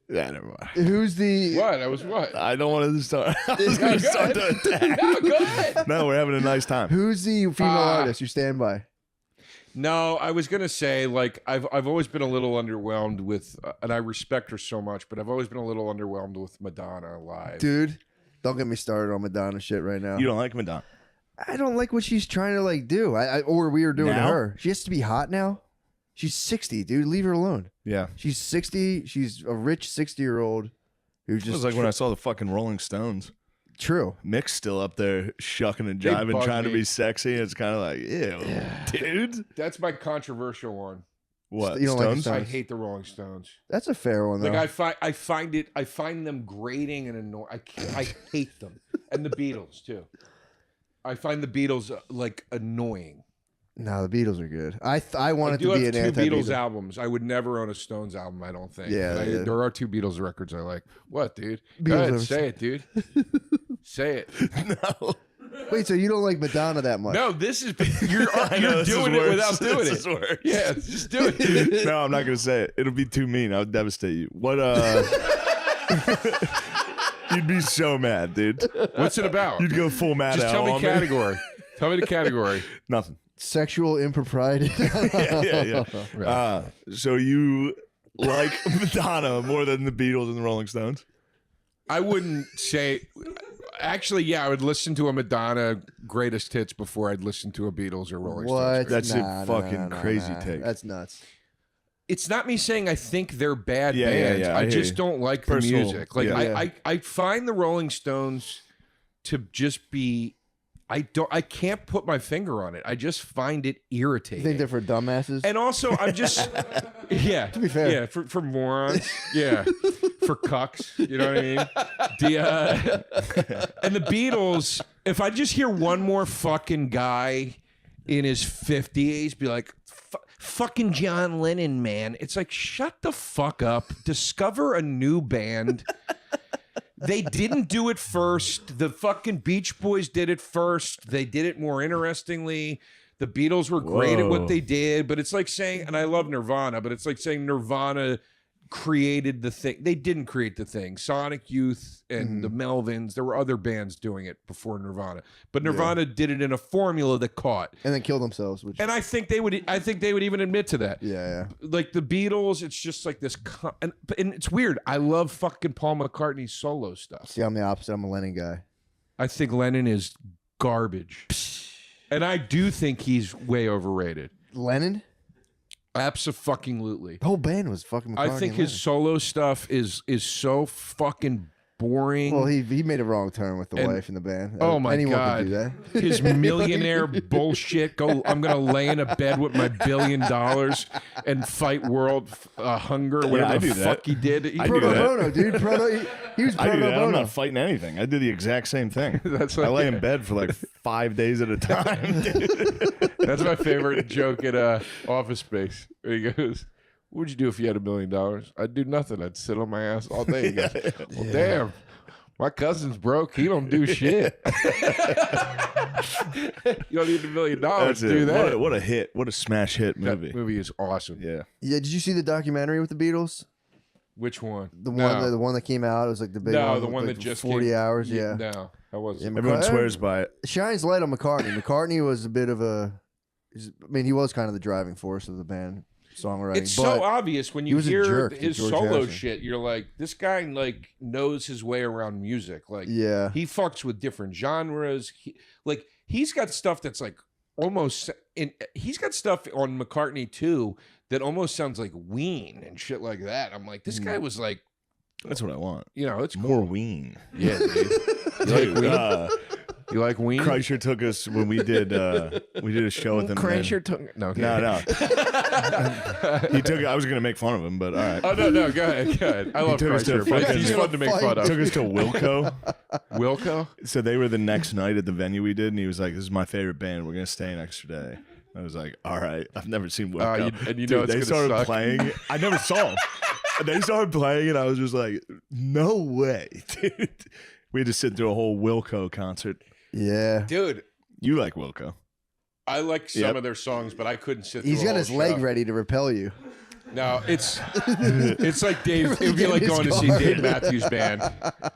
never mind. who's the What? I was what? I don't want to start. I was going to start the attack. No, go ahead. No, we're having a nice time. who's the female artist you stand by? No, I was gonna say like I've always been a little underwhelmed with, and I respect her so much, but I've always been a little underwhelmed with Madonna live. Dude, don't get me started on Madonna shit right now. You don't like Madonna? I don't like what she's trying to like do. Or we were doing to Now? her. She has to be hot now. She's 60, dude. Leave her alone. Yeah. She's 60. She's a rich 60-year-old who It just was like when I saw the fucking Rolling Stones. True. Mick's still up there shucking and jiving, bug trying to me. be sexy. It's kind of like, ew, dude. That's my controversial one. What? You don't like the Stones? Stones? I hate the Rolling Stones. That's a fair one, though. Like I find them grating and annoying. I hate them, and the Beatles too. I find the Beatles like annoying. No, the Beatles are good. I want I it do to be have an two anti-Beatles. Beatles albums. I would never own a Stones album. I don't think. Yeah, There are two Beatles records I like. What, dude? Beatles Go ahead, ever- say it, dude. Say it. No. Wait, so you don't like Madonna that much? No, this is you're This is doing it worse. without doing This is it. worse. Yeah, just do it. No, I'm not gonna say it. It'll be too mean. I'll devastate you. What? You'd be so mad, dude. What's it about? You'd go full mad. Just out tell me on category. Tell me the category. Nothing. Sexual impropriety. yeah. So you like Madonna more than the Beatles and the Rolling Stones? I wouldn't say. Actually, yeah, I would listen to a Madonna greatest hits before I'd listen to a Beatles or Rolling What? Stones. That's a Nah, fucking crazy take. That's nuts. It's not me saying I think they're bad Yeah, bands. yeah, I I hear just you. don't like Personal, the music. Like yeah. I find the Rolling Stones to just be. I can't put my finger on it. I just find it You irritating. think they're for dumbasses? And also, I'm just, yeah. To be fair. yeah, for morons, yeah, for cucks. You know what I mean? And the Beatles. If I just hear one more fucking guy in his 50s be like, "Fucking John Lennon, man," it's like, shut the fuck up. Discover a new band. They didn't do it first. The fucking Beach Boys did it first. They did it more interestingly. The Beatles were great at what Whoa. they did, but it's like saying, and I love Nirvana, but it's like saying Nirvana created the thing. They didn't create the thing. Sonic Youth and the Melvins, there were other bands doing it before Nirvana. But Nirvana did it in a formula that caught. And then kill themselves. Which, And I think they would even admit to that. yeah. Like the Beatles, it's just like this, and it's weird. I love fucking Paul McCartney's solo stuff. See, I'm the opposite. I'm a Lennon guy. I think Lennon is garbage, and I do think he's way overrated. Lennon? Abso-fucking-lutely. The whole band was fucking McCartney I think and his solo stuff is so fucking boring. Well, he made a wrong turn with the And- wife in the band. Oh my Anyone God. could do that. His millionaire bullshit. I'm gonna lay in a bed with my $1 billion and fight world hunger. Whatever I the do that. fuck he did. I Pro do that. bono, dude. He was I pro do that. I'm bono. not fighting anything. I do the exact same thing. That's I like- lay in bed for like 5 days at a time. dude. That's my favorite joke at Office Space. Where he goes, "What'd you do if you had $1 million?" I'd do nothing. I'd sit on my ass all day. He goes, "Well, damn, my cousin's broke. He don't do shit." You don't need $1 million That's to do it. that. What a hit. What a smash hit movie. That movie is awesome. Yeah. Yeah, did you see the documentary with the Beatles? Which one? The one that came out. It was like the big No, one. the one like that just 40 came- hours. Yeah. No, that wasn't. Yeah, Everyone swears by it. Shines light on McCartney. McCartney was a bit of a. He was kind of the driving force of the band songwriting. It's but so obvious when he you was a hear jerk to his George solo Harrison. shit. You're like, this guy like knows his way around music. Like, Yeah. he fucks with different genres. He's got stuff that's like almost. He's got stuff on McCartney too that almost sounds like Ween and shit like that. I'm like, this guy was like, That's what I want. it's More cool. Ween. Yeah, dude. You like Ween? You like Ween? Kreischer took us when we did a show with him. Kreischer took no, okay. No. He took. I was gonna make fun of him, but all right. Oh no, go ahead. I love took us to Kreischer, but fucking- he's fun to make fun of. Took us to Wilco. Wilco? So they were the next night at the venue we did, and he was like, "This is my favorite band. We're gonna stay an extra day." I was like, "All right." I've never seen Wilco. and you know it's they gonna started suck. playing. I never saw them. They started playing, and I was just like, "No way, dude." We had to sit through a whole Wilco concert. Yeah. Dude, You like Wilco? I like some Yep. of their songs, but I couldn't sit He's through got a his whole leg show. ready to repel you. No, it's like Dave. It would be Get like his going to see card. Dave Matthews Band.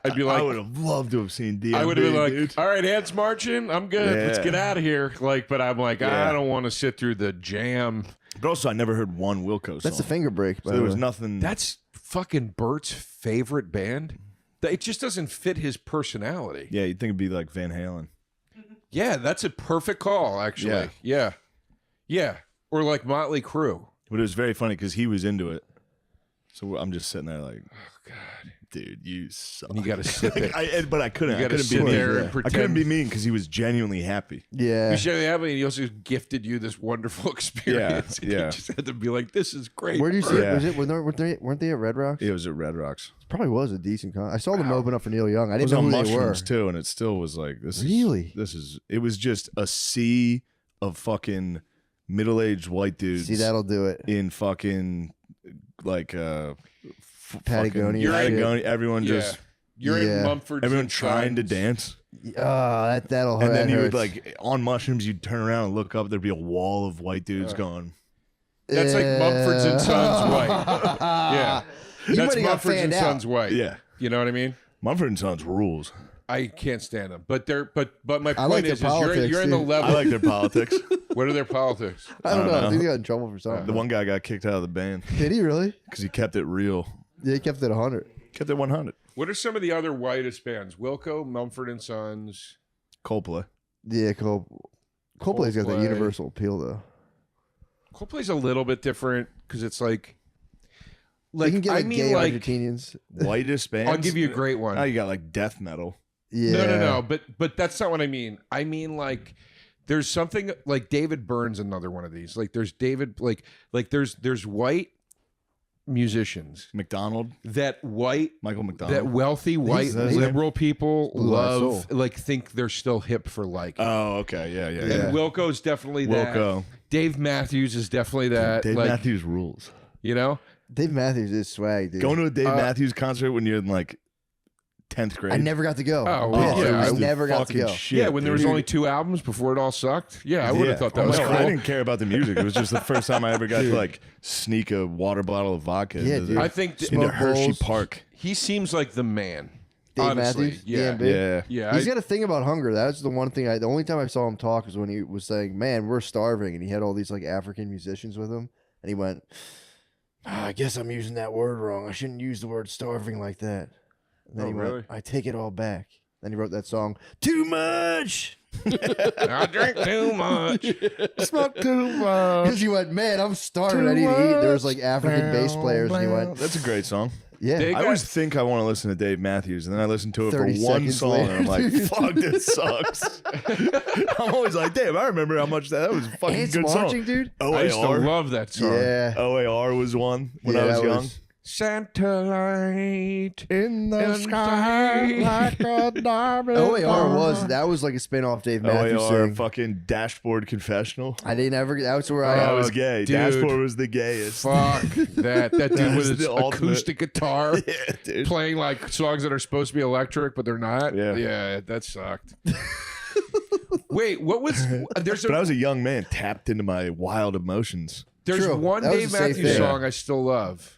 I'd be I like, would have loved to have seen DMB. I would have been like, dude. all right, hands marching. I'm good. Let's Yeah. get out of here. Like, but I'm like, Yeah. I don't want to sit through the jam. But also, I never heard one Wilco song. That's a finger break. So by there the was way. nothing. That's fucking Bert's favorite band. It just doesn't fit his personality. Yeah, you'd think it'd be like Van Halen. Yeah, that's a perfect call, actually. Yeah. Or like Motley Crue. But it was very funny because he was into it. So I'm just sitting there like, Oh, God. dude, you suck. And you got to sit there. But I couldn't. You I gotta couldn't be sit mean. there and I pretend. couldn't be mean because he was genuinely happy. Yeah. You should have, and he also gifted you this wonderful experience. And yeah. You just had to be like, "This is great." Where do you see it? Yeah. Was it? Weren't they at Red Rocks? It was at Red Rocks. Probably was a decent con. I saw them open up for Neil Young. I It didn't was know on who they were. mushrooms too, and it still was like this. Really? It was just a sea of fucking middle-aged white dudes. See, that'll do it. in fucking like Patagonia. Patagonia. Everyone Yeah. just You're Yeah. in Mumford. everyone trying to dance, Oh, that'll hurt. and then that you would hurts. like on mushrooms. You'd turn around and look up. There'd be a wall of white dudes going. That's like Mumford's and Sons white. Yeah. You That's might have got Mumford's and fanned out. Sons white. Yeah, You know what I mean? Mumford and Sons rules. I can't stand them. But my I like point their is you're politics, in the dude. level. I like their politics. What are their politics? I don't know. I know. think he got in trouble for something. The one guy got kicked out of the band Did he really? because he kept it real. Yeah, he kept it 100. Kept it 100. What are some of the other whitest bands? Wilco, Mumford and Sons. Coldplay. Yeah, Coldplay's got that Coldplay. universal appeal though. Coldplay's a little bit different because it's like You can get I like mean gay like Argentinians. Whitest bands. I'll give you a great one. Now you got like death metal. Yeah. No. But that's not what I mean. I mean like there's something like David Byrne's another one of these. Like there's David like there's white musicians McDonald. that Michael McDonald. wealthy white He's- liberal people Blue Eyed love Soul. like think they're still hip for like. Oh, okay. Yeah. And Wilco's definitely that. Wilco. Dave Matthews is definitely that. Dave like, Matthews rules. You know? Dave Matthews is swag, dude. Going to a Dave Matthews concert when you're in like 10th grade. I never got to go. Oh, Yeah, yeah, I it was never got to fucking go. shit, Yeah, when there was dude. only 2 albums before it all sucked. Yeah, I would have thought that Oh, was no, cool. I didn't care about the music. It was just the first time I ever got to like sneak a water bottle of vodka Yeah, into, dude. I think into Smoke Hershey bowls. Park. he seems like the man. Dave honestly. Matthews, Yeah. DMB. Yeah. Yeah. He's got a thing about hunger. That's the one thing. The only time I saw him talk was when he was saying, "Man, we're starving," and he had all these like African musicians with him, and he went, "I guess I'm using that word wrong. I shouldn't use the word starving like that." And then Oh, he really? went, "I take it all back." Then he wrote that song, "Too much." I drink too much. Smoke too much. Because he went, "Man, I'm starving. I need to eat." There was like African bass players, and he went, That's a great song. "Yeah." They I got- always think I want to listen to Dave Matthews, and then I listen to it for 30 one seconds song, and I'm like, later. "Fuck, this sucks." I'm always like, "Damn, I remember how much that was a fucking Ants good marching, song." dude. I used to OAR, love that song. Yeah. OAR was one when Yeah, I was that young. Santa light In the sky like a diamond. OAR that was like a spin-off Dave Matthews OAR thing. fucking Dashboard Confessional. I didn't ever. That's where I I. was gay. dude. Dashboard was the gayest. Fuck that dude That with is his the ultimate. acoustic guitar Yeah, dude. playing like songs that are supposed to be electric but they're not. Yeah. that sucked. Wait, what was there's But I a, was a young man tapped into my wild emotions. there's True. one That was Dave a safe Matthews thing. song I still love.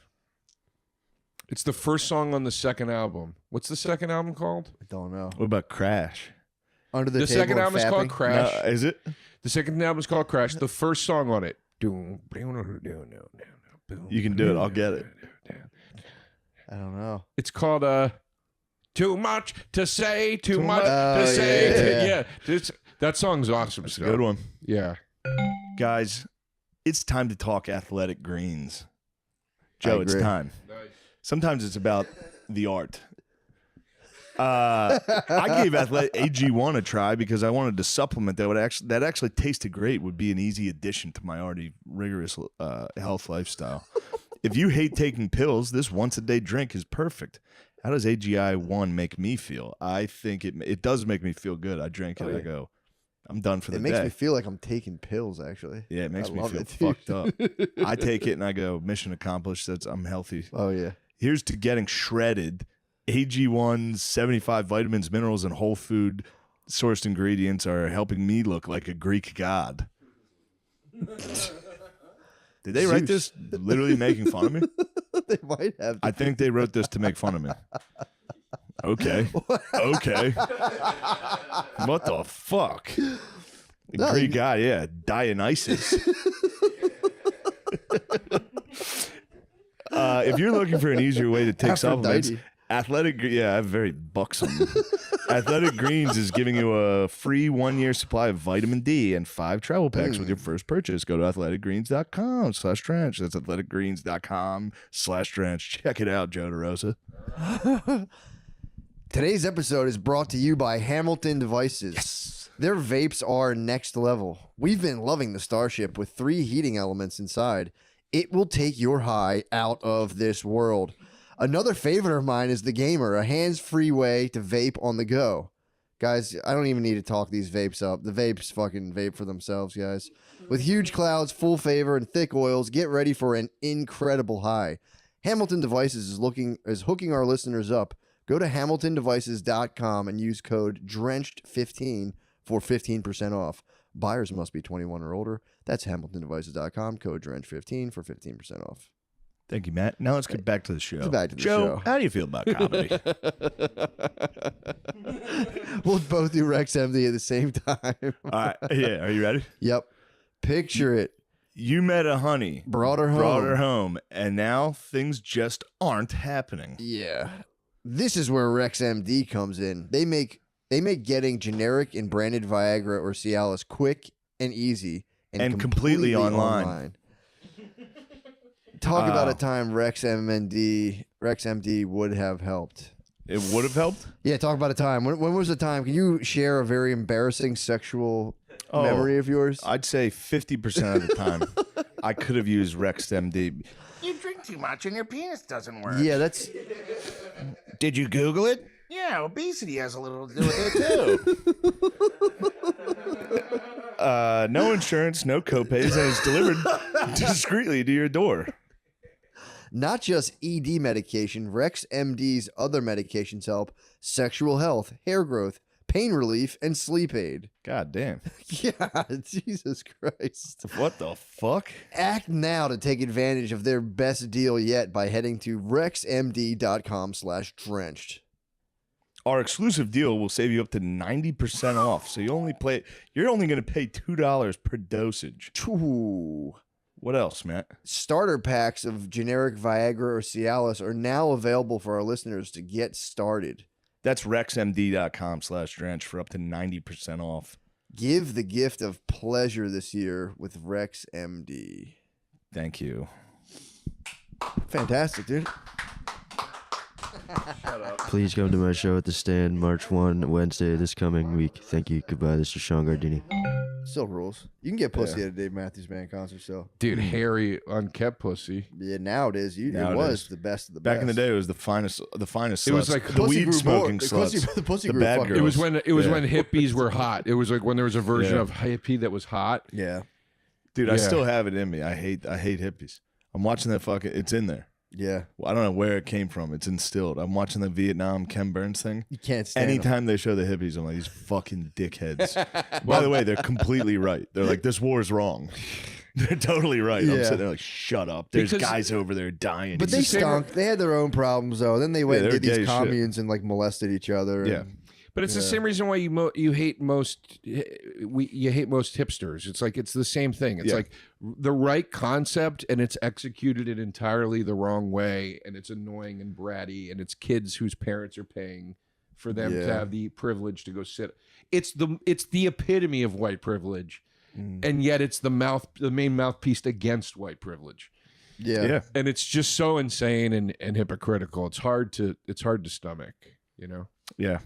It's the first song on the second album. What's the second album called? I don't know. What about Crash? Under the The table second and album is called fapping. Crash. Is it? The second album is called Crash. The first song on it. You can do it. I'll get it. I don't know. It's called Too Much to Say, Too Much Oh, to Say. yeah. That song's awesome. It's a good one. Yeah. Guys, it's time to talk athletic greens. Joe, it's agree. time. Sometimes it's about the art. I gave Athletic AG1 a try because I wanted to supplement that actually tasted great, would be an easy addition to my already rigorous health lifestyle. If you hate taking pills, this once-a-day drink is perfect. How does AGI1 make me feel? I think it does make me feel good. I drink it, I go, I'm done for the It day. makes me feel like I'm taking pills. Actually. Yeah, it makes I me love feel it, dude. fucked up. I take it and I go, mission accomplished. I'm healthy. Oh yeah. Here's to getting shredded. AG1's 75 vitamins, minerals, and whole food sourced ingredients are helping me look like a Greek god. Did they write this literally making fun of me? They might have. I think they wrote this to make fun of me. Okay. Okay. What the fuck? No, Greek god, yeah. Dionysus. If you're looking for an easier way to take supplements, Aphrodite. athletic, yeah, I'm very buxom. Athletic Greens is giving you a free 1-year supply of vitamin D and 5 travel packs with your first purchase. Go to athleticgreens.com/trench. That's athleticgreens.com/trench. Check it out, Joe DeRosa. Today's episode is brought to you by Hamilton Devices. Yes. Their vapes are next level. We've been loving the Starship with 3 heating elements inside. It will take your high out of this world. Another favorite of mine is the Gamer, a hands-free way to vape on the go. Guys, I don't even need to talk these vapes up. The vapes fucking vape for themselves, guys. With huge clouds, full favor, and thick oils, get ready for an incredible high. Hamilton Devices is hooking our listeners up. Go to hamiltondevices.com and use code DRENCHED15 for 15% off. Buyers must be 21 or older. That's hamiltondevices.com, code DRENCHED15 for 15% off. Thank you, Matt. Now let's get back to the show. Joe, how do you feel about comedy? We'll both do Rex MD at the same time. All right. Yeah. Are you ready? Yep. Picture it. You met a honey. Brought her home. And now things just aren't happening. Yeah. This is where Rex MD comes in. They make getting generic and branded Viagra or Cialis quick and easy and completely online. Talk about a time Rex MD would have helped. It would have helped? Yeah, talk about a time. When was the time? Can you share a very embarrassing sexual memory of yours? I'd say 50% of the time I could have used Rex MD. You drink too much and your penis doesn't work. Yeah, that's... Did you Google it? Yeah, obesity has a little to do with it, too. No insurance, no copays, and it's delivered discreetly to your door. Not just ED medication, Rex MD's other medications help sexual health, hair growth, pain relief, and sleep aid. God damn. Yeah, Jesus Christ. What the fuck? Act now to take advantage of their best deal yet by heading to rexmd.com/drenched. Our exclusive deal will save you up to 90% off. So you're only going to pay $2 per dosage. Ooh. What else, Matt? Starter packs of generic Viagra or Cialis are now available for our listeners to get started. That's rexmd.com/drench for up to 90% off. Give the gift of pleasure this year with Rex MD. Thank you. Fantastic, dude. Please come to my show at the Stand March 1, Wednesday this coming week. Thank you. Goodbye. This is Sean Gardini. Still rules. You can get pussy at a Dave Matthews Band concert still. Dude, hairy, unkept pussy. Yeah, now it is. Now it it was is. the best of the Back best. in the day, it was the finest It was sluts. like the weed smoking sluts. The pussy the grew bad fucking- girls. It was when hippies were hot. It was like when there was a version of hippie that was hot. Yeah. Dude, I Yeah. still have it in me. I hate hippies. I'm watching that fucking. It's in there. Yeah. Well, I don't know where it came from. It's instilled. I'm watching the Vietnam Ken Burns thing. You can't stand them. Anytime they show the hippies, I'm like, these fucking dickheads. By the way, they're completely right. They're like, this war is wrong. They're totally right. I'm Yeah. sitting there like, shut up. There's Because- guys over there dying. But they stunk. They had their own problems, though. Then they went and they're did these gay as shit. communes and like molested each other. Yeah. and- But it's the same reason why you hate most hipsters. It's like it's the same thing. It's Yeah. like the right concept and it's executed in entirely the wrong way, and it's annoying and bratty, and it's kids whose parents are paying for them to Yeah. have the privilege to go sit. It's the epitome of white privilege, and yet it's the main mouthpiece against white privilege. Yeah. Yeah. And it's just so insane and hypocritical. It's hard to stomach, you know. Yeah.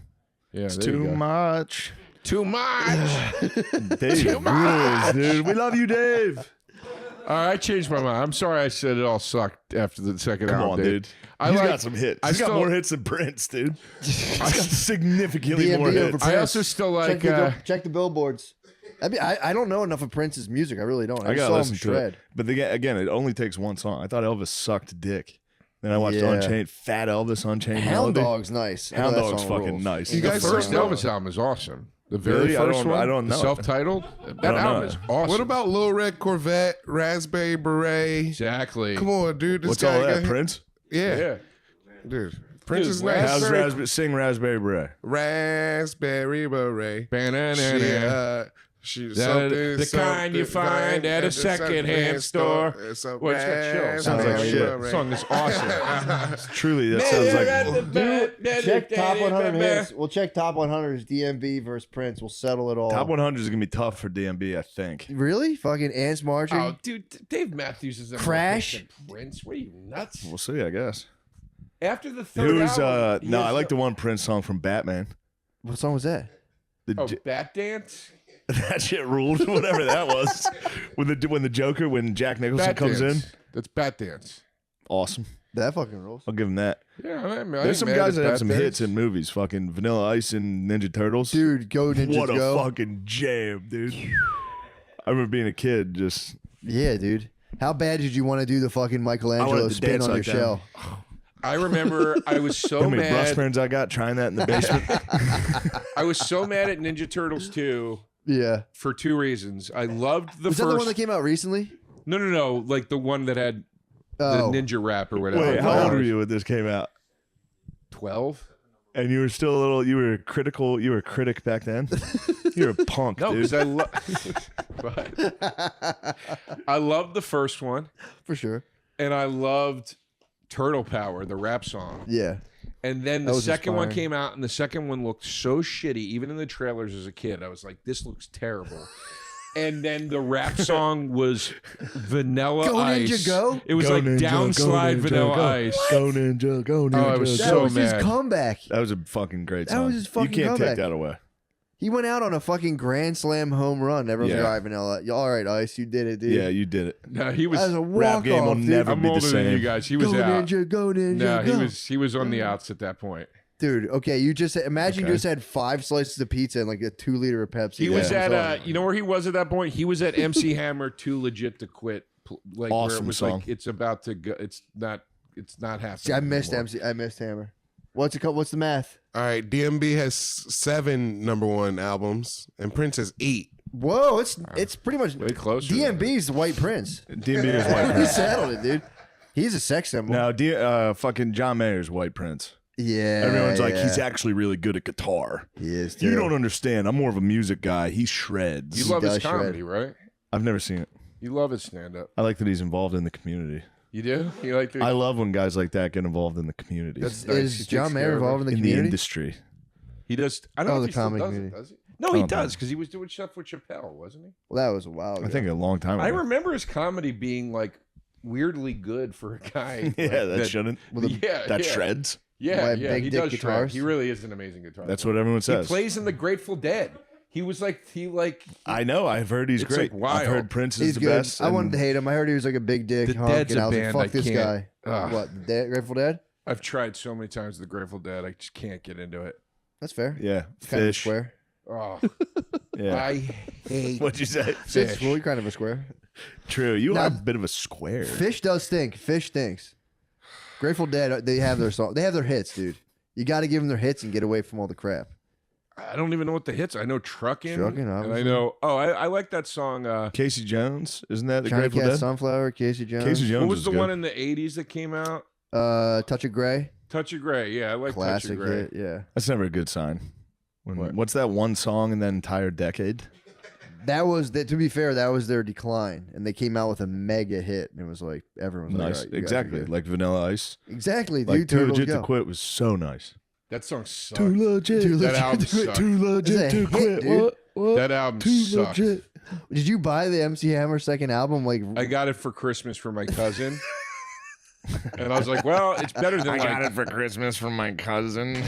Yeah, It's there you too go. much. Too much. Dave rules, dude. We love you, Dave. All right, I changed my mind. I'm sorry I said it all sucked after the second Come hour. on, dude. He's got some hits. He's got more hits than Prince, dude. He's got significantly DMB more over hits. I also still like. check the billboards. I don't know enough of Prince's music. I really don't. I I just gotta saw him listen to shred. it. But again, it only takes one song. I thought Elvis sucked dick. Then I watched Yeah. Unchained, Fat Elvis Unchained Hound Melody. Dog's nice. I know Hound that Dog's song fucking rules. nice. you The guys' first one. Elvis album is awesome. The very Really? first one, I don't know. the self-titled. That don't album know. is awesome. What about Lil Red Corvette, Raspberry Beret? exactly? Come on, dude. This What's guy all that, got- Prince? Yeah. Yeah. Dude. Prince is Dude, nice. Sing Raspberry Beret. Raspberry Beret. Banana. Yeah. The kind you find at a secondhand store. What's that show? Sounds like shit. The song is awesome. Truly, that sounds like Check top 100 hits. We'll check top 100's DMB versus Prince. We'll settle it all. top 100 is gonna be tough for DMB, I think. Really? Fucking Ants Marching? Oh, dude, Dave Matthews is a Crash? Prince. What are you nuts? We'll see, I guess. After the third album, no, I like the one Prince song from Batman. What song was that? Bat Dance. That shit ruled. Whatever that was. when the Joker, when Jack Nicholson Bat comes Dance. in, That's Bat Dance. Awesome. That fucking rules. I'll give him that. Yeah, I There's some guys that have some hits in movies. Fucking Vanilla Ice and Ninja Turtles. Dude, go Ninjas what a go. fucking jam, dude. I remember being a kid, just Yeah, dude. How bad did you want to do the fucking Michelangelo to spin dance on your like that. shell? I remember I was so how many brush mad. burns I got trying that in the basement. I was so mad at Ninja Turtles 2 Yeah. for two reasons. I loved the Was first. that the one that came out recently? No. Like the one that had Oh. the ninja rap or whatever. Wait, how old were you when this came out? 12. And you were still a little. You were critical. You were a critic back then. You were a punk, No, dude. because I loved the first one, For sure. and I loved Turtle Power, the rap song. Yeah. And then That the was second one inspiring. came out, and the second one looked so shitty. Even in the trailers as a kid, I was like, "This looks terrible." And then the rap song was Vanilla Go Ice. Ninja Go? It was Go like Ninja, go downslide Ninja, Vanilla go. Ice. Go Ninja, go Ninja. Oh, I was That so was his mad. comeback. That was a fucking great That song. was his fucking You can't comeback. take that away. He went out on a fucking grand slam home run. Everyone's Yeah. like, all right, Vanilla. All right, Ice, you did it, dude. Yeah, you did it. No, he was. That was a Rap walk game will off, dude. never I'm be the older than same. you guys. He was Go out. Ninja, go Ninja, No, go. he was on the outs at that point. Dude, okay, you just imagine Okay. you just had 5 slices of pizza and like a 2-liter of Pepsi. He was Yeah. at you know where he was at that point? He was at MC Hammer Too Legit to Quit. Like where it Awesome was song. like it's about to go. It's not happening. See, I missed anymore. MC. I missed Hammer. What's the math? All right, DMB has 7 #1 albums, and Prince has 8. Whoa, it's pretty much Way closer. DMB's the White Prince. DMB is White He Prince. settled it, dude. He's a sex symbol. Now, fucking John Mayer's White Prince. Yeah. Everyone's like, yeah. he's actually really good at guitar. He is. You too. don't understand. I'm more of a music guy. He shreds. You love his does shred. comedy, right? I've never seen it. You love his stand up. I like that he's involved in the community. You do? You like the I love when guys like that get involved in the community. That's nice. Is He John takes Mayer care of involved in the in the community? industry. He does. I don't Oh, know the if he still comedy does it, community. does he? No, he Oh, does because he was doing stuff with Chappelle, wasn't he? Well, that was a while ago. I think a long time ago. I remember his comedy being like weirdly good for a guy. Yeah, like, that shouldn't. yeah, That yeah. shreds. Yeah, Why, yeah, big he dick does guitars? shred. He really is an amazing guitar That's player. what everyone He says. plays in the Grateful Dead. He was like I know. I've heard he's It's, great. like, wild. I've heard Prince is He's the good. best. I wanted to and hate him. I heard he was like a big dick The hunk, Dead's and I a was like, band fuck I this can't- guy. Ugh. What, Grateful Dead? I've tried so many times the Grateful Dead. I just can't get into it. That's fair. Yeah, It's kind of a Fish. square. Oh, Yeah. I hate. What'd you say? It's really kind of a square. True. You Now- are a bit of a square. Fish does stink. Fish stinks. Grateful Dead, they have their song. They have their hits, dude. You got to give them their hits and get away from all the crap. I don't even know what the hits. I know Truckin'. Truckin', and I obviously. know. Oh, I like that song. Casey Jones, isn't that the Johnny Grateful Cash, Dead? Sunflower, Casey Jones. Casey Jones what was the good. one in the '80s that came out? Touch of Grey. Touch of Grey. Yeah, I like Touch Classic of Grey. hit. Yeah. That's never a good sign. What? What's that one song in that entire decade? That was, to be fair, that was their decline. And they came out with a mega hit. And it was like, everyone's like, Nice. all right, you guys are Exactly. good. Like Vanilla Ice. Exactly, dude. Like Too Turtles Legit Go. to Quit was so nice. That song sucked. legit. That album sucked. Too legit It's a to hit, quit. dude. What? That album Too sucked. legit. Did you buy the MC Hammer second album? Like, I got it for Christmas for my cousin. And I was like, well, it's better than like, for Christmas from my cousin.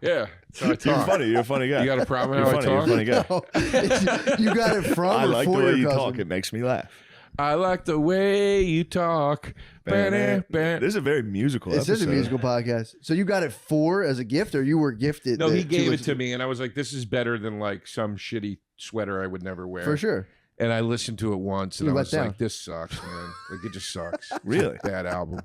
yeah. That's how I You're talk. funny. You're a funny guy. You got a problem You're how I funny. You're a talk? funny guy. you got it from I or like the for way your you cousin? talk. It makes me laugh. I like the way you talk. This is a very musical This is a episode. musical podcast. So you got it for as a gift, or you were gifted? No, he to gave it listen to me, and I was like, "This is better than like some shitty sweater I would never wear." for sure. And I listened to it once, and You I let was down. like, "This sucks, man. Like it just sucks." It's Really? a bad album.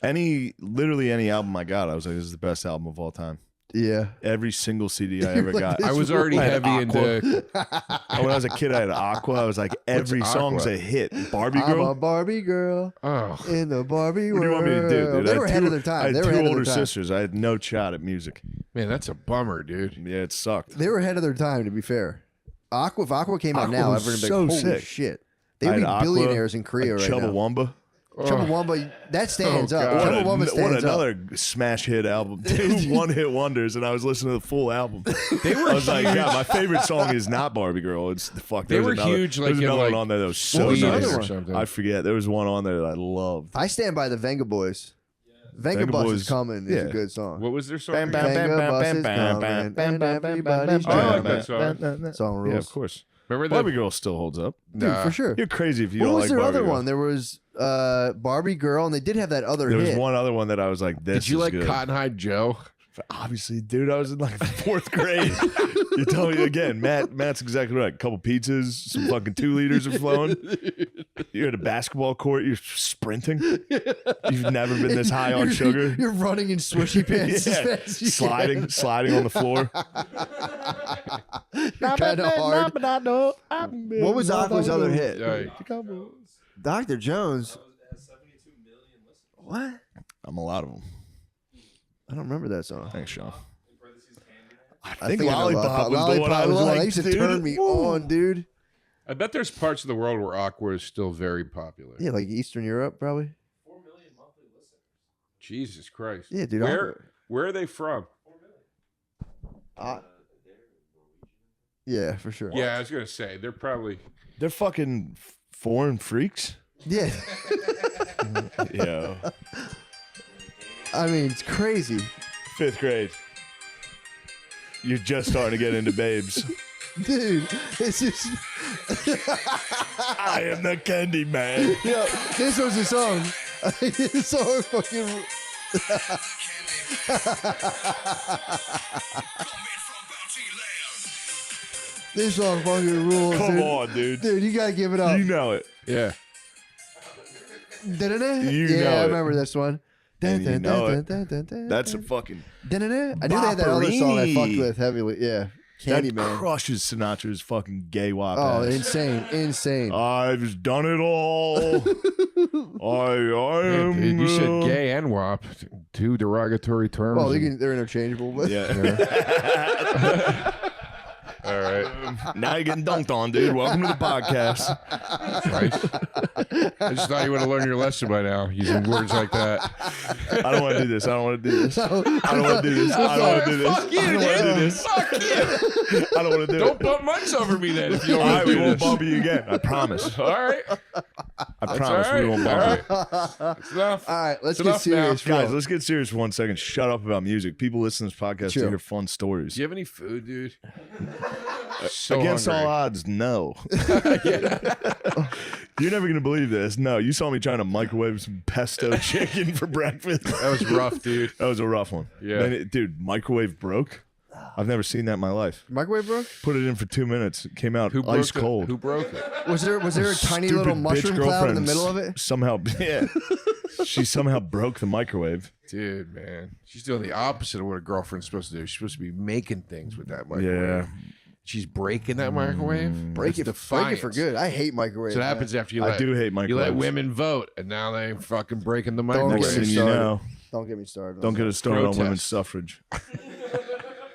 Literally any album I got, I was like, this is the best album of all time. Yeah. Every single CD I ever like, got. this I was already I had heavy Aqua. into. When I was a kid, I had Aqua. I was like, every song's Aqua? a hit. Barbie I'm a Girl. Barbie girl Oh, in the Barbie What do world. you want me to do, dude? They I were had ahead of two- their time. I had They were two ahead of older their time. sisters. I had no shot at music. man, that's a bummer, dude. Yeah, it sucked. They were ahead of their time, to be fair. Aqua. If Aqua came out Aqua now, was everyone would be like, so holy sick. shit. They I would had be Aqua, billionaires in Korea right now. Chubbawamba. Chubbawamba, that stands up. God. Chubbawamba What stands up. another smash hit album. 2 one-hit wonders, and I was listening to the full album. I was like, God, my favorite song is not Barbie Girl. It's the fuck. They were huge, like, There's in, another like, one on there that was so What was the nice. other one? or something. I forget. There was one on there that I loved. I stand by the Venga Boys. Venga Venga Bus Boys, is coming is yeah. a good song. What was their song? Bam, bam, Venga bam, Bus bam, is bam, coming, bam, and bam, bam, everybody's bam, bam, I like bam, that song. bam, bam. Song Yeah, rules. of course. Remember the Barbie Girl still holds up. Dude, for sure. You're crazy if you What don't was like their Barbie other Girl. one? There was Barbie Girl, and they did have that other There was hit. one other one that I was like, this Did you is like good. Cotton Eye Joe? Obviously, dude, I was in like 4th grade. You tell me again, Matt's exactly right. A couple pizzas, some fucking 2 liters are flowing. You're at a basketball court, you're sprinting. You've never been this high on sugar. You're running in swishy pants as Yeah. fast as you can. sliding on the floor. Kind of hard. What was Aqua's other hit? Dr. Jones. What? I'm a lot of them. I don't remember that song. Thanks, Sean. I I think I know Lollipop was the one Lollipop I was the one liked, that used to dude. turn me Woo. on, dude. I bet there's parts of the world where Aqua is still very popular. Yeah, like Eastern Europe, probably. Jesus Christ. Yeah, dude. Where are they from? Yeah, for sure. Yeah, I was gonna say they're probably. They're fucking foreign freaks. Yeah. Yeah. I mean, it's crazy. 5th grade. You're just starting to get into babes. Dude, it's just. I am the candy man. Yo, this was the song. This song fucking. This song fucking rules. Come dude. on, dude. Dude, you gotta give it up. You know it. Yeah. Da-da-da. You yeah, know I it. remember this one. And you know it. Da-da-da-da-da-da-da. That's a fucking. Da-da-da. I knew they had that other song I fucked Bopperini. with heavily. Yeah. That Candyman. crushes Sinatra's fucking gay wop Oh, ass. insane. Insane. I've done it all. I Yeah, am. dude, you said gay and WAP, 2 derogatory terms. Well, they're interchangeable, but Yeah. All right. Now you're getting dunked on, dude. Welcome to the podcast. Right. I just thought you would have learned your lesson by now, using words like that. I don't want to do this. I don't want to do this. I don't want to do this. I don't want to do this. Fuck you, I don't want to do this. Fuck you. I don't want to do Don't it. bump much over me then if you don't All want right, to we do won't this. bump you again. I promise. All right. I promise all right. we won't All bump you. right. That's enough. all right, let's It's get enough now. serious. Guys, Real. let's get serious for 1 second. Shut up about music. People listen to this podcast Sure. to hear fun stories. Do you have any food, dude? So Against hungry. all odds, no. You're never going to believe this. No, you saw me trying to microwave some pesto chicken for breakfast. That was rough, dude. That was a rough one. Yeah. Then dude, microwave broke. I've never seen that in my life. Microwave broke? Put it in for 2 minutes. It came out Who broke ice it? cold. Who broke it? Was there a tiny Stupid little bitch mushroom cloud in the girlfriend middle of it? Somehow, yeah. She somehow broke the microwave. Dude, man. She's doing the opposite of what a girlfriend's supposed to do. She's supposed to be making things with that microwave. Yeah. She's breaking that microwave. Break it for good. I hate microwaves. So what man. happens after you I let do hate you microwaves. let women vote, and now they fucking breaking the Don't microwave. Next get thing me you started. know, Don't get me started. don't get us started on Protest. women's suffrage.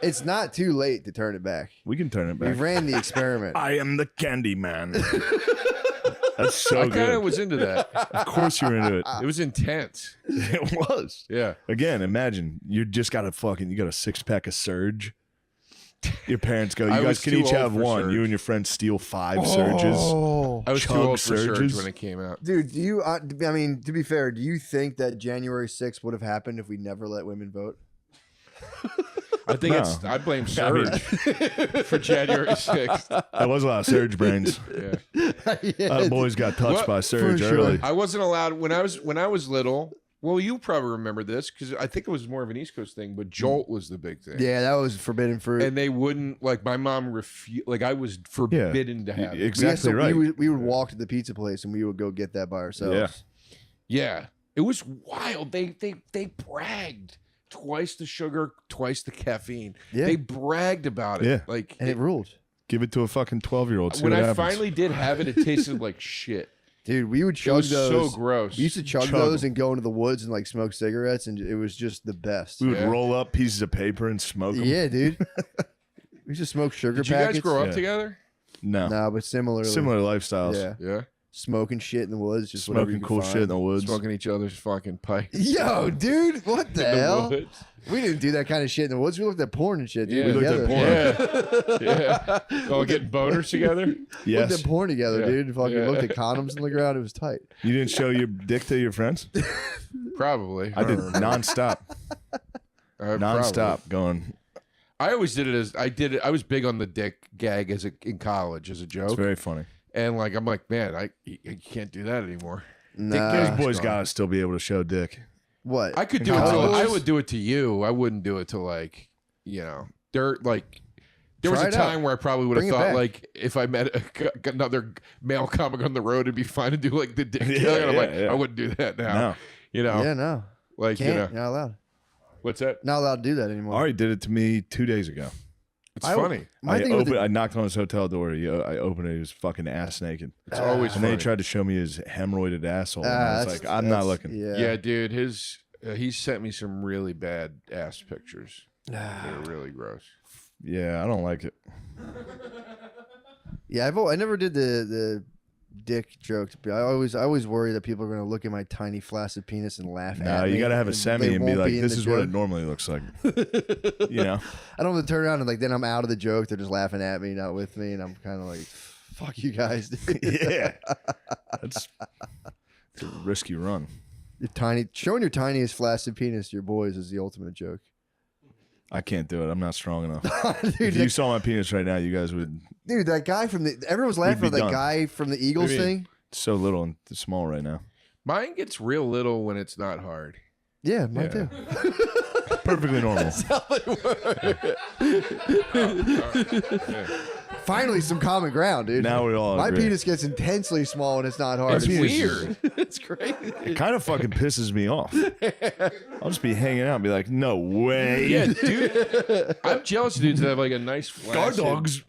It's not too late to turn it back. We can turn it We back. ran the experiment. I am the candy man. That's so I kind good. of was into that. Of course you're into it. It was intense. It was. Yeah. Again, imagine you just got you got a 6-pack of Surge. Your parents go, I you was guys can too each old have for one. Surge. You and your friends steal 5 Surges. Oh, I was too Chug old for Surge surges. when it came out. dude, do you? I mean, to be fair, do you think that January 6th would have happened if we never let women vote? I think No. I blame I mean- Surge for January 6th. That was a lot of Surge brains. Yeah. A lot of boys got touched What? by Surge For sure. early. I wasn't allowed when I was little. Well, you probably remember this because I think it was more of an East Coast thing, but Jolt was the big thing. Yeah, that was forbidden fruit. And they wouldn't like my mom refused. Like I was forbidden to have it. Exactly right. We would walk to the pizza place and we would go get that by ourselves. Yeah, it was wild. They bragged twice the sugar, twice the caffeine. Yeah. They bragged about it. Yeah. Like And it ruled. Give it to a fucking 12-year-old. when I finally did have it, it tasted like shit. Dude, we would It chug was those. so gross. We used to chug those and go into the woods and like smoke cigarettes, and it was just the best. we would Yeah. roll up pieces of paper and smoke them. Yeah, dude. We used to smoke sugar Did you packets. guys grow up Yeah. together? No. No, but similarly. Similar lifestyles. Yeah. Yeah. Smoking shit in the woods. Just whatever you Smoking can cool find. shit in the woods. Smoking each other's fucking pipe. Yo, dude, what the hell? woods. We didn't do that kind of shit in the woods. We looked at porn and shit, dude. Yeah. We looked at together. porn. Yeah. All getting boners together? Yes. Looked at porn together, Yeah. dude. Fucking Yeah. looked at condoms on the ground. It was tight. You didn't show your dick to your friends? Probably. I did don't remember. nonstop. Nonstop going. I always did it as I was big on the dick gag in college as a It's joke. very funny. And like I'm like, man, you can't do that anymore. Nah. Those boys gotta still be able to show dick. What? I could do it college? to I would do it to you. I wouldn't do it to like, there was Try a it out. time where I probably would have Bring it thought back. like if I met another male comic on the road, it'd be fine to do like the dick Yeah, gag. And I'm yeah, like, yeah. I wouldn't do that now. No. Yeah, no. Like Can't. you know, You're not allowed. what's that? Not allowed to do that anymore. Ari did it to me 2 days ago. It's I- funny. My thing with I knocked on his hotel door. I opened it. He was fucking ass naked. It's always And then funny. he tried to show me his hemorrhoided asshole. And I was that's- like, I'm not that's- looking. Yeah. Yeah, dude, he sent me some really bad ass pictures. They're really gross. Yeah, I don't like it. Yeah, I never did the dick joke. I always worry that people are going to look at my tiny flaccid penis and laugh No, at me. you got to have a and semi they and be won't like, in this the is what it joke. normally looks like. You know? I don't have to turn around and like then I'm out of the joke. They're just laughing at me, not with me, and I'm kind of like, fuck you guys. Dude. Yeah. It's a risky run. Showing your tiniest flaccid penis to your boys is the ultimate joke. I can't do it. I'm not strong enough. dude, If you saw my penis right now, you guys would. that guy from everyone's laughing be at that done. guy from the Eagles What do you thing. It's so little and small right now. Mine gets real little when it's not hard. Yeah, mine too. Perfectly normal. Finally, some common ground, dude. Now we all My agree. penis gets intensely small when it's not hard. It's penis is- weird. It's crazy. It kind of fucking pisses me off. I'll just be hanging out and be like, no way. Yeah, dude. I'm jealous of dudes that have like a nice Guard flaccid. dogs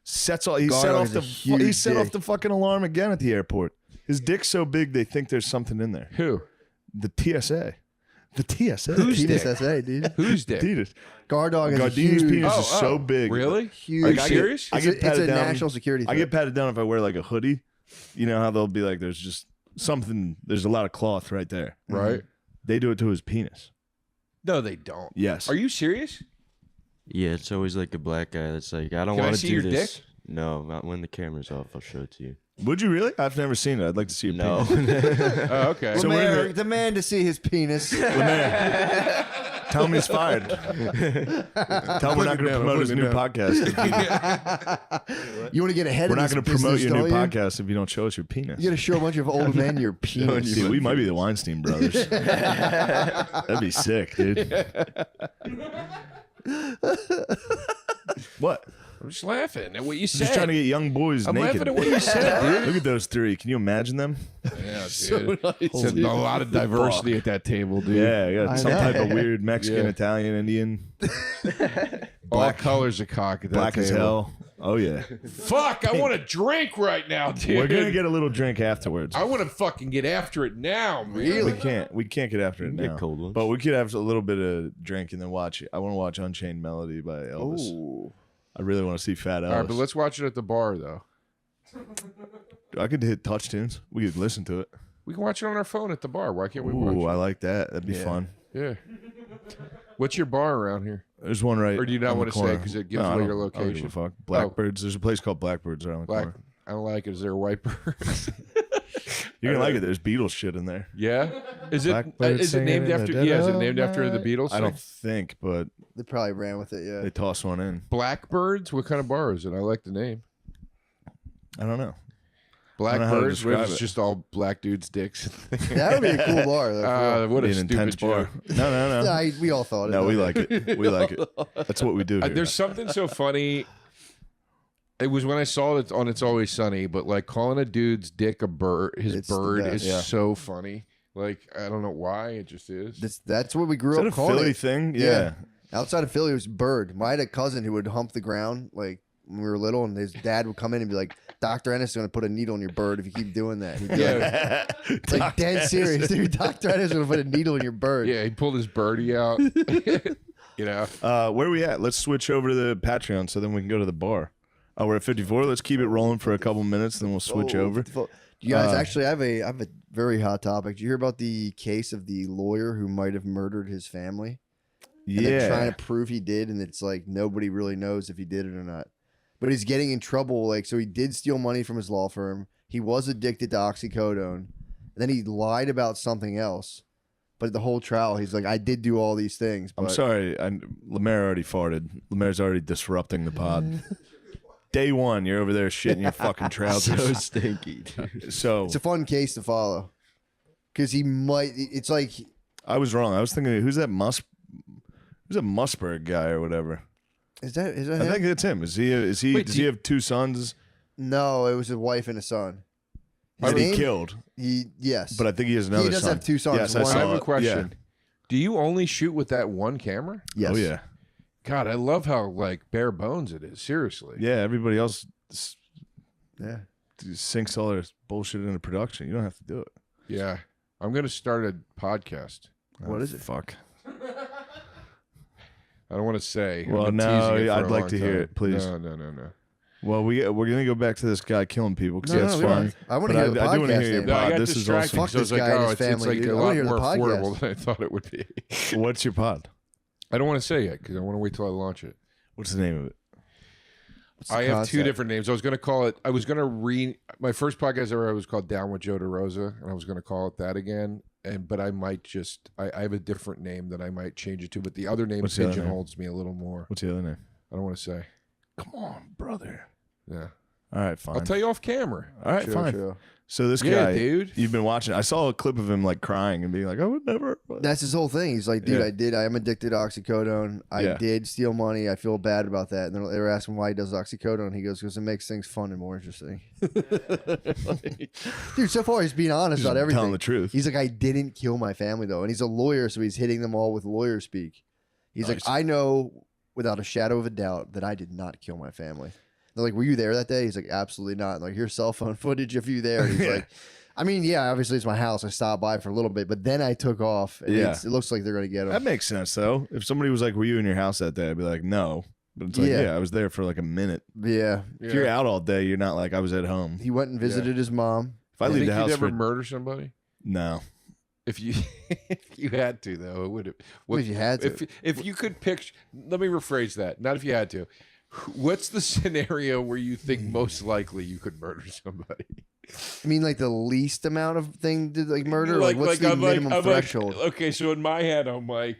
sets all. He Guard set dog off is the. a huge He set off dick. the fucking alarm again at the airport. His dick's so big they think there's something in there. Who? The TSA. The TSA. Who's Penis dick? SA, dude. Who's dick? Adidas. Guard dog is a Gardini's huge, penis is Oh, so big. Really? huge. Are you I get- serious? I It's get a patted down. national security I threat. get patted down if I wear like a hoodie. You know how they'll be like, there's just something. There's a lot of cloth right there. Right? They do it to his penis. No, they don't. Yes. Are you serious? Yeah, it's always like a black guy that's like, I don't Can I want to see do your this. dick? No, not when the camera's off. I'll show it to you. Would you really? I've never seen it. I'd like to see your No. penis. Oh, okay. So wait a minute. Demand to see his penis. Tell him he's fired. Tell him we're not going to promote his new podcast. You want to get ahead We're of not this going to promote business, your new don't you? podcast if you don't show us your penis. You got to show a bunch of old men your penis. Dude, we might be the Weinstein brothers. That'd be sick, dude. What? I'm just laughing at what you I'm said. just trying to get young boys I'm naked. laughing at what you said, dude. Look at those three. Can you imagine them? Yeah, dude. So nice. It's a lot of diversity at that table, dude. Yeah, you got I some know. type of weird Mexican, Yeah. Italian, Indian, All colors of cock at that black table. as hell. Oh yeah. Fuck, I want a drink right now, dude. We're gonna get a little drink afterwards. I want to fucking get after it now, man. We can't get after it can now. get cold ones. But we could have a little bit of drink and then watch it. I want to watch Unchained Melody by Elvis. Ooh. I really want to see Fat Elvis. All right, but let's watch it at the bar, though. I could hit touch tunes. We could listen to it. We can watch it on our phone at the bar. Why can't we watch Ooh, it? I like that. That'd be fun. Yeah. What's your bar around here? There's one right. Or do you not on the want to say corner. 'cause it gives No, I away don't- your I don't give a location? fuck. Blackbirds. There's a place called Blackbirds right on the Black. corner. I don't like it. Is there a white bird? You're gonna like it. There's Beatles shit in there. Yeah. Is it? Blackbird Is it named singing in after? the Yeah. Is it dead named of after the night. Beatles? I don't thing? think, but They probably ran with it, yeah. they toss one in. Blackbirds. What kind of bar is it? I like the name. I don't know. I don't know how to Blackbirds. Where describe it's it. just all black dudes' dicks. That would be a cool bar, though. for real. What a Be an stupid intense bar. joke. No. Nah, we all thought it. No, though. we like it. We like it. That's what we do. Here. There's something so funny. It was when I saw it on It's Always Sunny, but like calling a dude's dick a bird, his It's the bird best. is Yeah. so funny. Like I don't know why, it just is. That's what we grew Is that up a calling Philly it. thing? Yeah. Yeah. Outside of Philly, it was bird. I had a cousin who would hump the ground like when we were little, and his dad would come in and be like, "Dr. Ennis is going to put a needle in your bird if you keep doing that." He'd be Yeah. like dead serious, dude. Dr. Ennis is going to put a needle in your bird. Yeah, he pulled his birdie out. You know, Where are we at? Let's switch over to the Patreon so then we can go to the bar. Oh, we're at 54. Let's keep it rolling for a couple minutes, then we'll switch over. 54. You guys, actually, I have a very hot topic. Did you hear about the case of the lawyer who might have murdered his family? And they're trying to prove he did, and it's like nobody really knows if he did it or not. But he's getting in trouble. Like, so he did steal money from his law firm. He was addicted to oxycodone. And then he lied about something else. But the whole trial, he's like, I did do all these things. But... I'm sorry. Lemaire already farted. Lemaire's already disrupting the pod. Day one, you're over there shitting your fucking trousers. So stinky, dude. So it's a fun case to follow. Because he might, it's like... I was wrong. I was thinking, who's that Musberg guy or whatever? Is that him? I think it's him. Is he? Wait, does he have 2 sons? No, it was a wife and a son. That he killed. Yes. But I think he has another son. He does have 2 sons. Yes, I have a it. question. Yeah. Do you only shoot with that one camera? Yes. Oh yeah. God, I love how like bare bones it is. Seriously. Yeah. Everybody else Yeah. sinks all their bullshit into production. You don't have to do it. Yeah. I'm gonna start a podcast. What is it? Fuck. I don't want to say. Well, I've been no, teasing it for I'd a like long to hear time. it, please. No. Well, we're gonna go back to this guy killing people because that's we don't. fun. I want But to hear the I do want to podcast. hear your name. No, I pod. got This is distracted awesome. because I was Fuck like, this guy and oh, his it's family, like dude. a I wanna lot hear the more podcast. affordable than I thought it would be. What's your pod? I don't want to say yet because I want to wait till I launch it. What's the name of it? What's the I have 2 concept? different names. I was going to call it. I was going to my first podcast ever was called Down with Joe DeRosa, and I was going to call it that again. But I might just I have a different name that I might change it to. But the other name What's the other name? pigeonholes me a little more. What's the other name? I don't want to say. Come on, brother. Yeah, All right, fine. I'll tell you off camera. All right, True, fine. true. So this Yeah, guy, dude. you've been watching. I saw a clip of him like crying and being like, "I would never." That's his whole thing. He's like, dude, Yeah. I am addicted to oxycodone. I Yeah. did steal money. I feel bad about that. And they were asking why he does oxycodone. He goes, because it makes things fun and more interesting. Dude, so far he's being honest Just about everything. telling the truth. He's like, I didn't kill my family though. And he's a lawyer, so he's hitting them all with lawyer speak. He's Nice. like, I know without a shadow of a doubt that I did not kill my family. They're like, were you there that day? He's like, absolutely not. And like, here's cell phone footage of you there. And he's like, I mean, yeah, obviously it's my house. I stopped by for a little bit, but then I took off. And Yeah. it looks like they're going to get him. That makes sense though. If somebody was like, "Were you in your house that day?" I'd be like, "No," but it's like, Yeah. "Yeah, I was there for like a minute." Yeah. If you're out all day, you're not like I was at home. He went and visited his mom. If I You leave think the house you'd ever for murder somebody? no, If you if you had to though, it would. What if you had to? If you could picture, let me rephrase that. Not if you had to. What's the scenario where you think most likely you could murder somebody? I mean, like the least amount of thing to like murder. Like, what's the minimum threshold? Okay, so in my head, I'm like,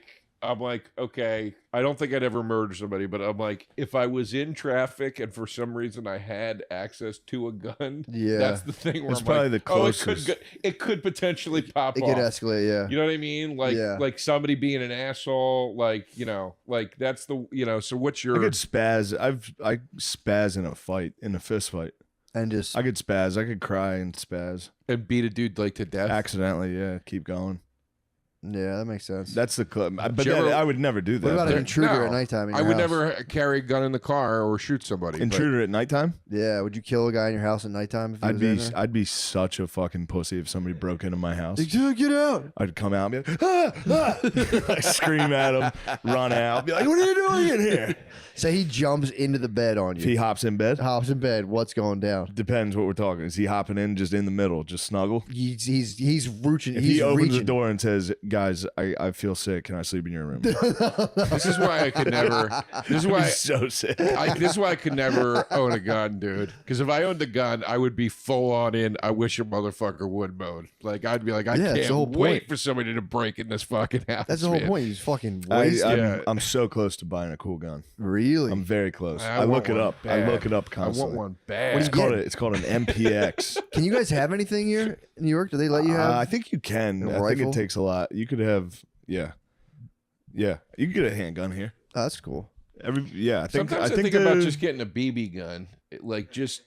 okay, I don't think I'd ever murder somebody, but I'm like, if I was in traffic and for some reason I had access to a gun, Yeah. that's the thing where That's I'm probably like, the oh, closest. it could potentially pop It off. could escalate. Yeah. You know what I mean? Like, Yeah. like somebody being an asshole, like that's the So what's I your? could spaz. I spaz in a fist fight. And just I could spaz. I could cry and spaz And beat a dude like to death. accidentally. Yeah, keep going. yeah, that makes sense. That's the clip. But you ever- I would never do that. What about an but intruder No, at nighttime? In I your would house? never carry a gun in the car or shoot somebody. but- intruder at nighttime? Yeah, would you kill a guy in your house at nighttime? If he was in there? I'd be such a fucking pussy if somebody broke into my house. Like, dude, get out! I'd come out and be like, I scream at him, run out, be like, "What are you doing in here?" Say he jumps into the bed on If he you. hops in bed, Hops in bed. What's going down? depends what we're talking. Is he hopping in just in the middle, just snuggle? He's reaching. If He's he opens reaching. the door and says, "Guys, I feel sick. Can I sleep in your room?" This is why I could never. This is why. He's so sick. This is why I could never own a gun, dude. Because if I owned a gun, I would be full on in. I wish a motherfucker would mode. Like I'd be like, I Yeah, that's the whole can't wait point. for somebody to break in this fucking house. That's the whole man. point. He's fucking I, wasted. Yeah. I'm so close to buying a cool gun. Really? I'm very close. I I want look it one up. I bad. look it up I want constantly. one bad. What do you get? It's called an MPX. Can you guys have anything here in New York? Do they let you have? I think you can. a I think rifle? it takes a lot. You could have, yeah. You could get a handgun here. Oh, that's cool. I think. Sometimes I think the- about just getting a BB gun, like just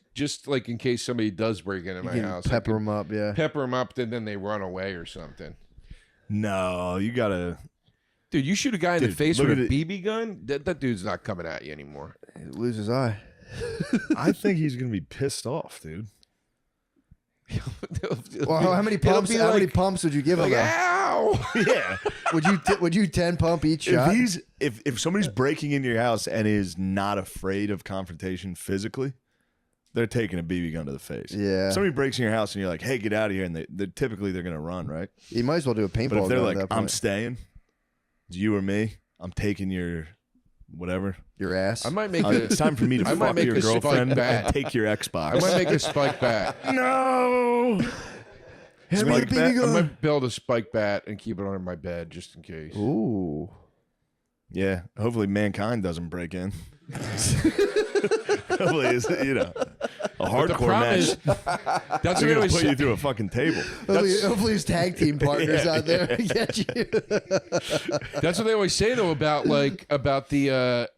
like in case somebody does break into You my can house. I pepper could them up. Yeah. pepper them up, and then they run away or something. No, you gotta. Dude, you shoot a guy in the Dude, face look with a at it. BB gun, that dude's not coming at you anymore. Lose his eye. I think he's gonna be pissed off, dude. Well, how many pumps? be How many like- pumps would you give him? Like, though? ow! No. Yeah. Would you 10 pump each shot? If somebody's breaking into your house and is not afraid of confrontation physically, they're taking a BB gun to the face. Yeah. Somebody breaks in your house and you're like, "Hey, get out of here," and they're typically gonna run, right? You might as well do a paintball. But if they're gun like, at that "I'm point. staying," it's you or me. I'm taking your whatever. Your ass. I might make It's time for me to I might fuck make your a spike girlfriend bat. and take your Xbox. I might make a spike bat. No. Hand me the Spike bat? BB I gun. might build a spike bat and keep it under my bed just in case. Ooh. Yeah. Hopefully, mankind doesn't break in. Hopefully, it's, a hardcore problem match. is, that's what They're they gonna always put you say. through a fucking table. Hopefully his tag team partners out there get you. That's what they always say though about the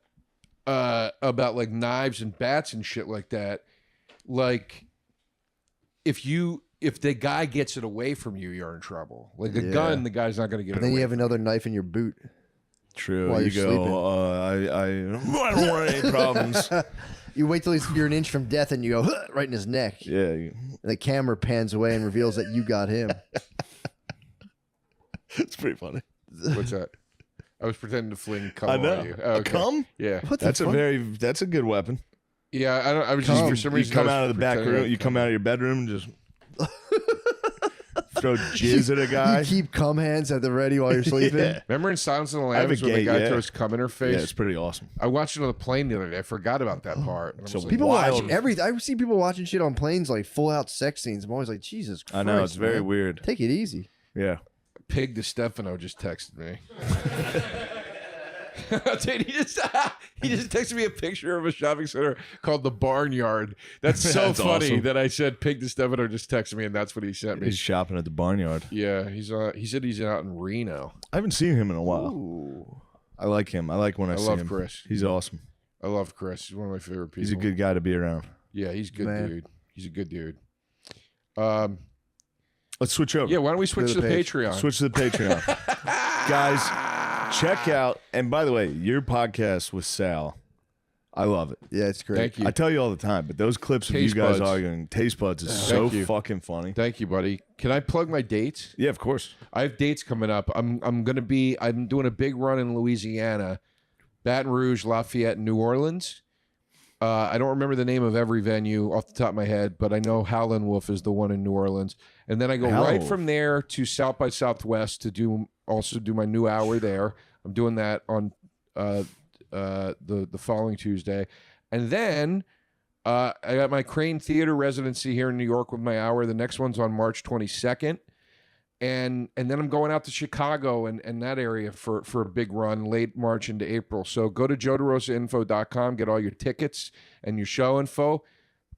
about like knives and bats and shit like that. Like if the guy gets it away from you, you're in trouble. Like a Yeah. gun, the guy's not going to get But it then away. you have another knife in your boot. True. While You you're go. I don't want any problems. You wait till you're an inch from death and you go "Huh," right in his neck. Yeah. And the camera pans away and reveals that you got him. It's pretty funny. What's that? I was pretending to fling cum I on know. you. A Okay. cum? Yeah. What the That's fuck? that's a good weapon. Yeah, I was just for some You reason come I was out of the back pretending room. You to come out of your bedroom and just throw jizz at a You guy. keep cum hands at the ready while you're sleeping. Yeah. Remember in Silence of the have a Lambs when the gay- guy yeah. throws cum in her face? Yeah, it's pretty awesome. I watched it on the plane the other day. I forgot about that part. And I So was like, People Wild. watch everything. I see people watching shit on planes like full out sex scenes. I'm always like, Jesus Christ. I know it's very man. weird. Take it easy. Yeah. Pig DeStefano just texted me. Dude, he just texted me a picture of a shopping center called the Barnyard. That's so That's funny awesome. that I said Pig DeStefano just texted me, and that's what he sent me. He's shopping at the barnyard. Yeah, he said he's out in Reno. I haven't seen him in a while. Ooh. I like him. I like when I see love him. Chris. He's awesome. I love Chris. He's one of my favorite people. He's a good guy to be around. Yeah, he's a good Man. dude. He's a good dude. Let's switch over. Yeah, why don't we switch to to the the page. Patreon? Switch to the Patreon. Guys, check out, and by the way, your podcast with Sal, I love it. Yeah, it's great. Thank you. I tell you all the time, but those clips of Taste you guys Buds. arguing, Taste Buds is so Thank you. fucking funny. Thank you, buddy. Can I plug my dates? Yeah, of course. I have dates coming up. I'm doing a big run in Louisiana, Baton Rouge, Lafayette, and New Orleans. I don't remember the name of every venue off the top of my head, but I know Howlin' Wolf is the one in New Orleans. And then I go Howlin' right Wolf. from there to South by Southwest to do my new hour there. I'm doing that on the following Tuesday. And then I got my Crane Theater residency here in New York with my hour. The next one's on March 22nd. And then I'm going out to Chicago and that area for a big run late March into April. So go to joederosainfo.com, get all your tickets and your show info.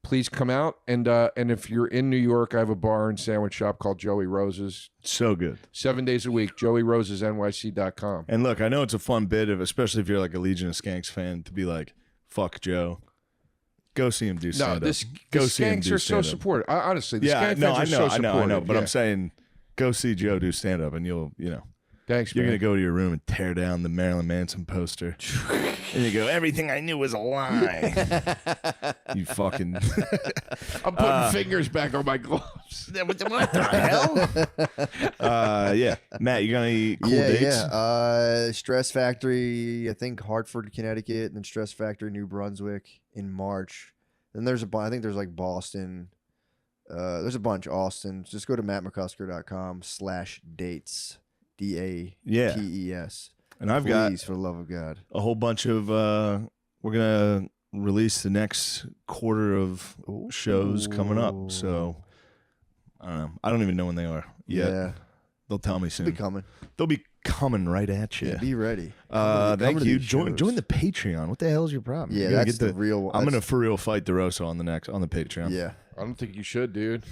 Please come out. And if you're in New York, I have a bar and sandwich shop called Joey Rose's. So good. 7 days a week, joeyrosesnyc.com. And look, I know it's a fun bit of, especially if you're like a Legion of Skanks fan, to be like, fuck Joe. Go see him do No, stand up. the Go see him Skanks do are so stand-up. supportive. Honestly, the Yeah, Skank no, fans I are know, so I supportive. know. But Yeah. I'm saying, go see Joe do stand up, and you'll. Thanks, You're man. going to go to your room and tear down the Marilyn Manson poster. And you go, everything I knew was a lie. You fucking. I'm putting fingers back on my gloves. What the hell? Yeah. Matt, you got any cool dates? Yeah. Stress Factory, I think Hartford, Connecticut, and then Stress Factory, New Brunswick in March. Then there's I think there's like Boston. There's a bunch. Austin. Just go to mattmccusker.com/dates. DATES. And I've Please, got for the love of God. a whole bunch of. We're going to release the next quarter of shows coming up. So I don't know. I don't even know when they are yet. Yeah. They'll tell me Be soon. coming. They'll be coming right at you. Yeah, be ready. Thank to you. these Join shows. the Patreon. What the hell is your problem? Yeah, You gotta that's get the real. I'm gonna that's- for real fight DeRosa on the Patreon. Yeah. I don't think you should, dude.